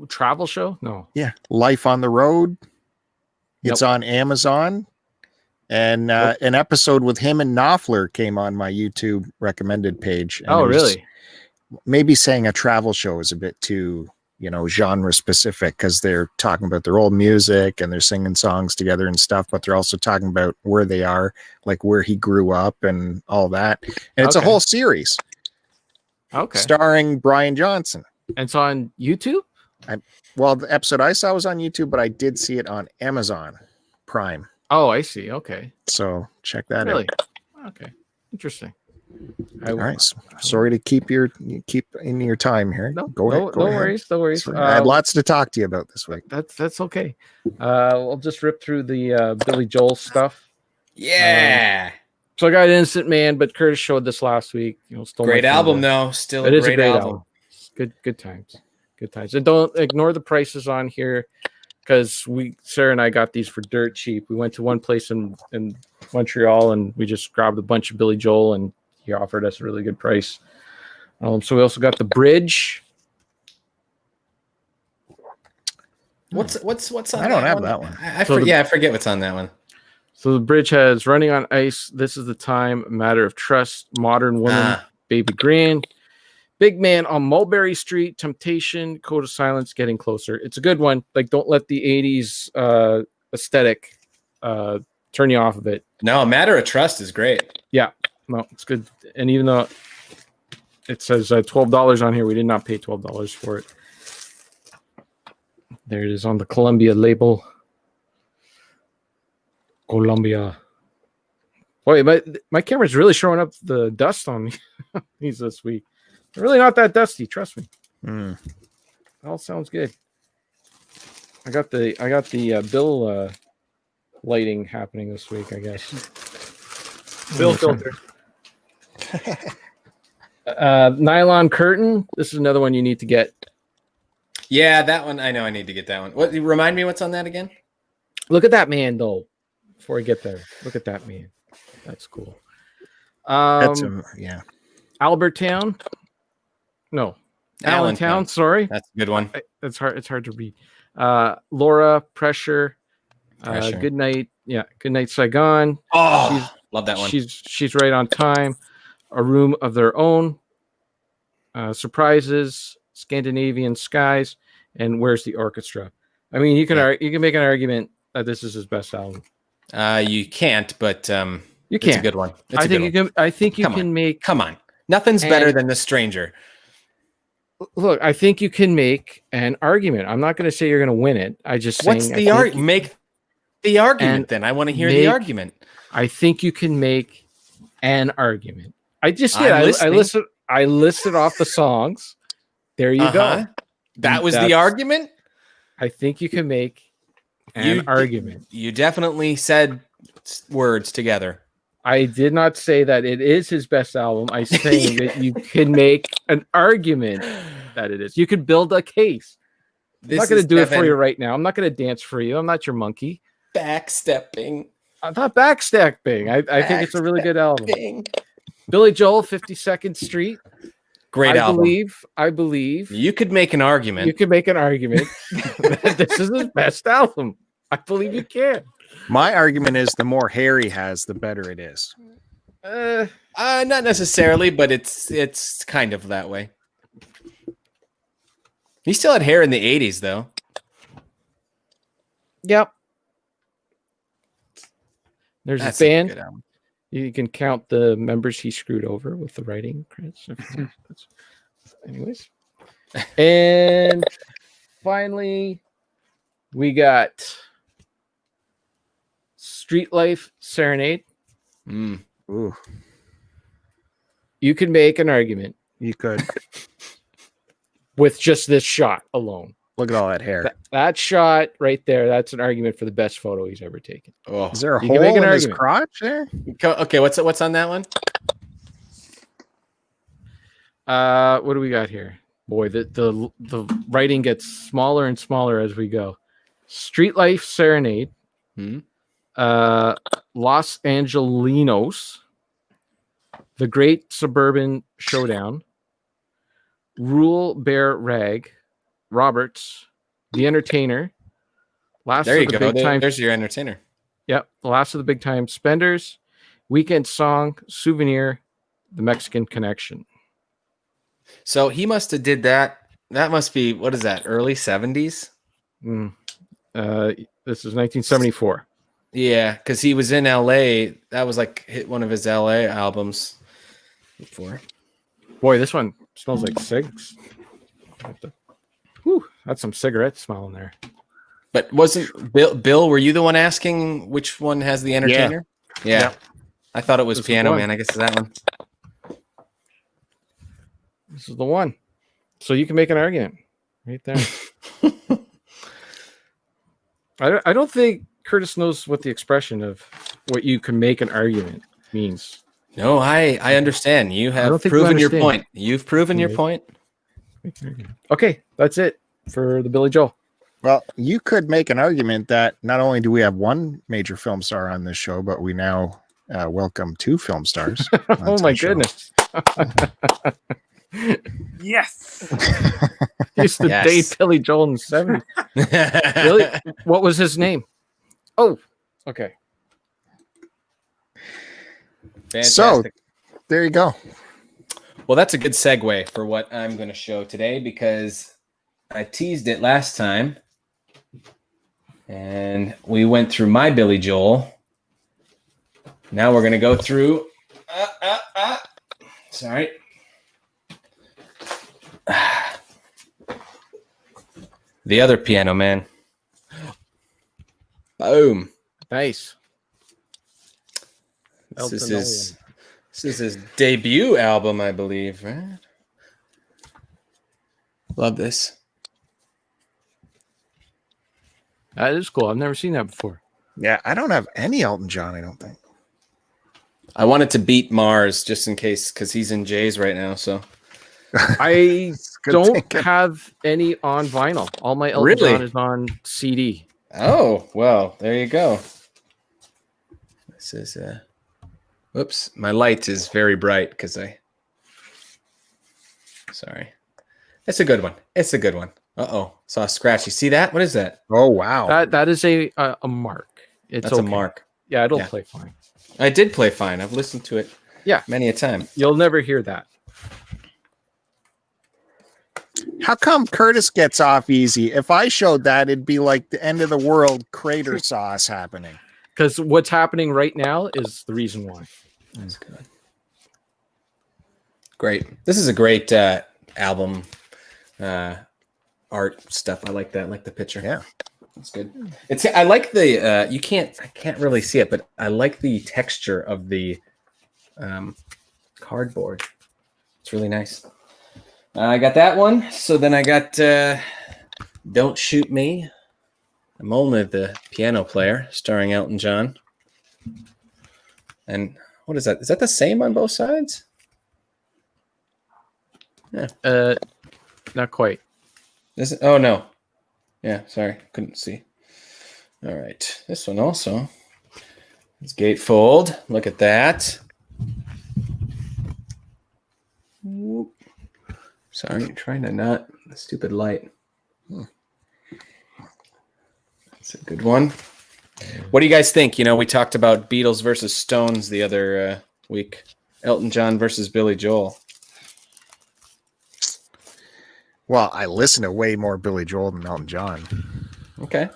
[SPEAKER 3] Travel show? No.
[SPEAKER 1] Yeah. Life on the Road. It's on Amazon. And an episode with him and Knopfler came on my YouTube recommended page. And
[SPEAKER 3] Oh, really?
[SPEAKER 1] Maybe saying a travel show is a bit too genre specific, because they're talking about their old music and they're singing songs together and stuff, but they're also talking about where they are, like where he grew up and all that. And it's a whole series.
[SPEAKER 3] Okay.
[SPEAKER 1] Starring Brian Johnson.
[SPEAKER 3] And it's on YouTube?
[SPEAKER 1] Well, the episode I saw was on YouTube, but I did see it on Amazon Prime.
[SPEAKER 3] Oh, I see. Okay.
[SPEAKER 1] So check that
[SPEAKER 3] Really?
[SPEAKER 1] out.
[SPEAKER 3] Okay. Interesting.
[SPEAKER 1] All right. Sorry to keep in your time here.
[SPEAKER 3] No,
[SPEAKER 1] go ahead.
[SPEAKER 3] No worries. No worries.
[SPEAKER 1] I had lots to talk to you about this week.
[SPEAKER 3] That's okay. We'll just rip through the Billy Joel stuff.
[SPEAKER 4] Yeah.
[SPEAKER 3] So I got Innocent Man, but Curtis showed this last week. Stole
[SPEAKER 4] Great album, though. Still
[SPEAKER 3] it
[SPEAKER 4] a
[SPEAKER 3] is
[SPEAKER 4] great album.
[SPEAKER 3] Good times. Good times. And don't ignore the prices on here, because Sarah and I got these for dirt cheap. We went to one place in Montreal and we just grabbed a bunch of Billy Joel, and he offered us a really good price. So we also got the Bridge.
[SPEAKER 4] What's on?
[SPEAKER 1] I don't have that one.
[SPEAKER 4] I forget what's on that one.
[SPEAKER 3] So the Bridge has Running on Ice, This Is the Time, Matter of Trust, Modern Woman, Baby Green, Big Man on Mulberry Street, Temptation, Code of Silence, Getting Closer. It's a good one. Like, don't let the 80s aesthetic turn you off of it.
[SPEAKER 4] No, Matter of Trust is great.
[SPEAKER 3] Yeah, no, it's good. And even though it says $12 on here, we did not pay $12 for it. There it is on the Columbia label. Columbia. Boy, my camera's really showing up the dust on me these this week. They're really not that dusty, trust me. It all sounds good. I got the Bill lighting happening this week, I guess.
[SPEAKER 2] Bill filter.
[SPEAKER 3] Nylon curtain. This is another one you need to get.
[SPEAKER 4] Yeah, that one. I know I need to get that one. What? Remind me what's on that again?
[SPEAKER 3] Look at that man, though. Before I get there, look at that man. That's cool.
[SPEAKER 1] Yeah.
[SPEAKER 3] Albertown. No, Allentown. Sorry,
[SPEAKER 4] that's a good one.
[SPEAKER 3] It's hard. It's hard to read. Laura, Pressure. Good night. Yeah, Good Night, Saigon.
[SPEAKER 4] Oh, love that one.
[SPEAKER 3] She's right on time. A Room of Their Own. Surprises. Scandinavian Skies. And Where's the Orchestra? I mean, you can make an argument that this is his best album.
[SPEAKER 4] You can't, but
[SPEAKER 3] you can.
[SPEAKER 4] It's a good one.
[SPEAKER 3] I think you can make.
[SPEAKER 4] Come on, nothing's better than The Stranger.
[SPEAKER 3] Look, I think you can make an argument. I'm not going to say you're going to win it.
[SPEAKER 4] What's the argument? Make the argument. Then I want to hear the argument.
[SPEAKER 3] I think you can make an argument. I just did. I listed off the songs. There you go.
[SPEAKER 4] That was the argument.
[SPEAKER 3] I think you can make an argument.
[SPEAKER 4] You definitely said words together.
[SPEAKER 3] I did not say that it is his best album. I say that you can make an argument that it is. You could build a case. I'm not going to do it for you right now. I'm not going to dance for you. I'm not your monkey.
[SPEAKER 4] Backstepping.
[SPEAKER 3] I'm not backstepping. I think it's a really good album. Billy Joel, 52nd Street.
[SPEAKER 4] Great album.
[SPEAKER 3] I believe.
[SPEAKER 4] You could make an argument.
[SPEAKER 3] You could make an argument that this is his best album. I believe you can.
[SPEAKER 1] My argument is the more hair he has, the better it is.
[SPEAKER 4] Not necessarily, but it's kind of that way. He still had hair in the 80s, though.
[SPEAKER 3] Yep. There's a band. You can count the members he screwed over with the writing credits. Anyways. And finally, we got Street Life Serenade.
[SPEAKER 1] Ooh.
[SPEAKER 3] You could make an argument.
[SPEAKER 1] You could.
[SPEAKER 3] With just this shot alone.
[SPEAKER 1] Look at all that hair.
[SPEAKER 3] That shot right there, that's an argument for the best photo he's ever taken.
[SPEAKER 4] Oh.
[SPEAKER 1] Is there a hole in his crotch there?
[SPEAKER 4] Okay, what's on that one?
[SPEAKER 3] What do we got here? Boy, the writing gets smaller and smaller as we go. Street Life Serenade. Los Angelinos. The Great Suburban Showdown. Rule Bear Rag. Roberts. The Entertainer.
[SPEAKER 4] There you go. There's your Entertainer.
[SPEAKER 3] Yep. The Last of the Big Time Spenders. Weekend Song. Souvenir. The Mexican Connection.
[SPEAKER 4] So he must have did that That must be, what is that? Early 70s?
[SPEAKER 3] This is 1974.
[SPEAKER 4] Yeah, because he was in LA. That was like hit one of his LA albums before.
[SPEAKER 3] Boy, this one smells like cigs. Whew, that's some cigarette smell in there.
[SPEAKER 4] But wasn't Bill, were you the one asking which one has the entertainer? Yeah.
[SPEAKER 1] Yep.
[SPEAKER 4] I thought it was
[SPEAKER 3] This is
[SPEAKER 4] Piano
[SPEAKER 3] one.
[SPEAKER 4] Man. I guess it's that one.
[SPEAKER 3] This is the one. So you can make an argument right there. I don't think Curtis knows what the expression of what you can make an argument means.
[SPEAKER 4] No, I understand. You
[SPEAKER 3] I
[SPEAKER 4] have
[SPEAKER 3] don't think you
[SPEAKER 4] proven your
[SPEAKER 3] understand.
[SPEAKER 4] point. You've proven your point.
[SPEAKER 3] Okay, that's it for the Billy Joel.
[SPEAKER 1] Well, you could make an argument that not only do we have one major film star on this show, but we now welcome 2 film stars.
[SPEAKER 3] Oh my goodness.
[SPEAKER 2] Yes.
[SPEAKER 3] Used to
[SPEAKER 4] Yes.
[SPEAKER 3] date Billy Joel in the 70s. Billy, what was his name? Oh, okay.
[SPEAKER 4] Fantastic.
[SPEAKER 1] There you go.
[SPEAKER 4] Well, that's a good segue for what I'm going to show today because I teased it last time. And we went through my Billy Joel. Now we're going to go through. Sorry. The other Piano Man. Boom.
[SPEAKER 3] Nice.
[SPEAKER 4] This is
[SPEAKER 3] Elton
[SPEAKER 4] his debut album, I believe, right? Love this.
[SPEAKER 3] That is cool. I've never seen that before.
[SPEAKER 1] Yeah, I don't have any Elton John, I don't think.
[SPEAKER 4] I wanted to beat Mars just in case because he's in Jay's right now. So
[SPEAKER 3] I
[SPEAKER 1] Good
[SPEAKER 3] don't
[SPEAKER 1] thinking.
[SPEAKER 3] have any on vinyl. All my Elton
[SPEAKER 4] Really?
[SPEAKER 3] John is on CD.
[SPEAKER 4] oh well, there you go. This is whoops, my light is very bright because sorry. It's a good one. It's a good one. Uh-oh. Saw a scratch. You see that? What is that?
[SPEAKER 1] Oh, wow.
[SPEAKER 3] That is a mark. It's
[SPEAKER 4] That's a
[SPEAKER 3] okay.
[SPEAKER 4] mark.
[SPEAKER 3] Yeah, it'll
[SPEAKER 4] Yeah.
[SPEAKER 3] play fine.
[SPEAKER 4] I did play fine. I've listened to it
[SPEAKER 3] Yeah.
[SPEAKER 4] many a time.
[SPEAKER 3] You'll never hear that.
[SPEAKER 1] How come Curtis gets off easy? If I showed that, it'd be like the end of the world crater sauce happening.
[SPEAKER 3] Because what's happening right now is the reason why.
[SPEAKER 4] That's good. Great. This is a great album art stuff. I like that. I like the picture.
[SPEAKER 1] Yeah.
[SPEAKER 4] That's good. I like the I can't really see it, but I like the texture of the cardboard. It's really nice. I got that one. So then I got Don't Shoot Me. I'm only the piano player, starring Elton John. And what is that? Is that the same on both sides? Yeah.
[SPEAKER 3] Not quite.
[SPEAKER 4] Is it? Oh no. Yeah, sorry, couldn't see. All right, this one also. It's gatefold. Look at that. Whoop. Sorry, trying to not the stupid light. That's a good one. What do you guys think? You know, we talked about Beatles versus Stones the other week. Elton John versus Billy Joel.
[SPEAKER 1] Well, I listen to way more Billy Joel than Elton John.
[SPEAKER 4] Okay.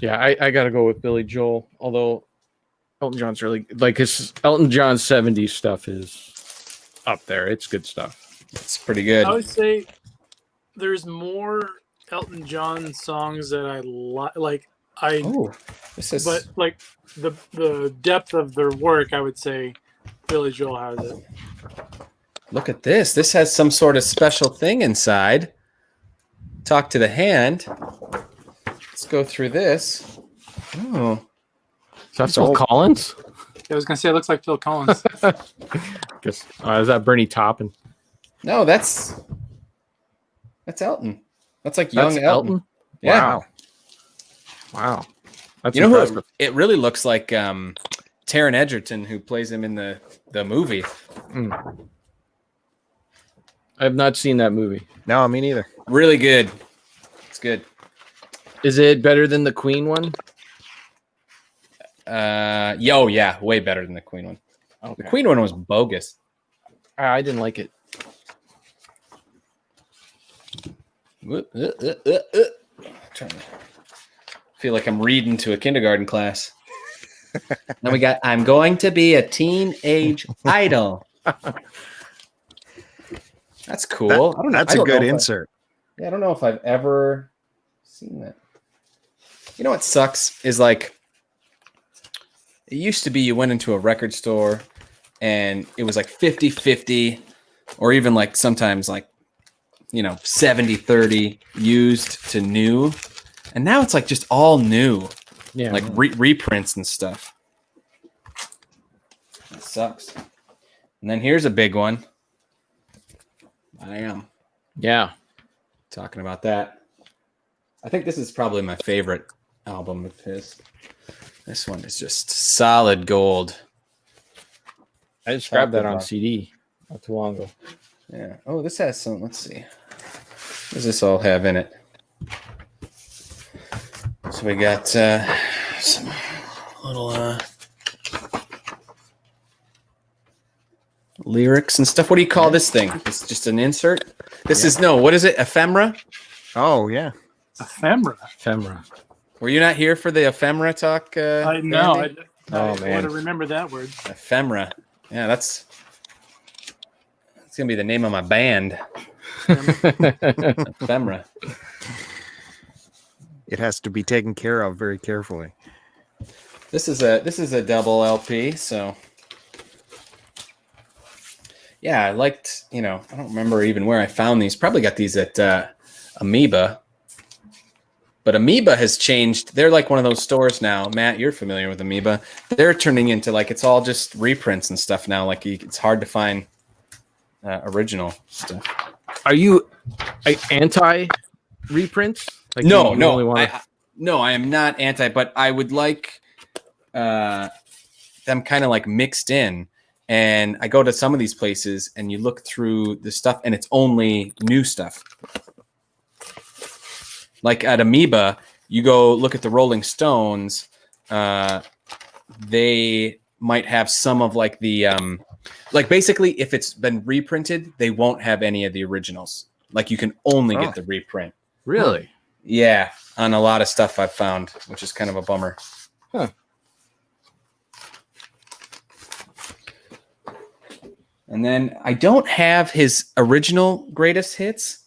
[SPEAKER 3] Yeah, I got to go with Billy Joel. Although Elton John's really like his Elton John 70s stuff is up there. It's good stuff.
[SPEAKER 4] It's pretty good.
[SPEAKER 2] I would say there's more Elton John songs that I like.
[SPEAKER 4] Oh, this is.
[SPEAKER 2] But like the depth of their work, I would say Billy Joel has it.
[SPEAKER 4] Look at this. This has some sort of special thing inside. Talk to the hand. Let's go through this. Oh,
[SPEAKER 3] Is that Phil Collins?
[SPEAKER 2] I was gonna say it looks like Phil Collins.
[SPEAKER 3] Is that Bernie Taupin?
[SPEAKER 4] no, that's Elton. That's like young
[SPEAKER 3] That's
[SPEAKER 4] Elton. Yeah.
[SPEAKER 3] Wow. That's
[SPEAKER 4] You know
[SPEAKER 3] impressive.
[SPEAKER 4] who? It really looks like Taron Egerton, who plays him in the movie.
[SPEAKER 3] I have not seen that movie.
[SPEAKER 1] No, me neither.
[SPEAKER 4] Really good. It's good.
[SPEAKER 3] Is it better than the Queen one?
[SPEAKER 4] Yeah, way better than the Queen one.
[SPEAKER 3] Okay.
[SPEAKER 4] The Queen one was bogus.
[SPEAKER 3] I didn't like it.
[SPEAKER 4] Trying to feel like I'm reading to a kindergarten class. Now we got, I'm going to be a teenage idol. That's cool. I don't know.
[SPEAKER 1] That's a good insert.
[SPEAKER 4] I don't know if I've ever seen that. You know what sucks is like, it used to be you went into a record store and it was like 50-50 or even like sometimes like, 70-30 used to new. And now it's like just all new. Yeah. Like reprints and stuff. That sucks. And then here's a big one. I am.
[SPEAKER 3] Yeah.
[SPEAKER 4] Talking about that. I think this is probably my favorite album of his. This one is just solid gold.
[SPEAKER 3] I just grabbed that on CD not too long ago.
[SPEAKER 4] Yeah. Oh, this has some. Let's see. What does this all have in it? So we got some little lyrics and stuff. What do you call this thing? It's just an insert? This is, no, what is it? Ephemera?
[SPEAKER 1] Oh, yeah.
[SPEAKER 2] Ephemera.
[SPEAKER 4] Were you not here for the ephemera talk?
[SPEAKER 2] No, I
[SPEAKER 3] man.
[SPEAKER 2] want to remember that word.
[SPEAKER 4] Ephemera. Yeah, that's going to be the name of my band. Ephemera.
[SPEAKER 1] It has to be taken care of very carefully.
[SPEAKER 4] This is a double LP, so yeah, I liked, I don't remember even where I found these. Probably got these at Amoeba. But Amoeba has changed. They're like one of those stores now. Matt, you're familiar with Amoeba. They're turning into like it's all just reprints and stuff now. Like it's hard to find original stuff.
[SPEAKER 3] Are you anti reprints? Like
[SPEAKER 4] No, I am not anti, but I would like them kind of like mixed in. And I go to some of these places and you look through the stuff and it's only new stuff. Like at Amoeba, you go look at the Rolling Stones. They might have some of like the, like basically if it's been reprinted, they won't have any of the originals. Like you can only get the reprint.
[SPEAKER 3] Really?
[SPEAKER 4] Yeah, on a lot of stuff I've found, which is kind of a bummer.
[SPEAKER 3] Huh.
[SPEAKER 4] And then I don't have his original greatest hits,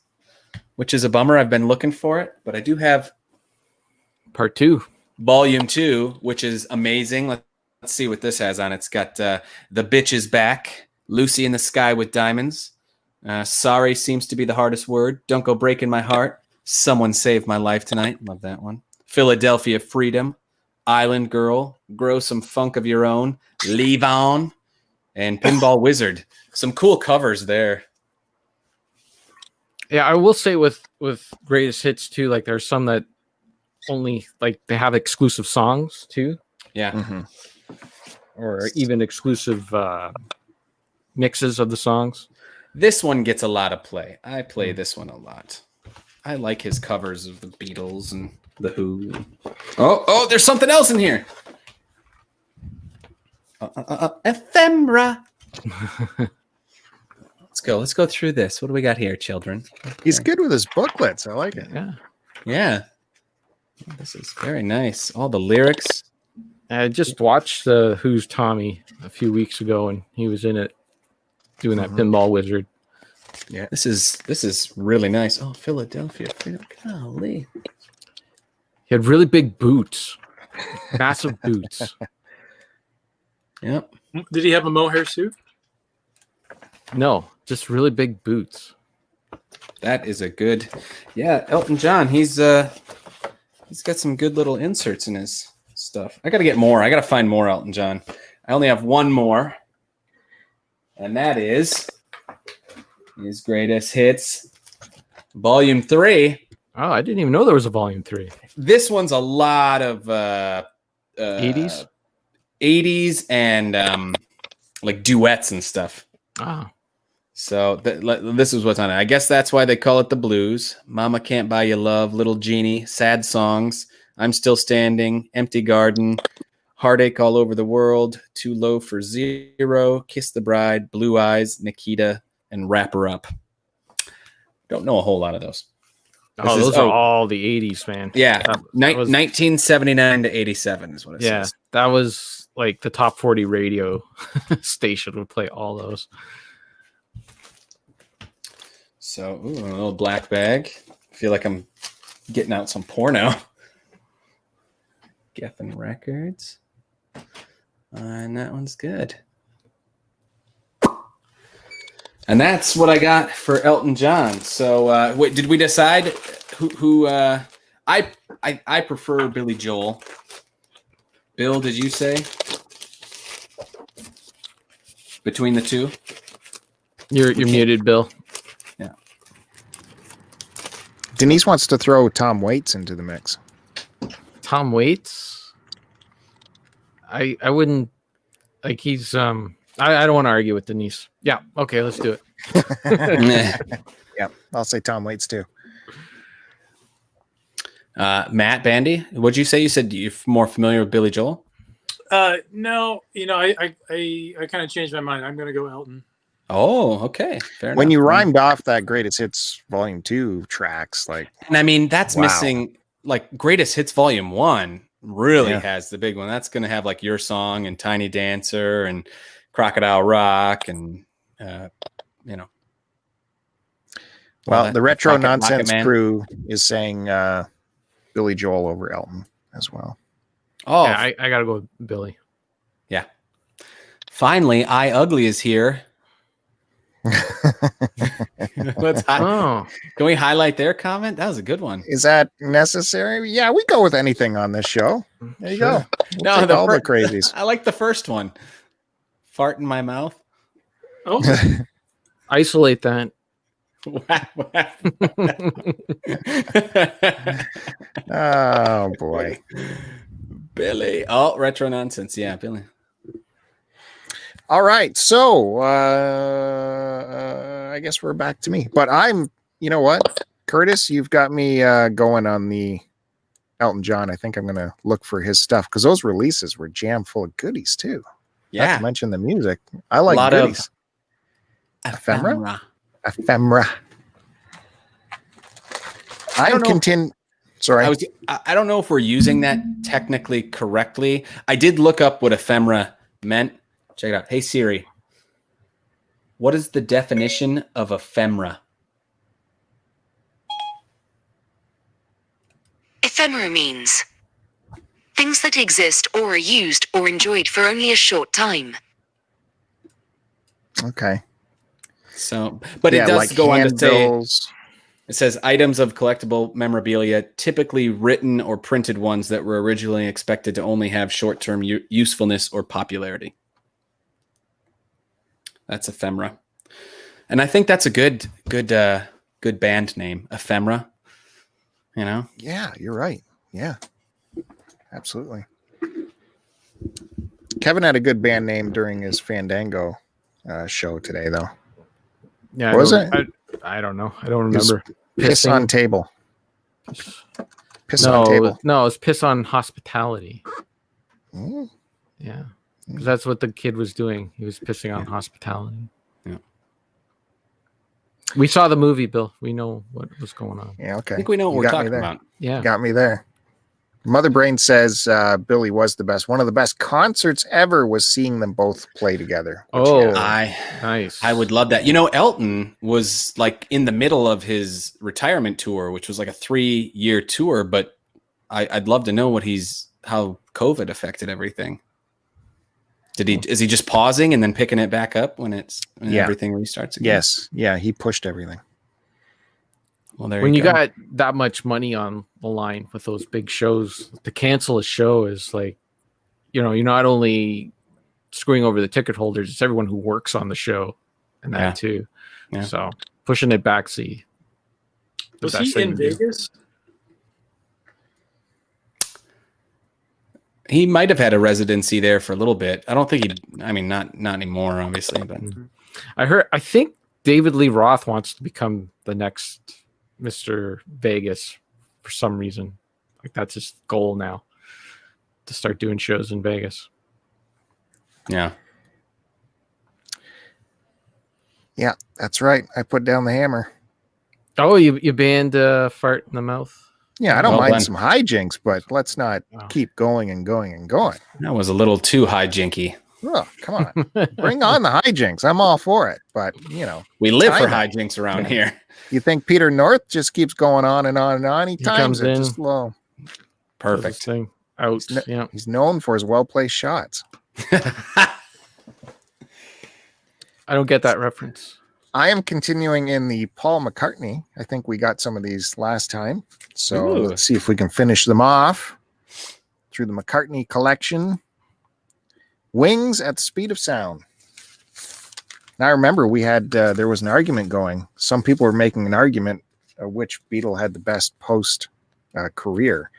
[SPEAKER 4] which is a bummer. I've been looking for it, but I do have
[SPEAKER 3] Part 2.
[SPEAKER 4] Volume 2, which is amazing. Let's see what this has on it. It's got The Bitch Is Back, Lucy in the Sky with Diamonds. Sorry seems to be the hardest word. Don't Go Breaking My Heart. Someone Saved My Life Tonight. Love that one. Philadelphia Freedom. Island Girl. Grow Some Funk of Your Own. Leave On. And Pinball Wizard. Some cool covers there.
[SPEAKER 3] Yeah, I will say with greatest hits too, like there's some that only like they have exclusive songs too.
[SPEAKER 4] Yeah.
[SPEAKER 1] Mm-hmm.
[SPEAKER 3] Or even exclusive mixes of the songs.
[SPEAKER 4] This one gets a lot of play. I play this one a lot. I like his covers of the Beatles and the Who. Oh, there's something else in here. Ephemera. Let's go through this. What do we got here, children?
[SPEAKER 1] He's good with his booklets. I like it.
[SPEAKER 4] Yeah. This is very nice. All the lyrics.
[SPEAKER 3] I just watched the Who's Tommy a few weeks ago, and he was in it doing that Pinball Wizard.
[SPEAKER 4] Yeah, this is really nice. Oh, Philadelphia Freedom. Golly.
[SPEAKER 3] He had really big boots, massive boots.
[SPEAKER 4] Yep.
[SPEAKER 2] Did he have a mohair suit?
[SPEAKER 3] No, just really big boots.
[SPEAKER 4] That is a good. Yeah, Elton John. He's got some good little inserts in his stuff. I got to get more. I got to find more Elton John. I only have one more, and that is his greatest hits, Volume 3.
[SPEAKER 3] Oh, I didn't even know there was a Volume 3.
[SPEAKER 4] This one's a lot of
[SPEAKER 3] 80s
[SPEAKER 4] and like duets and stuff.
[SPEAKER 3] Ah.
[SPEAKER 4] So this is what's on it. I guess that's why they call it the blues. Mama Can't Buy You Love, Little Genie, Sad Songs, I'm Still Standing, Empty Garden, Heartache All Over the World, Too Low for Zero, Kiss the Bride, Blue Eyes, Nikita, and Wrap Her Up. Don't know a whole lot of those.
[SPEAKER 3] Oh,
[SPEAKER 4] This is-
[SPEAKER 3] those are all the 80s, man.
[SPEAKER 4] Yeah,
[SPEAKER 3] That was-
[SPEAKER 4] 1979 to 87 is what it
[SPEAKER 3] Yeah,
[SPEAKER 4] says.
[SPEAKER 3] that was like the top 40 radio station would play all those.
[SPEAKER 4] So, ooh, a little black bag. I feel like I'm getting out some porno. Geffen Records. And that one's good. And that's what I got for Elton John. So, wait, did we decide who I prefer Billy Joel. Bill, did you say between the two?
[SPEAKER 3] You're muted, Bill.
[SPEAKER 4] Yeah.
[SPEAKER 1] Denise wants to throw Tom Waits into the mix.
[SPEAKER 3] Tom Waits. I wouldn't like he's I don't want to argue with Denise. Yeah, okay, let's do it.
[SPEAKER 1] Yeah, I'll say Tom Waits too.
[SPEAKER 4] Matt Bandy, what'd you say? You said you're more familiar with Billy Joel?
[SPEAKER 2] No, I kind of changed my mind. I'm gonna go Elton.
[SPEAKER 4] Oh, okay. Fair
[SPEAKER 1] When
[SPEAKER 4] enough.
[SPEAKER 1] you rhymed off that Greatest Hits Volume 2 tracks, like,
[SPEAKER 4] And I mean, that's
[SPEAKER 1] Wow.
[SPEAKER 4] missing, like, Greatest Hits Volume 1 really
[SPEAKER 1] Yeah.
[SPEAKER 4] has the big one. That's going to have, like, Your Song and Tiny Dancer and Crocodile Rock and, you know.
[SPEAKER 1] well, the Retro
[SPEAKER 4] Rocket
[SPEAKER 1] Nonsense
[SPEAKER 4] Man.
[SPEAKER 1] crew is saying Billy Joel over Elton as well.
[SPEAKER 4] Oh,
[SPEAKER 3] Yeah, I gotta go with Billy.
[SPEAKER 4] yeah. Finally, I Ugly is here.
[SPEAKER 3] Oh,
[SPEAKER 4] Can we highlight their comment? That was a good one.
[SPEAKER 1] Is that necessary? Yeah, we go with anything on this show. There you go. We'll take all the crazies.
[SPEAKER 4] I like the first one. Fart in my mouth.
[SPEAKER 2] Oh,
[SPEAKER 3] isolate that.
[SPEAKER 1] Oh boy.
[SPEAKER 4] Billy. Oh, retro nonsense. Yeah, Billy.
[SPEAKER 1] All right. So I guess we're back to me. But you know what? Curtis, you've got me going on the Elton John. I think I'm gonna look for his stuff because those releases were jam full of goodies too. Not
[SPEAKER 4] Yeah.
[SPEAKER 1] to mention the music. I like
[SPEAKER 4] lot
[SPEAKER 1] goodies.
[SPEAKER 4] of
[SPEAKER 1] Ephemera? Ephemera. I'm continue. Sorry.
[SPEAKER 4] I don't know if we're using that technically correctly. I did look up what ephemera meant. Check it out. Hey Siri, what is the definition of ephemera?
[SPEAKER 8] Ephemera means things that exist or are used or enjoyed for only a short time.
[SPEAKER 1] Okay.
[SPEAKER 4] So, but
[SPEAKER 1] Yeah,
[SPEAKER 4] it does
[SPEAKER 1] like
[SPEAKER 4] go on to say,
[SPEAKER 1] handbills.
[SPEAKER 4] it says items of collectible memorabilia, typically written or printed ones that were originally expected to only have short-term usefulness or popularity. That's ephemera. And I think that's a good band name, ephemera. You know?
[SPEAKER 1] Yeah, you're right. Yeah. Absolutely. Kevin had a good band name during his Fandango show today, though.
[SPEAKER 3] Yeah,
[SPEAKER 1] Was it?
[SPEAKER 3] I don't know. I don't
[SPEAKER 1] It was
[SPEAKER 3] remember.
[SPEAKER 1] Piss on table. Piss on
[SPEAKER 3] No,
[SPEAKER 1] table.
[SPEAKER 3] no, it's piss on hospitality.
[SPEAKER 1] Mm.
[SPEAKER 3] Yeah, because that's what the kid was doing. He was pissing on hospitality.
[SPEAKER 4] Yeah.
[SPEAKER 3] We saw the movie, Bill. We know what was going on.
[SPEAKER 1] Yeah, okay.
[SPEAKER 4] I think we know what
[SPEAKER 1] You
[SPEAKER 4] we're
[SPEAKER 1] got me
[SPEAKER 4] talking
[SPEAKER 1] there.
[SPEAKER 4] about.
[SPEAKER 3] Yeah.
[SPEAKER 1] Got me there. Mother Brain says Billy was the best. One of the best concerts ever was seeing them both play together. which,
[SPEAKER 3] Oh.
[SPEAKER 1] yeah.
[SPEAKER 3] Nice.
[SPEAKER 4] I would love that. You know, Elton was like in the middle of his retirement tour, which was like a 3-year tour, but I'd love to know how COVID affected everything. Is he just pausing and then picking it back up when
[SPEAKER 1] Yeah.
[SPEAKER 4] everything restarts again?
[SPEAKER 1] Yes. Yeah, he pushed everything.
[SPEAKER 4] Well, there
[SPEAKER 3] when you
[SPEAKER 4] go.
[SPEAKER 3] got that much money on the line with those big shows, to cancel a show is like, you're not only screwing over the ticket holders, it's everyone who works on the show and that
[SPEAKER 4] Yeah.
[SPEAKER 3] too.
[SPEAKER 4] Yeah.
[SPEAKER 3] So pushing it back, the
[SPEAKER 2] was
[SPEAKER 3] best
[SPEAKER 2] he
[SPEAKER 3] thing
[SPEAKER 2] in
[SPEAKER 3] to do.
[SPEAKER 2] Vegas?
[SPEAKER 4] He might have had a residency there for a little bit. I don't think not anymore, obviously, but
[SPEAKER 3] I think David Lee Roth wants to become the next Mr. Vegas for some reason. Like that's his goal now, to start doing shows in Vegas.
[SPEAKER 4] yeah.
[SPEAKER 1] Yeah, that's right. I put down the hammer.
[SPEAKER 3] Oh, you banned fart in the mouth.
[SPEAKER 1] Yeah, I don't
[SPEAKER 4] Well
[SPEAKER 1] mind
[SPEAKER 4] done.
[SPEAKER 1] some hijinks, but let's not
[SPEAKER 3] Wow.
[SPEAKER 1] keep going and going and going.
[SPEAKER 4] That was a little too hijinky.
[SPEAKER 1] Oh, come on. Bring on the hijinks. I'm all for it. But, you know,
[SPEAKER 4] We live for
[SPEAKER 1] time it.
[SPEAKER 4] hijinks around
[SPEAKER 3] Yeah.
[SPEAKER 4] here.
[SPEAKER 1] You think Peter North just keeps going on and on and on? He times
[SPEAKER 3] comes
[SPEAKER 1] it
[SPEAKER 3] in.
[SPEAKER 1] just low.
[SPEAKER 4] Perfect.
[SPEAKER 3] Thing. Out. Yeah.
[SPEAKER 1] He's known for his well-placed shots.
[SPEAKER 3] I don't get that reference.
[SPEAKER 1] I am continuing in the Paul McCartney. I think we got some of these last time. So
[SPEAKER 4] Ooh.
[SPEAKER 1] let's see if we can finish them off through the McCartney collection. Wings at the Speed of Sound. Now, I remember we had, there was an argument going. Some people were making an argument of which Beatle had the best post career.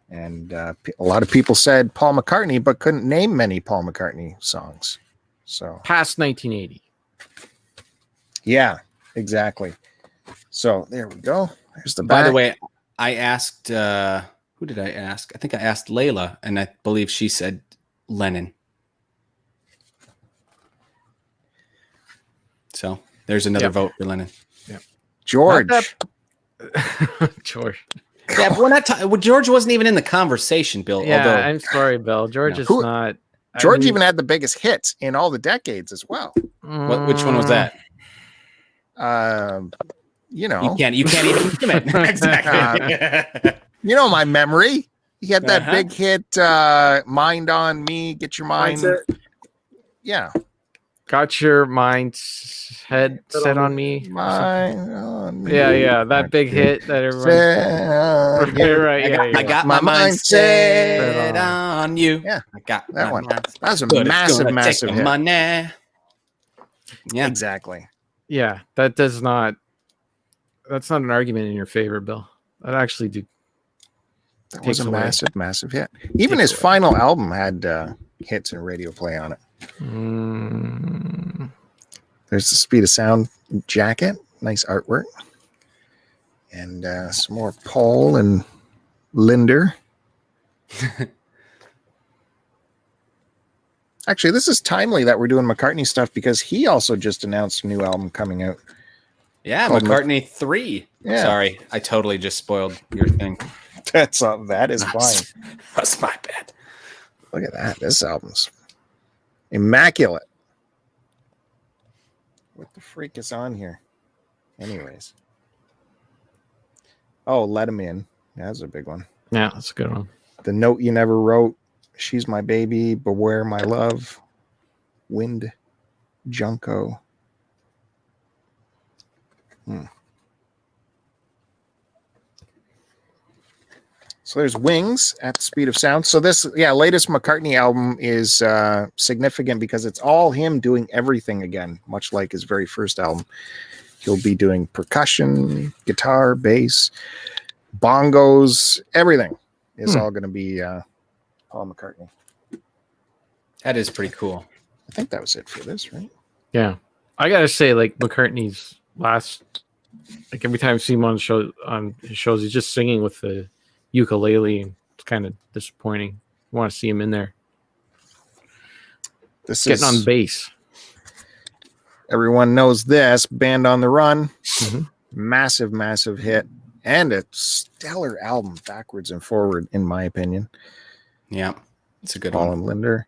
[SPEAKER 1] And a lot of people said Paul McCartney, but couldn't name many Paul McCartney songs. So
[SPEAKER 3] Past 1980.
[SPEAKER 1] yeah, exactly. So there we go. There's the
[SPEAKER 4] By
[SPEAKER 1] back.
[SPEAKER 4] the way, I asked, who did I ask? I think I asked Layla, and I believe she said Lennon. So there's another
[SPEAKER 3] Yep.
[SPEAKER 4] vote for Lennon.
[SPEAKER 1] George.
[SPEAKER 3] Not George.
[SPEAKER 4] Yeah, but we're not. George wasn't even in the conversation, Bill.
[SPEAKER 3] Yeah,
[SPEAKER 4] although
[SPEAKER 3] I'm sorry, Bill. George
[SPEAKER 4] No.
[SPEAKER 3] is
[SPEAKER 1] Who-
[SPEAKER 3] not. I
[SPEAKER 1] George
[SPEAKER 3] mean,
[SPEAKER 1] even had the biggest hits in all the decades as well.
[SPEAKER 4] which one was that?
[SPEAKER 1] You know,
[SPEAKER 4] You can't even name it. Exactly.
[SPEAKER 1] you know my memory. He had that
[SPEAKER 4] Uh-huh.
[SPEAKER 1] big hit, "Mind on Me." Get your mind. Yeah,
[SPEAKER 3] got your mind head set on me.
[SPEAKER 1] mind on me.
[SPEAKER 3] Yeah, that big hit that everyone.
[SPEAKER 1] Set on
[SPEAKER 3] Right,
[SPEAKER 1] you.
[SPEAKER 3] yeah.
[SPEAKER 4] I got
[SPEAKER 1] My
[SPEAKER 4] my mind
[SPEAKER 1] mind
[SPEAKER 4] set
[SPEAKER 3] set
[SPEAKER 4] on you.
[SPEAKER 1] Yeah,
[SPEAKER 4] I got
[SPEAKER 1] that
[SPEAKER 4] my
[SPEAKER 1] one.
[SPEAKER 4] mind set.
[SPEAKER 1] That was a
[SPEAKER 4] But it's
[SPEAKER 1] massive,
[SPEAKER 4] gonna
[SPEAKER 1] massive
[SPEAKER 4] take
[SPEAKER 1] hit.
[SPEAKER 4] money. Yeah,
[SPEAKER 1] Exactly.
[SPEAKER 3] Yeah, that does not. That's not an argument in your favor, Bill. That actually do.
[SPEAKER 1] That was
[SPEAKER 3] Takes
[SPEAKER 1] a
[SPEAKER 3] away.
[SPEAKER 1] massive, massive hit. Even his
[SPEAKER 3] Takes away.
[SPEAKER 1] final album had hits and radio play on it.
[SPEAKER 3] Mm,
[SPEAKER 1] There's the Speed of Sound jacket. Nice artwork. And some more Paul and Linder. Actually, this is timely that we're doing McCartney stuff because he also just announced a new album coming out.
[SPEAKER 4] yeah.
[SPEAKER 1] Oh,
[SPEAKER 4] McCartney 3.
[SPEAKER 1] Yeah.
[SPEAKER 4] Sorry, I totally just spoiled your thing.
[SPEAKER 1] That is fine.
[SPEAKER 4] That's my bad.
[SPEAKER 1] Look at that. This album's immaculate. What the freak is on here? Anyways. Oh, Let Him In. That's a big one.
[SPEAKER 3] yeah, that's a good one.
[SPEAKER 1] The Note You Never Wrote. She's My Baby. Beware My Love. Wind. Junko. So there's Wings at the Speed of Sound. So this, latest McCartney album is significant because it's all him doing everything again, much like his very first album. He'll be doing percussion, guitar, bass, bongos, everything is all going to be Paul McCartney.
[SPEAKER 4] That is pretty cool.
[SPEAKER 1] I think that was it for this, right?
[SPEAKER 3] Yeah, I gotta say, like McCartney's last, like every time I see him on his shows, he's just singing with the ukulele. It's kind of disappointing. I want to see him in there
[SPEAKER 1] This
[SPEAKER 3] getting
[SPEAKER 1] is
[SPEAKER 3] on bass.
[SPEAKER 1] everyone knows this Band on the Run.
[SPEAKER 3] Mhm.
[SPEAKER 1] Massive, massive hit and a stellar album backwards and forward, in my opinion.
[SPEAKER 4] Yeah, it's a good
[SPEAKER 1] Paul
[SPEAKER 4] one.
[SPEAKER 1] and Linder.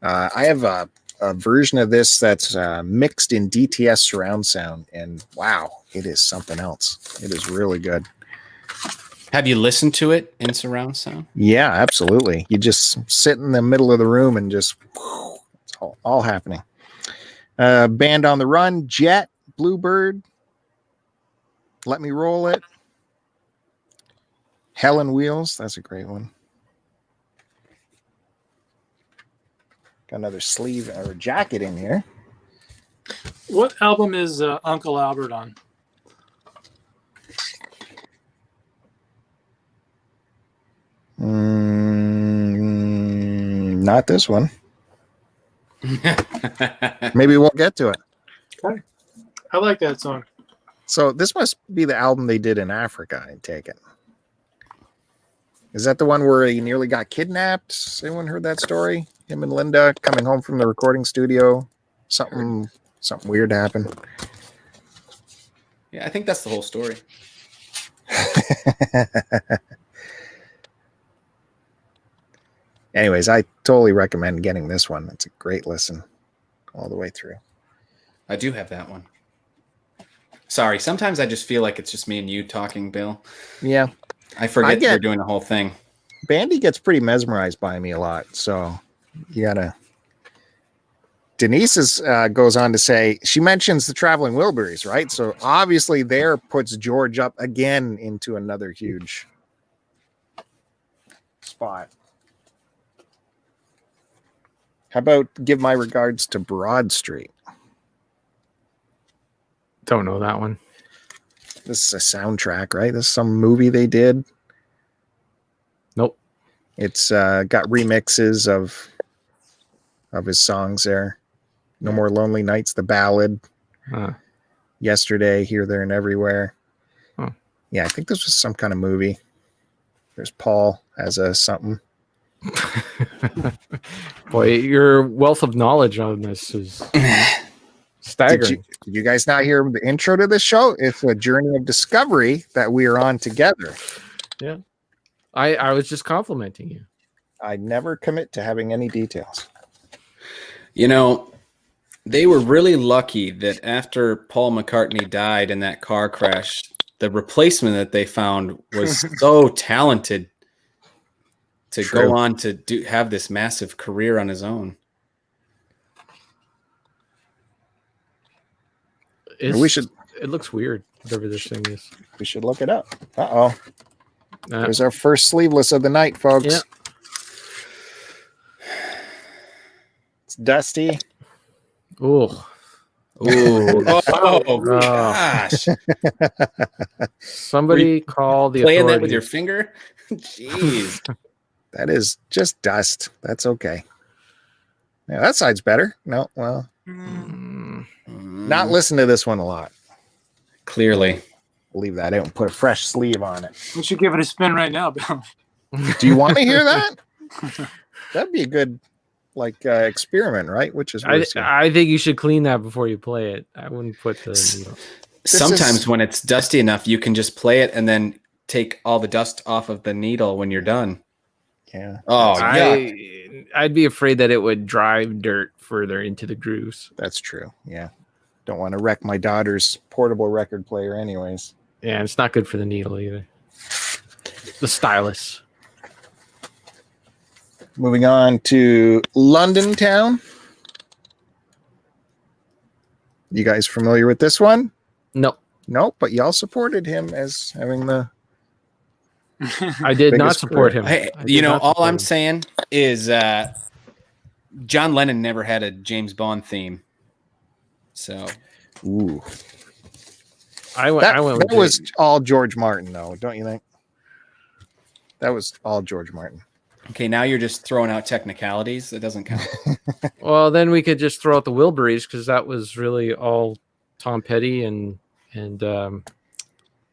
[SPEAKER 1] I have a version of this that's mixed in DTS surround sound, and wow, it is something else. It is really good.
[SPEAKER 4] Have you listened to it in surround sound?
[SPEAKER 1] Yeah, absolutely. You just sit in the middle of the room and just it's all happening. Band on the Run, Jet, Bluebird, Let Me Roll It, Helen Wheels. That's a great one. Got another sleeve or jacket in here.
[SPEAKER 2] What album is Uncle Albert on?
[SPEAKER 1] Not this one. Maybe we'll get to it.
[SPEAKER 2] Okay. I like that song.
[SPEAKER 1] So this must be the album they did in Africa, I take it. Is that the one where he nearly got kidnapped? Has anyone heard that story? Him and Linda coming home from the recording studio. Something weird happened.
[SPEAKER 4] Yeah, I think that's the whole story.
[SPEAKER 1] Anyways, I totally recommend getting this one. It's a great listen all the way through.
[SPEAKER 4] I do have that one. Sorry, sometimes I just feel like it's just me and you talking, Bill.
[SPEAKER 1] Yeah.
[SPEAKER 4] I forget that we're doing the whole thing.
[SPEAKER 1] Bandy gets pretty mesmerized by me a lot, so you gotta. Denise goes on to say, she mentions the Traveling Wilburys, right? So obviously there puts George up again into another huge spot. How about give my regards to Broad Street?
[SPEAKER 3] Don't know that one.
[SPEAKER 1] This is a soundtrack, right? This is some movie they did.
[SPEAKER 3] Nope.
[SPEAKER 1] It's got remixes of his songs there. No More Lonely Nights, the ballad. Yesterday, Here, There, and Everywhere.
[SPEAKER 3] Huh.
[SPEAKER 1] Yeah, I think this was some kind of movie. There's Paul as a something.
[SPEAKER 3] Boy, your wealth of knowledge on this is staggering.
[SPEAKER 1] Did you guys not hear the intro to this show? It's a journey of discovery that we are on together.
[SPEAKER 3] Yeah. I was just complimenting you.
[SPEAKER 1] I never commit to having any details.
[SPEAKER 4] You know, they were really lucky that after Paul McCartney died in that car crash, the replacement that they found was so talented to go on to have this massive career on his own.
[SPEAKER 3] It looks weird, whatever this thing is.
[SPEAKER 1] We should look it up. There's our first sleeveless of the night, folks.
[SPEAKER 3] Yeah.
[SPEAKER 1] It's dusty.
[SPEAKER 3] Ooh.
[SPEAKER 4] Oh, gosh.
[SPEAKER 3] Somebody call the
[SPEAKER 4] playing
[SPEAKER 3] authorities.
[SPEAKER 4] that with your finger? Jeez.
[SPEAKER 1] That is just dust. That's okay. Yeah, that side's better. No, well, not listen to this one a lot.
[SPEAKER 4] Clearly.
[SPEAKER 1] Leave that out and put a fresh sleeve on it.
[SPEAKER 2] We should give it a spin right now, Bill.
[SPEAKER 1] Do you want to hear that? That'd be a good experiment, right? Which is
[SPEAKER 3] I think you should clean that before you play it. I wouldn't put the needle.
[SPEAKER 4] Sometimes when it's dusty enough, you can just play it and then take all the dust off of the needle when you're done.
[SPEAKER 1] Yeah.
[SPEAKER 4] Oh, yeah.
[SPEAKER 3] I'd be afraid that it would drive dirt further into the grooves.
[SPEAKER 1] That's true. Yeah. Don't want to wreck my daughter's portable record player anyways.
[SPEAKER 3] Yeah, it's not good for the needle either. The stylus.
[SPEAKER 1] Moving on to London Town. You guys familiar with this one?
[SPEAKER 3] No.
[SPEAKER 1] Nope, but y'all supported him as having the
[SPEAKER 3] I did not support him.
[SPEAKER 4] Hey, all I'm saying is John Lennon never had a James Bond theme. So,
[SPEAKER 1] ooh.
[SPEAKER 3] I went with
[SPEAKER 1] that was all George Martin, though, don't you think? That was all George Martin.
[SPEAKER 4] Okay, now you're just throwing out technicalities. That doesn't count.
[SPEAKER 3] Well, then we could just throw out the Wilburys because that was really all Tom Petty and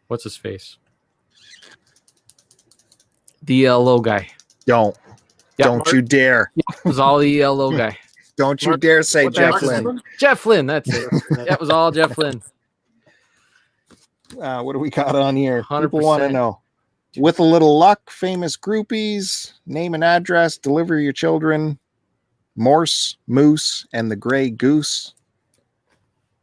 [SPEAKER 3] what's his face? The ELO guy.
[SPEAKER 1] Don't you dare.
[SPEAKER 3] Yeah, it was all the ELO guy.
[SPEAKER 1] Don't you dare say Jeff Lynne.
[SPEAKER 3] Jeff Lynne, that's it. That was all Jeff Lynne.
[SPEAKER 1] What do we got on here?
[SPEAKER 3] 100%.
[SPEAKER 1] People want to know. With a little luck, famous groupies, name and address, deliver your children, Morse, Moose, and the Gray Goose.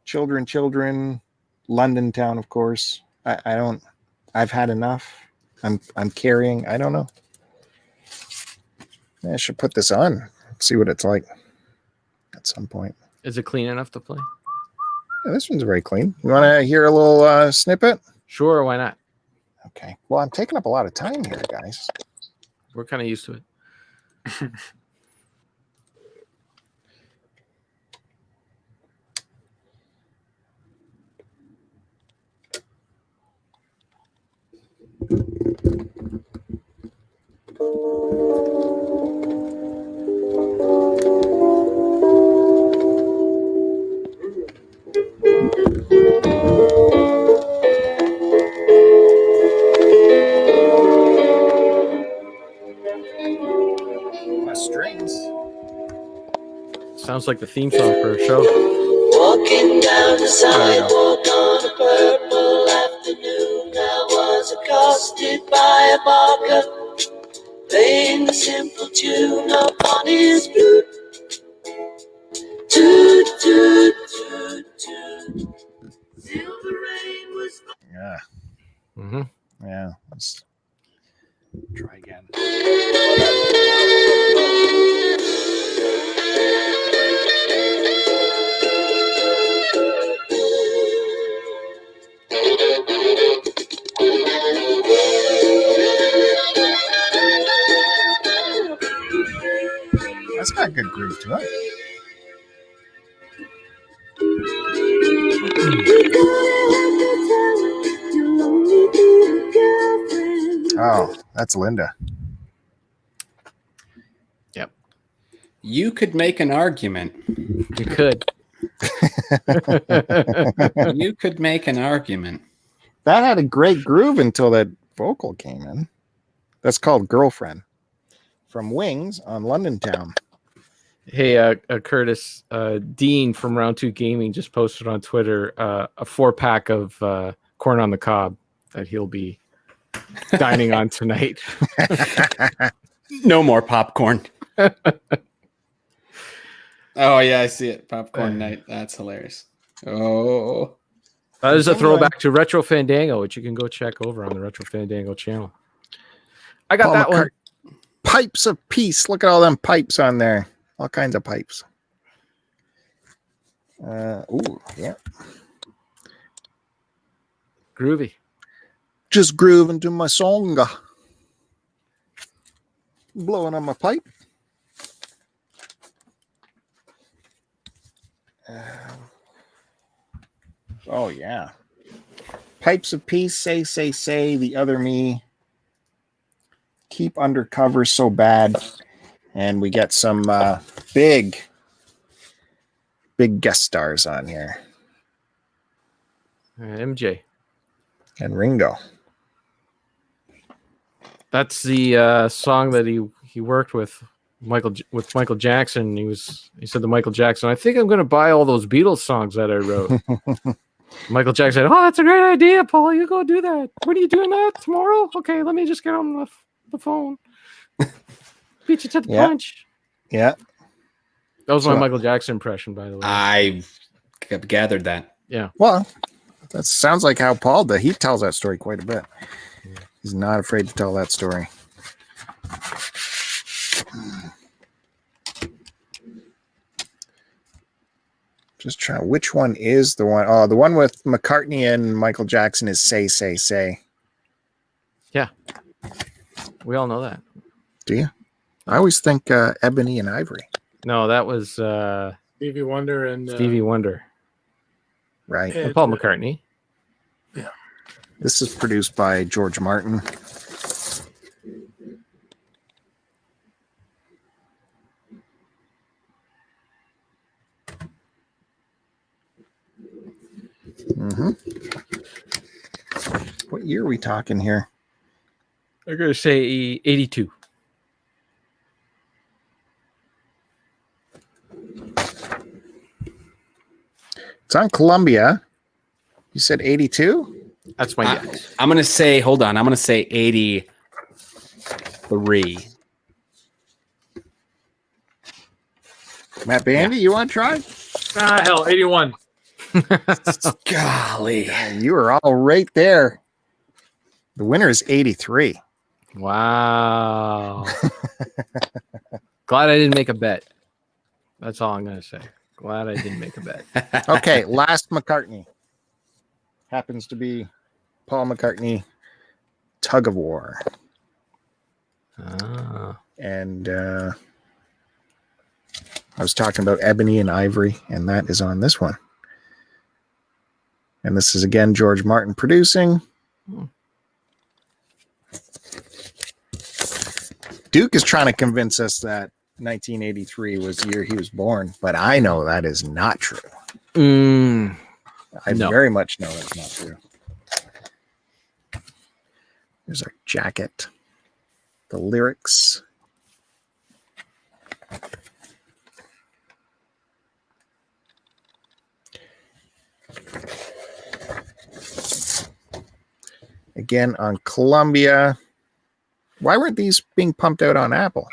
[SPEAKER 1] Children, London Town, of course. I've had enough. I'm carrying. I don't know. I should put this on. See what it's like at some point.
[SPEAKER 3] Is it clean enough to play?
[SPEAKER 1] Yeah, this one's very clean. You want to hear a little snippet?
[SPEAKER 3] Sure, why not?
[SPEAKER 1] Okay. Well, I'm taking up a lot of time here, guys.
[SPEAKER 3] We're kind of used to it.
[SPEAKER 1] My strings.
[SPEAKER 3] Sounds like the theme song for a show.
[SPEAKER 7] Walking down the sidewalk on a purple haunted by a barker, playing the simple tune upon his flute. Toot, toot, toot, toot. Silver rain was...
[SPEAKER 1] Yeah.
[SPEAKER 3] Mm-hmm.
[SPEAKER 1] Yeah. Let's try again. That's got a good groove to it. Oh, that's Linda.
[SPEAKER 3] Yep.
[SPEAKER 4] You could make an argument.
[SPEAKER 3] You could.
[SPEAKER 4] You could make an argument.
[SPEAKER 1] That had a great groove until that vocal came in. That's called Girlfriend from Wings on London Town.
[SPEAKER 3] Hey, Curtis, Dean from Round 2 Gaming just posted on Twitter a 4-pack of corn on the cob that he'll be dining on tonight.
[SPEAKER 4] No more popcorn. Oh, yeah, I see it. Popcorn night. That's hilarious. Oh.
[SPEAKER 3] That is a throwback to Retro Fandango, which you can go check over on the Retro Fandango channel. I got
[SPEAKER 1] Paul
[SPEAKER 3] that one.
[SPEAKER 1] Pipes of Peace. Look at all them pipes on there. All kinds of pipes. Ooh, yeah.
[SPEAKER 3] Groovy.
[SPEAKER 1] Just grooving to my song. Blowing on my pipe. Oh, yeah. Pipes of Peace, say, the other me. Keep undercover so bad. And we get some big guest stars on here.
[SPEAKER 3] MJ.
[SPEAKER 1] And Ringo.
[SPEAKER 3] That's the song that he worked with Michael Jackson. He said to Michael Jackson, I think I'm going to buy all those Beatles songs that I wrote. Michael Jackson said, oh, that's a great idea, Paul. You go do that. When are you doing that? Tomorrow? Okay, let me just get on the phone. Beat you to the punch.
[SPEAKER 1] Yeah.
[SPEAKER 3] That was my Michael Jackson impression, by the way.
[SPEAKER 4] I gathered that.
[SPEAKER 3] Yeah.
[SPEAKER 1] Well, that sounds like how Paul does. He tells that story quite a bit. He's not afraid to tell that story. Just trying. Which one is the one? Oh, the one with McCartney and Michael Jackson is Say.
[SPEAKER 3] Yeah. We all know that.
[SPEAKER 1] Do you? I always think Ebony and Ivory.
[SPEAKER 3] No, that was
[SPEAKER 2] Stevie Wonder and
[SPEAKER 3] Stevie Wonder.
[SPEAKER 1] Right.
[SPEAKER 3] And Paul McCartney.
[SPEAKER 2] Yeah.
[SPEAKER 1] This is produced by George Martin. What year are we talking here?
[SPEAKER 3] I'm going to say 82.
[SPEAKER 1] It's on Columbia. You said 82?
[SPEAKER 3] That's my guess.
[SPEAKER 4] I'm going to say, hold on. I'm going to say 83.
[SPEAKER 1] Matt Bandy, you want to try?
[SPEAKER 2] hell, 81.
[SPEAKER 4] Golly.
[SPEAKER 1] You were all right there. The winner is 83.
[SPEAKER 3] Wow. Glad I didn't make a bet. That's all I'm going to say. Glad I didn't make a bet.
[SPEAKER 1] Okay, last McCartney. Happens to be Paul McCartney, Tug of War. And I was talking about Ebony and Ivory, and that is on this one. And this is, again, George Martin producing. Duke is trying to convince us that 1983 was the year he was born, but I know that is not true. I very much know that's not true. There's our jacket. The lyrics. again on Columbia. Why weren't these being pumped out on Apple?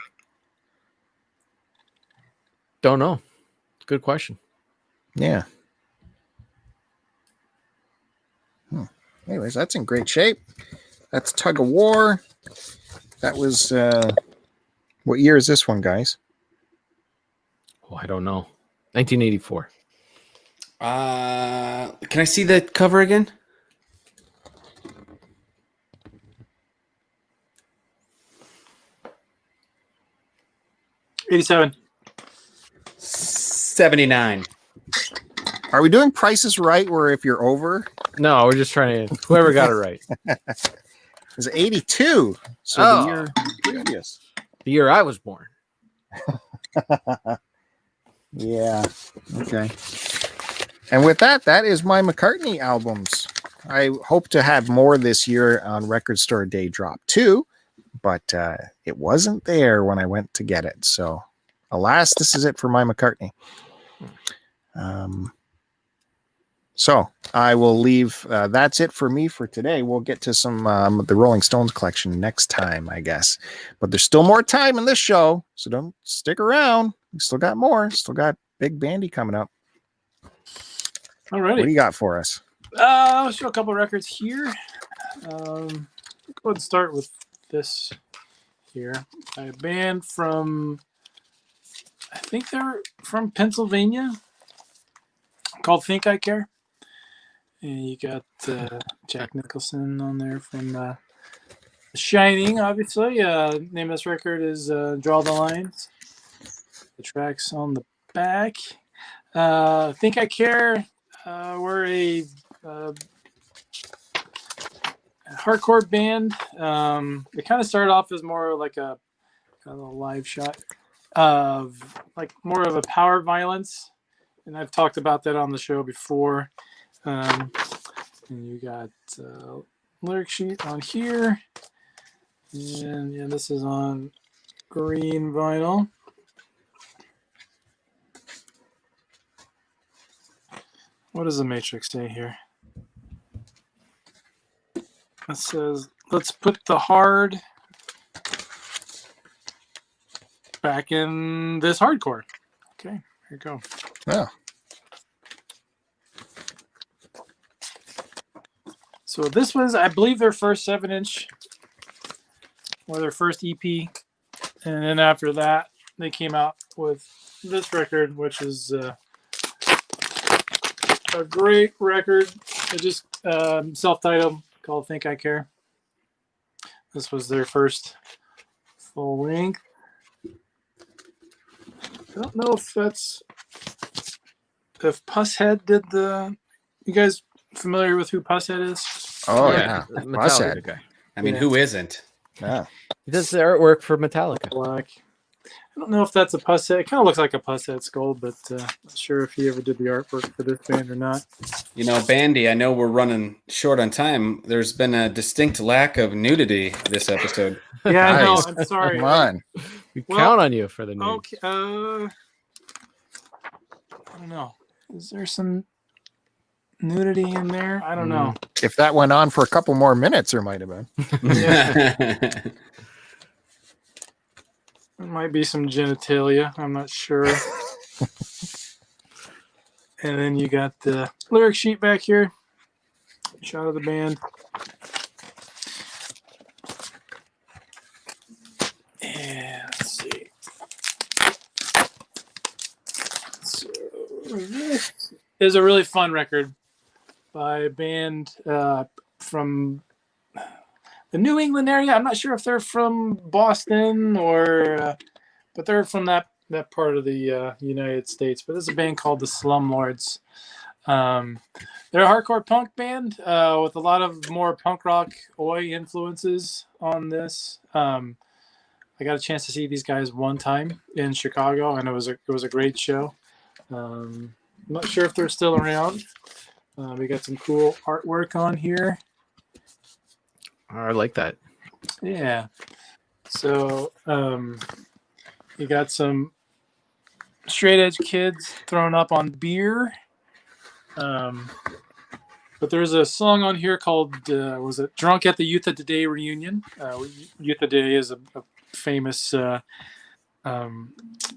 [SPEAKER 3] Don't know. Good question.
[SPEAKER 1] Yeah. Anyways, that's in great shape. That's Tug of War. That was what year is this one, guys?
[SPEAKER 3] Oh, I don't know. 1984.
[SPEAKER 4] Can I see the cover again?
[SPEAKER 2] '87.
[SPEAKER 4] 79.
[SPEAKER 1] Are we doing prices right where if you're over?
[SPEAKER 3] No, we're just trying to. Whoever got it right.
[SPEAKER 1] It's 82. So
[SPEAKER 3] Oh.
[SPEAKER 1] the year previous.
[SPEAKER 3] The year I was born.
[SPEAKER 1] Yeah. Okay. And with that, that is my McCartney albums. I hope to have more this year on Record Store Day Drop 2, but it wasn't there when I went to get it. So, alas, this is it for my McCartney. So I will leave. That's it for me for today. We'll get to some the Rolling Stones collection next time, I guess. But there's still more time in this show, so don't stick around. We still got more. Still got Big Bandy coming up.
[SPEAKER 2] All right.
[SPEAKER 1] What do you got for us?
[SPEAKER 2] I'll show a couple records here. Go ahead and start with this here. A band from, I think they're from Pennsylvania, called Think I Care. And you got Jack Nicholson on there from The Shining, obviously. Name of this record is Draw the Lines. The track's on the back. Think I Care. We're a hardcore band. They kind of started off as more like a kind of a live shot of like more of a power violence, and I've talked about that on the show before. And you got lyric sheet on here, and yeah, this is on green vinyl. What does the matrix say here? It says, let's put the hard back in this hardcore. Okay, here you go.
[SPEAKER 1] Oh.
[SPEAKER 2] So this was, I believe, their first 7-inch or their first EP. And then after that, they came out with this record, which is a great record. It just self-titled, called Think I Care. This was their first full length. I don't know if Pusshead did the. You guys familiar with who Pusshead is?
[SPEAKER 1] Oh, yeah.
[SPEAKER 3] Metallica guy.
[SPEAKER 4] I mean,
[SPEAKER 2] Yeah.
[SPEAKER 4] who isn't?
[SPEAKER 1] Yeah.
[SPEAKER 3] He does the artwork for Metallica.
[SPEAKER 2] Black. I don't know if that's a Pusshead. It kind of looks like a Pusshead skull, but not sure if he ever did the artwork for this band or not.
[SPEAKER 4] You know, Bandy, I know we're running short on time. There's been a distinct lack of nudity this episode.
[SPEAKER 2] Yeah, I know.
[SPEAKER 1] Nice.
[SPEAKER 2] I'm sorry.
[SPEAKER 1] Come on.
[SPEAKER 3] We
[SPEAKER 2] Well,
[SPEAKER 3] count on you for the news.
[SPEAKER 2] Okay. I don't know. Is there some nudity in there? I don't know.
[SPEAKER 1] If that went on for a couple more minutes, there might have been.
[SPEAKER 2] There might be some genitalia. I'm not sure. And then you got the lyric sheet back here. Shot of the band. And let's see. So this is a really fun record by a band from the New England area. I'm not sure if they're from Boston or, but they're from that part of the United States. But there's a band called the Slumlords. They're a hardcore punk band with a lot of more punk rock oi influences on this. I got a chance to see these guys one time in Chicago, and it was a great show. I'm not sure if they're still around. We got some cool artwork on here.
[SPEAKER 3] I like that.
[SPEAKER 2] Yeah. So you got some straight edge kids throwing up on beer. But there's a song on here called was it "Drunk at the Youth of Today Reunion"? Youth of Today is a famous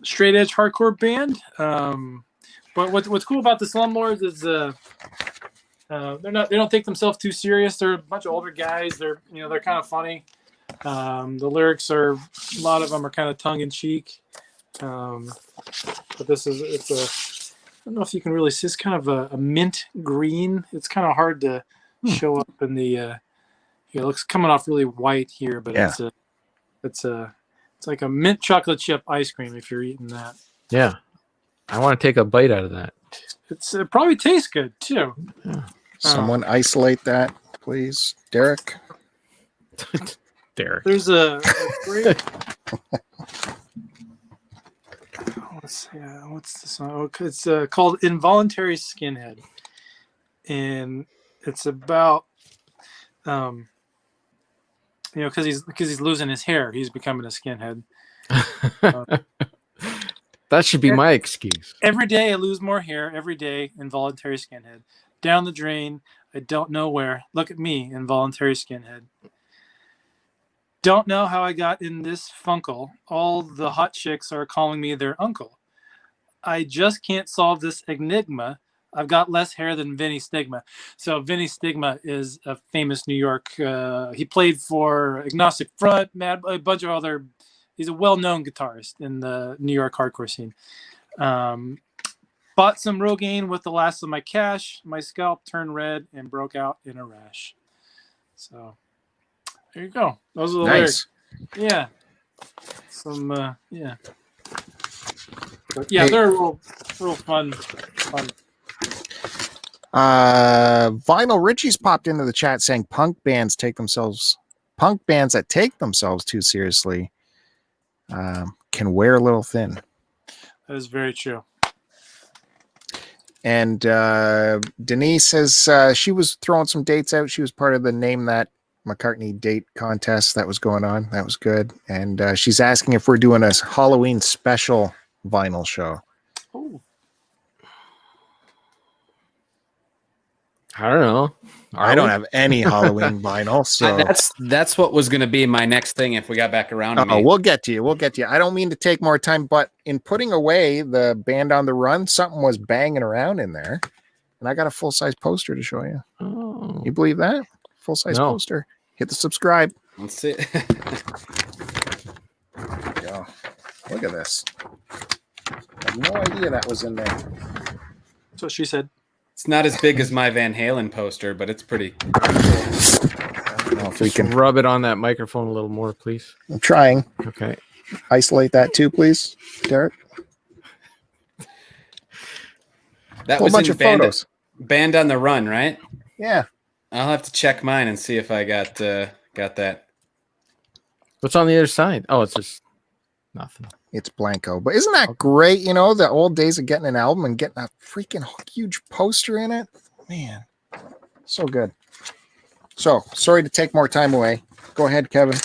[SPEAKER 2] straight edge hardcore band. But what's cool about the Slumlords is they don't take themselves too serious. They're a bunch of older guys. They're kind of funny. The lyrics are, a lot of them are kind of tongue in cheek. But I don't know if you can really see. It's kind of a mint green. It's kind of hard to show up in the. It looks coming off really white here, but it's like a mint chocolate chip ice cream if you're eating that.
[SPEAKER 3] Yeah, I want to take a bite out of that.
[SPEAKER 2] It probably tastes good too.
[SPEAKER 3] Yeah.
[SPEAKER 1] Someone isolate that, please, Derek.
[SPEAKER 3] Derek.
[SPEAKER 2] There's a great. What's the song? Oh, it's called "Involuntary Skinhead," and it's about because he's losing his hair, he's becoming a skinhead.
[SPEAKER 3] That should be my excuse.
[SPEAKER 2] Every day I lose more hair. Every day, involuntary skinhead. Down the drain, I don't know where. Look at me, involuntary skinhead. Don't know how I got in this funkle. All the hot chicks are calling me their uncle. I just can't solve this enigma. I've got less hair than Vinny Stigma. So Vinny Stigma is a famous New York. He played for Agnostic Front, a bunch of other. He's a well-known guitarist in the New York hardcore scene. Bought some Rogaine with the last of my cash. My scalp turned red and broke out in a rash. So there you go. Those are the lyrics. Yeah. Some yeah. But yeah, they're real fun.
[SPEAKER 1] Vinyl Richie's popped into the chat saying punk bands that take themselves too seriously can wear a little thin.
[SPEAKER 2] That is very true.
[SPEAKER 1] And Denise says she was throwing some dates out. She was part of the Name That McCartney date contest that was going on. That was good. And she's asking if we're doing a Halloween special vinyl show.
[SPEAKER 2] Oh.
[SPEAKER 3] I don't know.
[SPEAKER 1] I don't have any Halloween vinyl, so
[SPEAKER 4] that's what was going to be my next thing if we got back around to me.
[SPEAKER 1] We'll get to you. I don't mean to take more time, but in putting away the Band on the Run, something was banging around in there, and I got a full-size poster to show you.
[SPEAKER 3] Oh.
[SPEAKER 1] You believe that? Full-size poster. Hit the subscribe.
[SPEAKER 4] Let's see.
[SPEAKER 1] There you go. Look at this. I have no idea that was in there.
[SPEAKER 2] That's what she said.
[SPEAKER 4] It's not as big as my Van Halen poster, but it's pretty.
[SPEAKER 1] I don't know if we can
[SPEAKER 3] rub it on that microphone a little more, please.
[SPEAKER 1] I'm trying.
[SPEAKER 3] Okay.
[SPEAKER 1] Isolate that too, please, Derek.
[SPEAKER 4] That
[SPEAKER 1] Whole
[SPEAKER 4] was
[SPEAKER 1] bunch
[SPEAKER 4] in
[SPEAKER 1] of photos.
[SPEAKER 4] Band on the Run, right?
[SPEAKER 1] Yeah.
[SPEAKER 4] I'll have to check mine and see if I got that.
[SPEAKER 3] What's on the other side? Oh, it's just nothing.
[SPEAKER 1] It's Blanco. But isn't that great? You know, the old days of getting an album and getting a freaking huge poster in it. Man, so good. So sorry to take more time away. Go ahead, Kevin.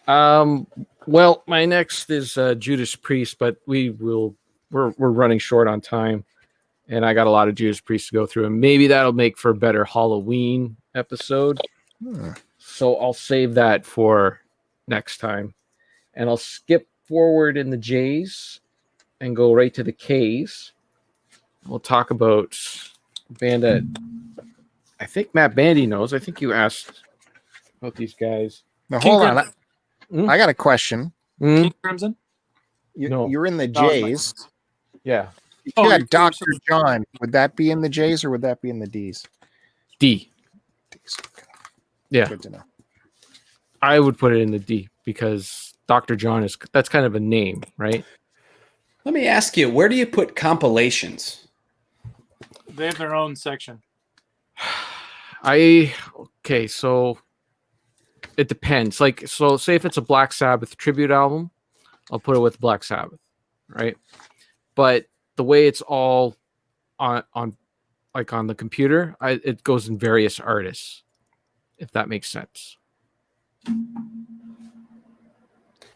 [SPEAKER 3] Well, my next is Judas Priest, but we're running short on time, and I got a lot of Judas Priest to go through, and maybe that'll make for a better Halloween episode. So I'll save that for next time, and I'll skip forward in the J's and go right to the K's. We'll talk about a band that I think Matt Bandy knows. I think you asked about these guys.
[SPEAKER 1] Now hold on. I got a question.
[SPEAKER 2] King Crimson?
[SPEAKER 1] You're in the J's.
[SPEAKER 3] Yeah.
[SPEAKER 1] You got Dr. John. Would that be in the J's or would that be in the D's?
[SPEAKER 3] D.
[SPEAKER 1] D's. Okay.
[SPEAKER 3] Yeah.
[SPEAKER 1] Good to know.
[SPEAKER 3] I would put it in the D because Dr. John that's kind of a name, right?
[SPEAKER 4] Let me ask you, where do you put compilations?
[SPEAKER 2] They have their own section.
[SPEAKER 3] So it depends. Like, so say if it's a Black Sabbath tribute album, I'll put it with Black Sabbath, right? But the way it's all on the computer, it goes in various artists, if that makes sense.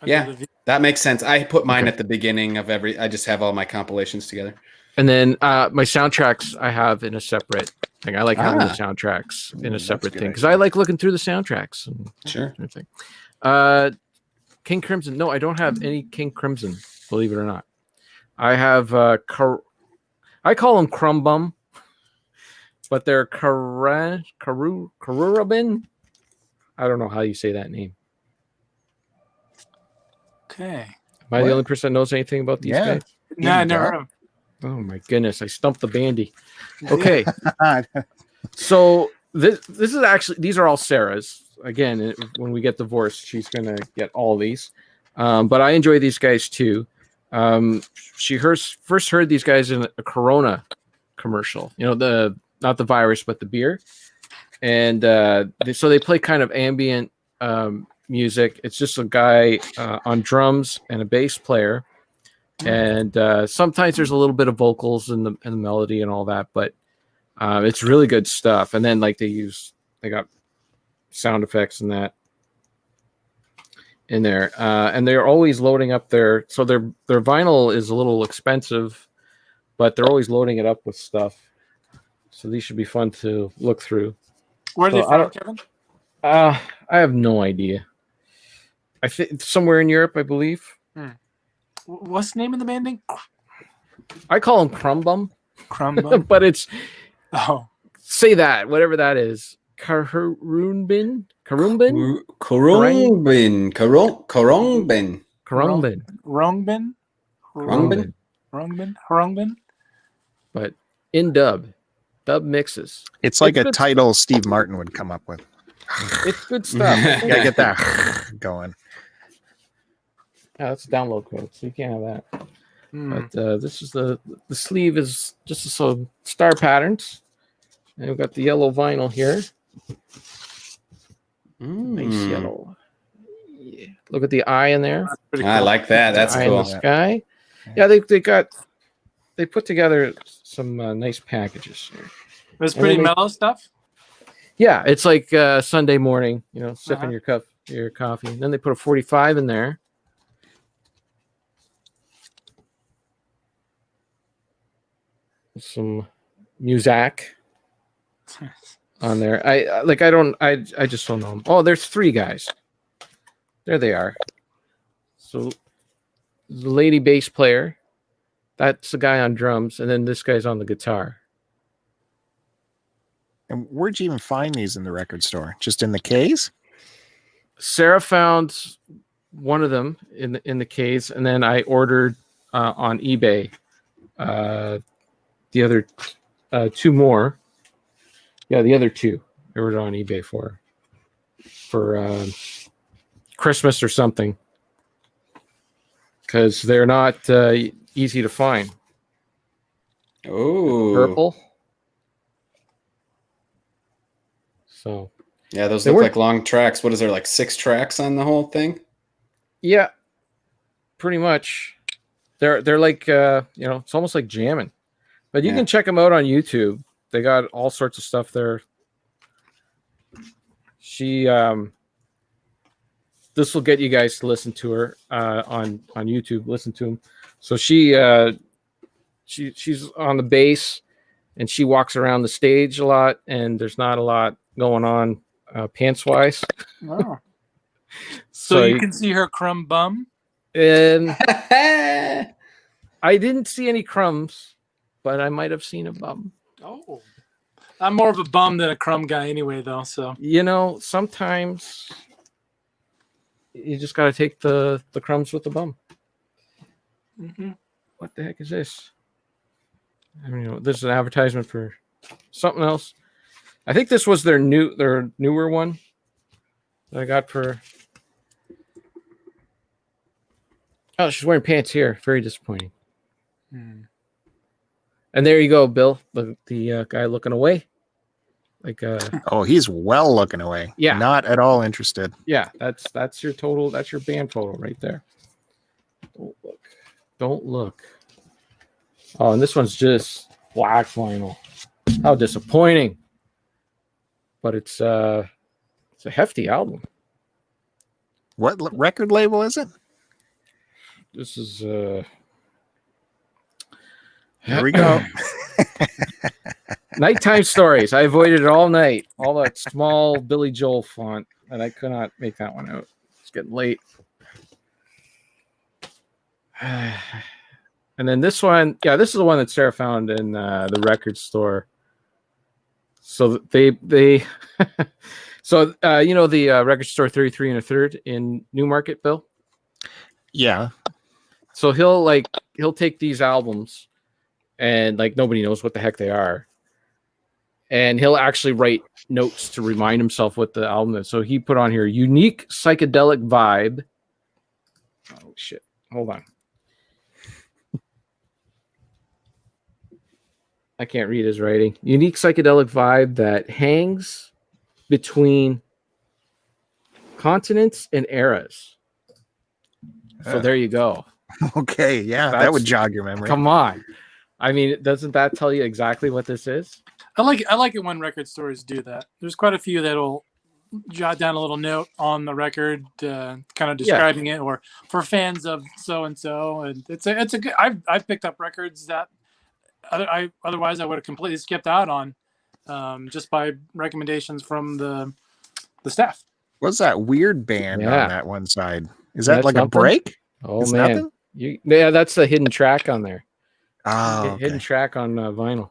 [SPEAKER 4] Yeah, that makes sense. I put mine at the beginning of I just have all my compilations together.
[SPEAKER 3] And then my soundtracks I have in a separate Like I like having the soundtracks in a
[SPEAKER 4] That's
[SPEAKER 3] separate
[SPEAKER 4] good
[SPEAKER 3] thing because
[SPEAKER 4] idea.
[SPEAKER 3] I like looking through the soundtracks and
[SPEAKER 4] Sure.
[SPEAKER 3] everything. King Crimson. No, I don't have any King Crimson. Believe it or not, I have. I call them Crumb Bum, but they're Karurabin. I don't know how you say that name.
[SPEAKER 2] Okay.
[SPEAKER 3] Am I the only person that knows anything about these guys?
[SPEAKER 2] No, I never heard of
[SPEAKER 3] Oh my goodness! I stumped the Bandy. Okay, so this is actually, these are all Sarah's. Again, when we get divorced, she's gonna get all these. But I enjoy these guys too. She first heard these guys in a Corona commercial. You know, not the virus, but the beer. And so they play kind of ambient music. It's just a guy on drums and a bass player. And sometimes there's a little bit of vocals in the melody and all that, but it's really good stuff. And then like they got sound effects and that in there, and they're always loading up their vinyl is a little expensive, but they're always loading it up with stuff. So these should be fun to look through.
[SPEAKER 2] Where are they from, Kevin?
[SPEAKER 3] I have no idea. I think somewhere in Europe, I believe.
[SPEAKER 2] What's the name of the band name?
[SPEAKER 3] I call them Crumb Bum.
[SPEAKER 2] Crumb Bum?
[SPEAKER 3] But it's say that, whatever that is. Karunbin?
[SPEAKER 4] Korongbin.
[SPEAKER 2] Rongbin?
[SPEAKER 3] But in dub mixes.
[SPEAKER 1] It's like a title Steve Martin would come up with.
[SPEAKER 3] It's good stuff.
[SPEAKER 1] You gotta get that going.
[SPEAKER 3] Yeah, that's a download code, so you can't have that. But this is the sleeve is just some star patterns. And we've got the yellow vinyl here. Nice yellow. Yeah. Look at the eye in there.
[SPEAKER 4] Cool. I like that. That's cool.
[SPEAKER 3] In the sky. Yeah, they put together some nice packages here.
[SPEAKER 2] It's pretty mellow stuff.
[SPEAKER 3] Yeah, it's like Sunday morning, sipping your coffee. And then they put a 45 in there. Some music on there. I just don't know them. Oh, there's 3 guys. There they are. So the lady bass player, that's the guy on drums, and then this guy's on the guitar.
[SPEAKER 1] And where'd you even find these in the record store? Just in the case?
[SPEAKER 3] Sarah found one of them in the case, and then I ordered on eBay the other 2 more. Yeah, the other 2 I ordered on eBay for Christmas or something, because they're not easy to find.
[SPEAKER 4] Oh,
[SPEAKER 3] purple. So
[SPEAKER 4] yeah, those look like long tracks. What is there, like 6 tracks on the whole thing?
[SPEAKER 3] Yeah, pretty much. They're like it's almost like jamming. But you can check them out on YouTube. They got all sorts of stuff there. She this will get you guys to listen to her on YouTube. Listen to them. So she's on the bass, and she walks around the stage a lot, and there's not a lot going on pants wise.
[SPEAKER 2] Oh. So you can see her crumb bum.
[SPEAKER 3] And I didn't see any crumbs, but I might have seen a bum.
[SPEAKER 2] Oh, I'm more of a bum than a crumb guy anyway, though. So
[SPEAKER 3] sometimes you just got to take the crumbs with the bum.
[SPEAKER 2] Mm-hmm.
[SPEAKER 3] What the heck is this? I mean, this is an advertisement for something else. I think this was their newer one that I got for. Oh, she's wearing pants here. Very disappointing. And there you go, Bill, the guy looking away. Like
[SPEAKER 1] oh, he's well looking away.
[SPEAKER 3] Yeah.
[SPEAKER 1] Not at all interested.
[SPEAKER 3] Yeah, that's your total, that's your band photo right there. Don't look. Oh, and this one's just black vinyl. How disappointing. But it's a hefty album.
[SPEAKER 1] What record label is it?
[SPEAKER 3] This is
[SPEAKER 1] here we go.
[SPEAKER 3] Nighttime stories. I avoided it all night. All that small Billy Joel font, and I could not make that one out. It's getting late. And then this one, this is the one that Sarah found in the record store. So they so the record store 33 1/3 in Newmarket, Bill?
[SPEAKER 1] Yeah.
[SPEAKER 3] So he'll take these albums and like nobody knows what the heck they are. And he'll actually write notes to remind himself what the album is. So he put on here unique psychedelic vibe. Oh shit. Hold on. I can't read his writing. Unique psychedelic vibe that hangs between continents and eras. So there you go.
[SPEAKER 1] Okay, yeah, that would jog your memory.
[SPEAKER 3] Come on. I mean, doesn't that tell you exactly what this is?
[SPEAKER 2] I like it when record stores do that. There's quite a few that'll jot down a little note on the record, kind of describing it, or for fans of so and so. And it's a good. I've picked up records that otherwise I would have completely skipped out on, just by recommendations from the staff.
[SPEAKER 1] What's that weird band on that one side? Is that
[SPEAKER 3] That's
[SPEAKER 1] like
[SPEAKER 3] nothing?
[SPEAKER 1] a break?
[SPEAKER 3] Oh
[SPEAKER 1] It's
[SPEAKER 3] man,
[SPEAKER 1] nothing?
[SPEAKER 3] that's the hidden track on there.
[SPEAKER 1] Oh,
[SPEAKER 3] Hidden track on vinyl.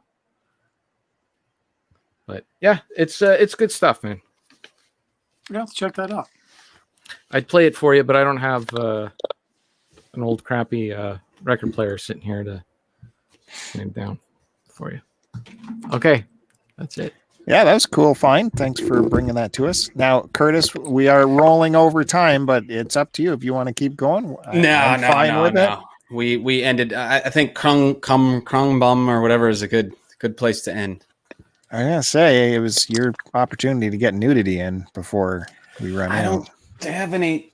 [SPEAKER 3] But yeah, it's good stuff, man.
[SPEAKER 2] Yeah, let's check that out.
[SPEAKER 3] I'd play it for you, but I don't have an old crappy record player sitting here to name down for you. Okay, that's it.
[SPEAKER 1] Yeah, that was cool. Fine. Thanks for bringing that to us. Now, Curtis, we are rolling over time, but it's up to you if you want to keep going.
[SPEAKER 4] No. We ended. I think Krungbum or whatever is a good place to end.
[SPEAKER 1] I gotta say, it was your opportunity to get nudity in before we run out.
[SPEAKER 4] I don't have any.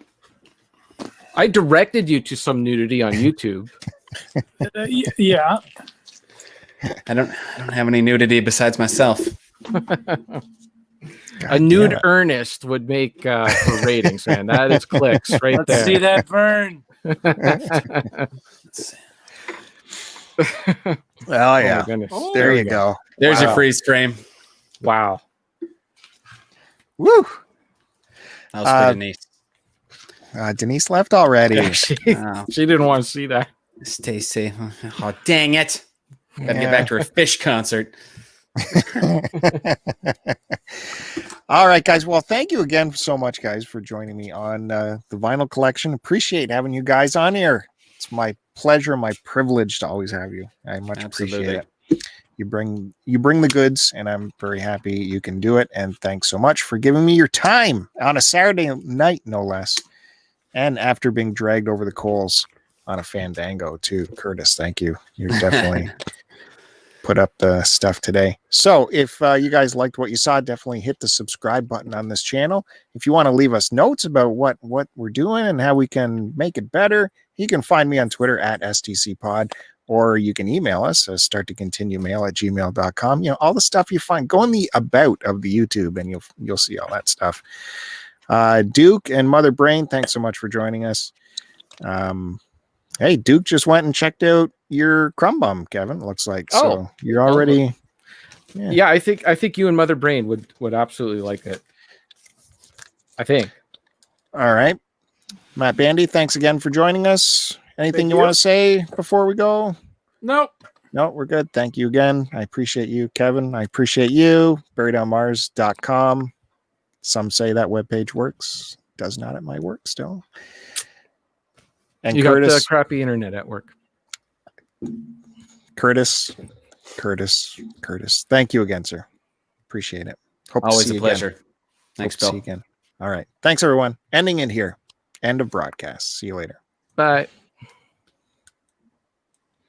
[SPEAKER 3] I directed you to some nudity on YouTube.
[SPEAKER 2] Yeah.
[SPEAKER 4] I don't have any nudity besides myself.
[SPEAKER 3] A nude Ernest would make for ratings, man. That is clicks right
[SPEAKER 2] Let's
[SPEAKER 3] there.
[SPEAKER 2] see that burn.
[SPEAKER 1] Oh yeah.
[SPEAKER 3] Oh,
[SPEAKER 1] there you go.
[SPEAKER 4] There's your freeze frame.
[SPEAKER 3] Wow.
[SPEAKER 1] Woo.
[SPEAKER 4] That was for Denise.
[SPEAKER 1] Denise left already.
[SPEAKER 3] She didn't want to see that.
[SPEAKER 4] Stacy. Oh, dang it. Gotta get back to her fish concert.
[SPEAKER 1] All right, guys. Well, thank you again so much, guys, for joining me on the vinyl collection. Appreciate having you guys on here. It's my pleasure, my privilege to always have you. I much appreciate it. You bring the goods, and I'm very happy you can do it. And thanks so much for giving me your time on a Saturday night, no less. And after being dragged over the coals on a Fandango too, Curtis. Thank you. You're definitely put up the stuff today. So if you guys liked what you saw, definitely hit the subscribe button on this channel. If you want to leave us notes about what we're doing and how we can make it better, you can find me on Twitter at STCpod, or you can email us starttocontinuemail@gmail.com. You know, all the stuff you find. Go in the about of the YouTube and you'll see all that stuff. Duke and Mother Brain, thanks so much for joining us. Hey, Duke just went and checked out your Crumbum, Kevin. Looks like so you're already.
[SPEAKER 3] Yeah, I think you and Mother Brain would absolutely like it. I think.
[SPEAKER 1] All right, Matt Bandy, thanks again for joining us. Anything you want to say before we go?
[SPEAKER 2] Nope.
[SPEAKER 1] No, we're good. Thank you again. I appreciate you, Kevin. I appreciate you. BuriedOnMars.com. Some say that webpage works. Does not at my work still. And
[SPEAKER 3] you
[SPEAKER 1] Curtis,
[SPEAKER 3] got the crappy internet at work.
[SPEAKER 1] Curtis. Thank you again, sir. Appreciate it. Hope
[SPEAKER 4] Always
[SPEAKER 1] to see
[SPEAKER 4] a
[SPEAKER 1] you
[SPEAKER 4] pleasure.
[SPEAKER 1] Again.
[SPEAKER 4] Thanks,
[SPEAKER 1] Hope to see
[SPEAKER 4] Bill.
[SPEAKER 1] you again. All right. Thanks, everyone. Ending it here. End of broadcast. See you later.
[SPEAKER 3] Bye.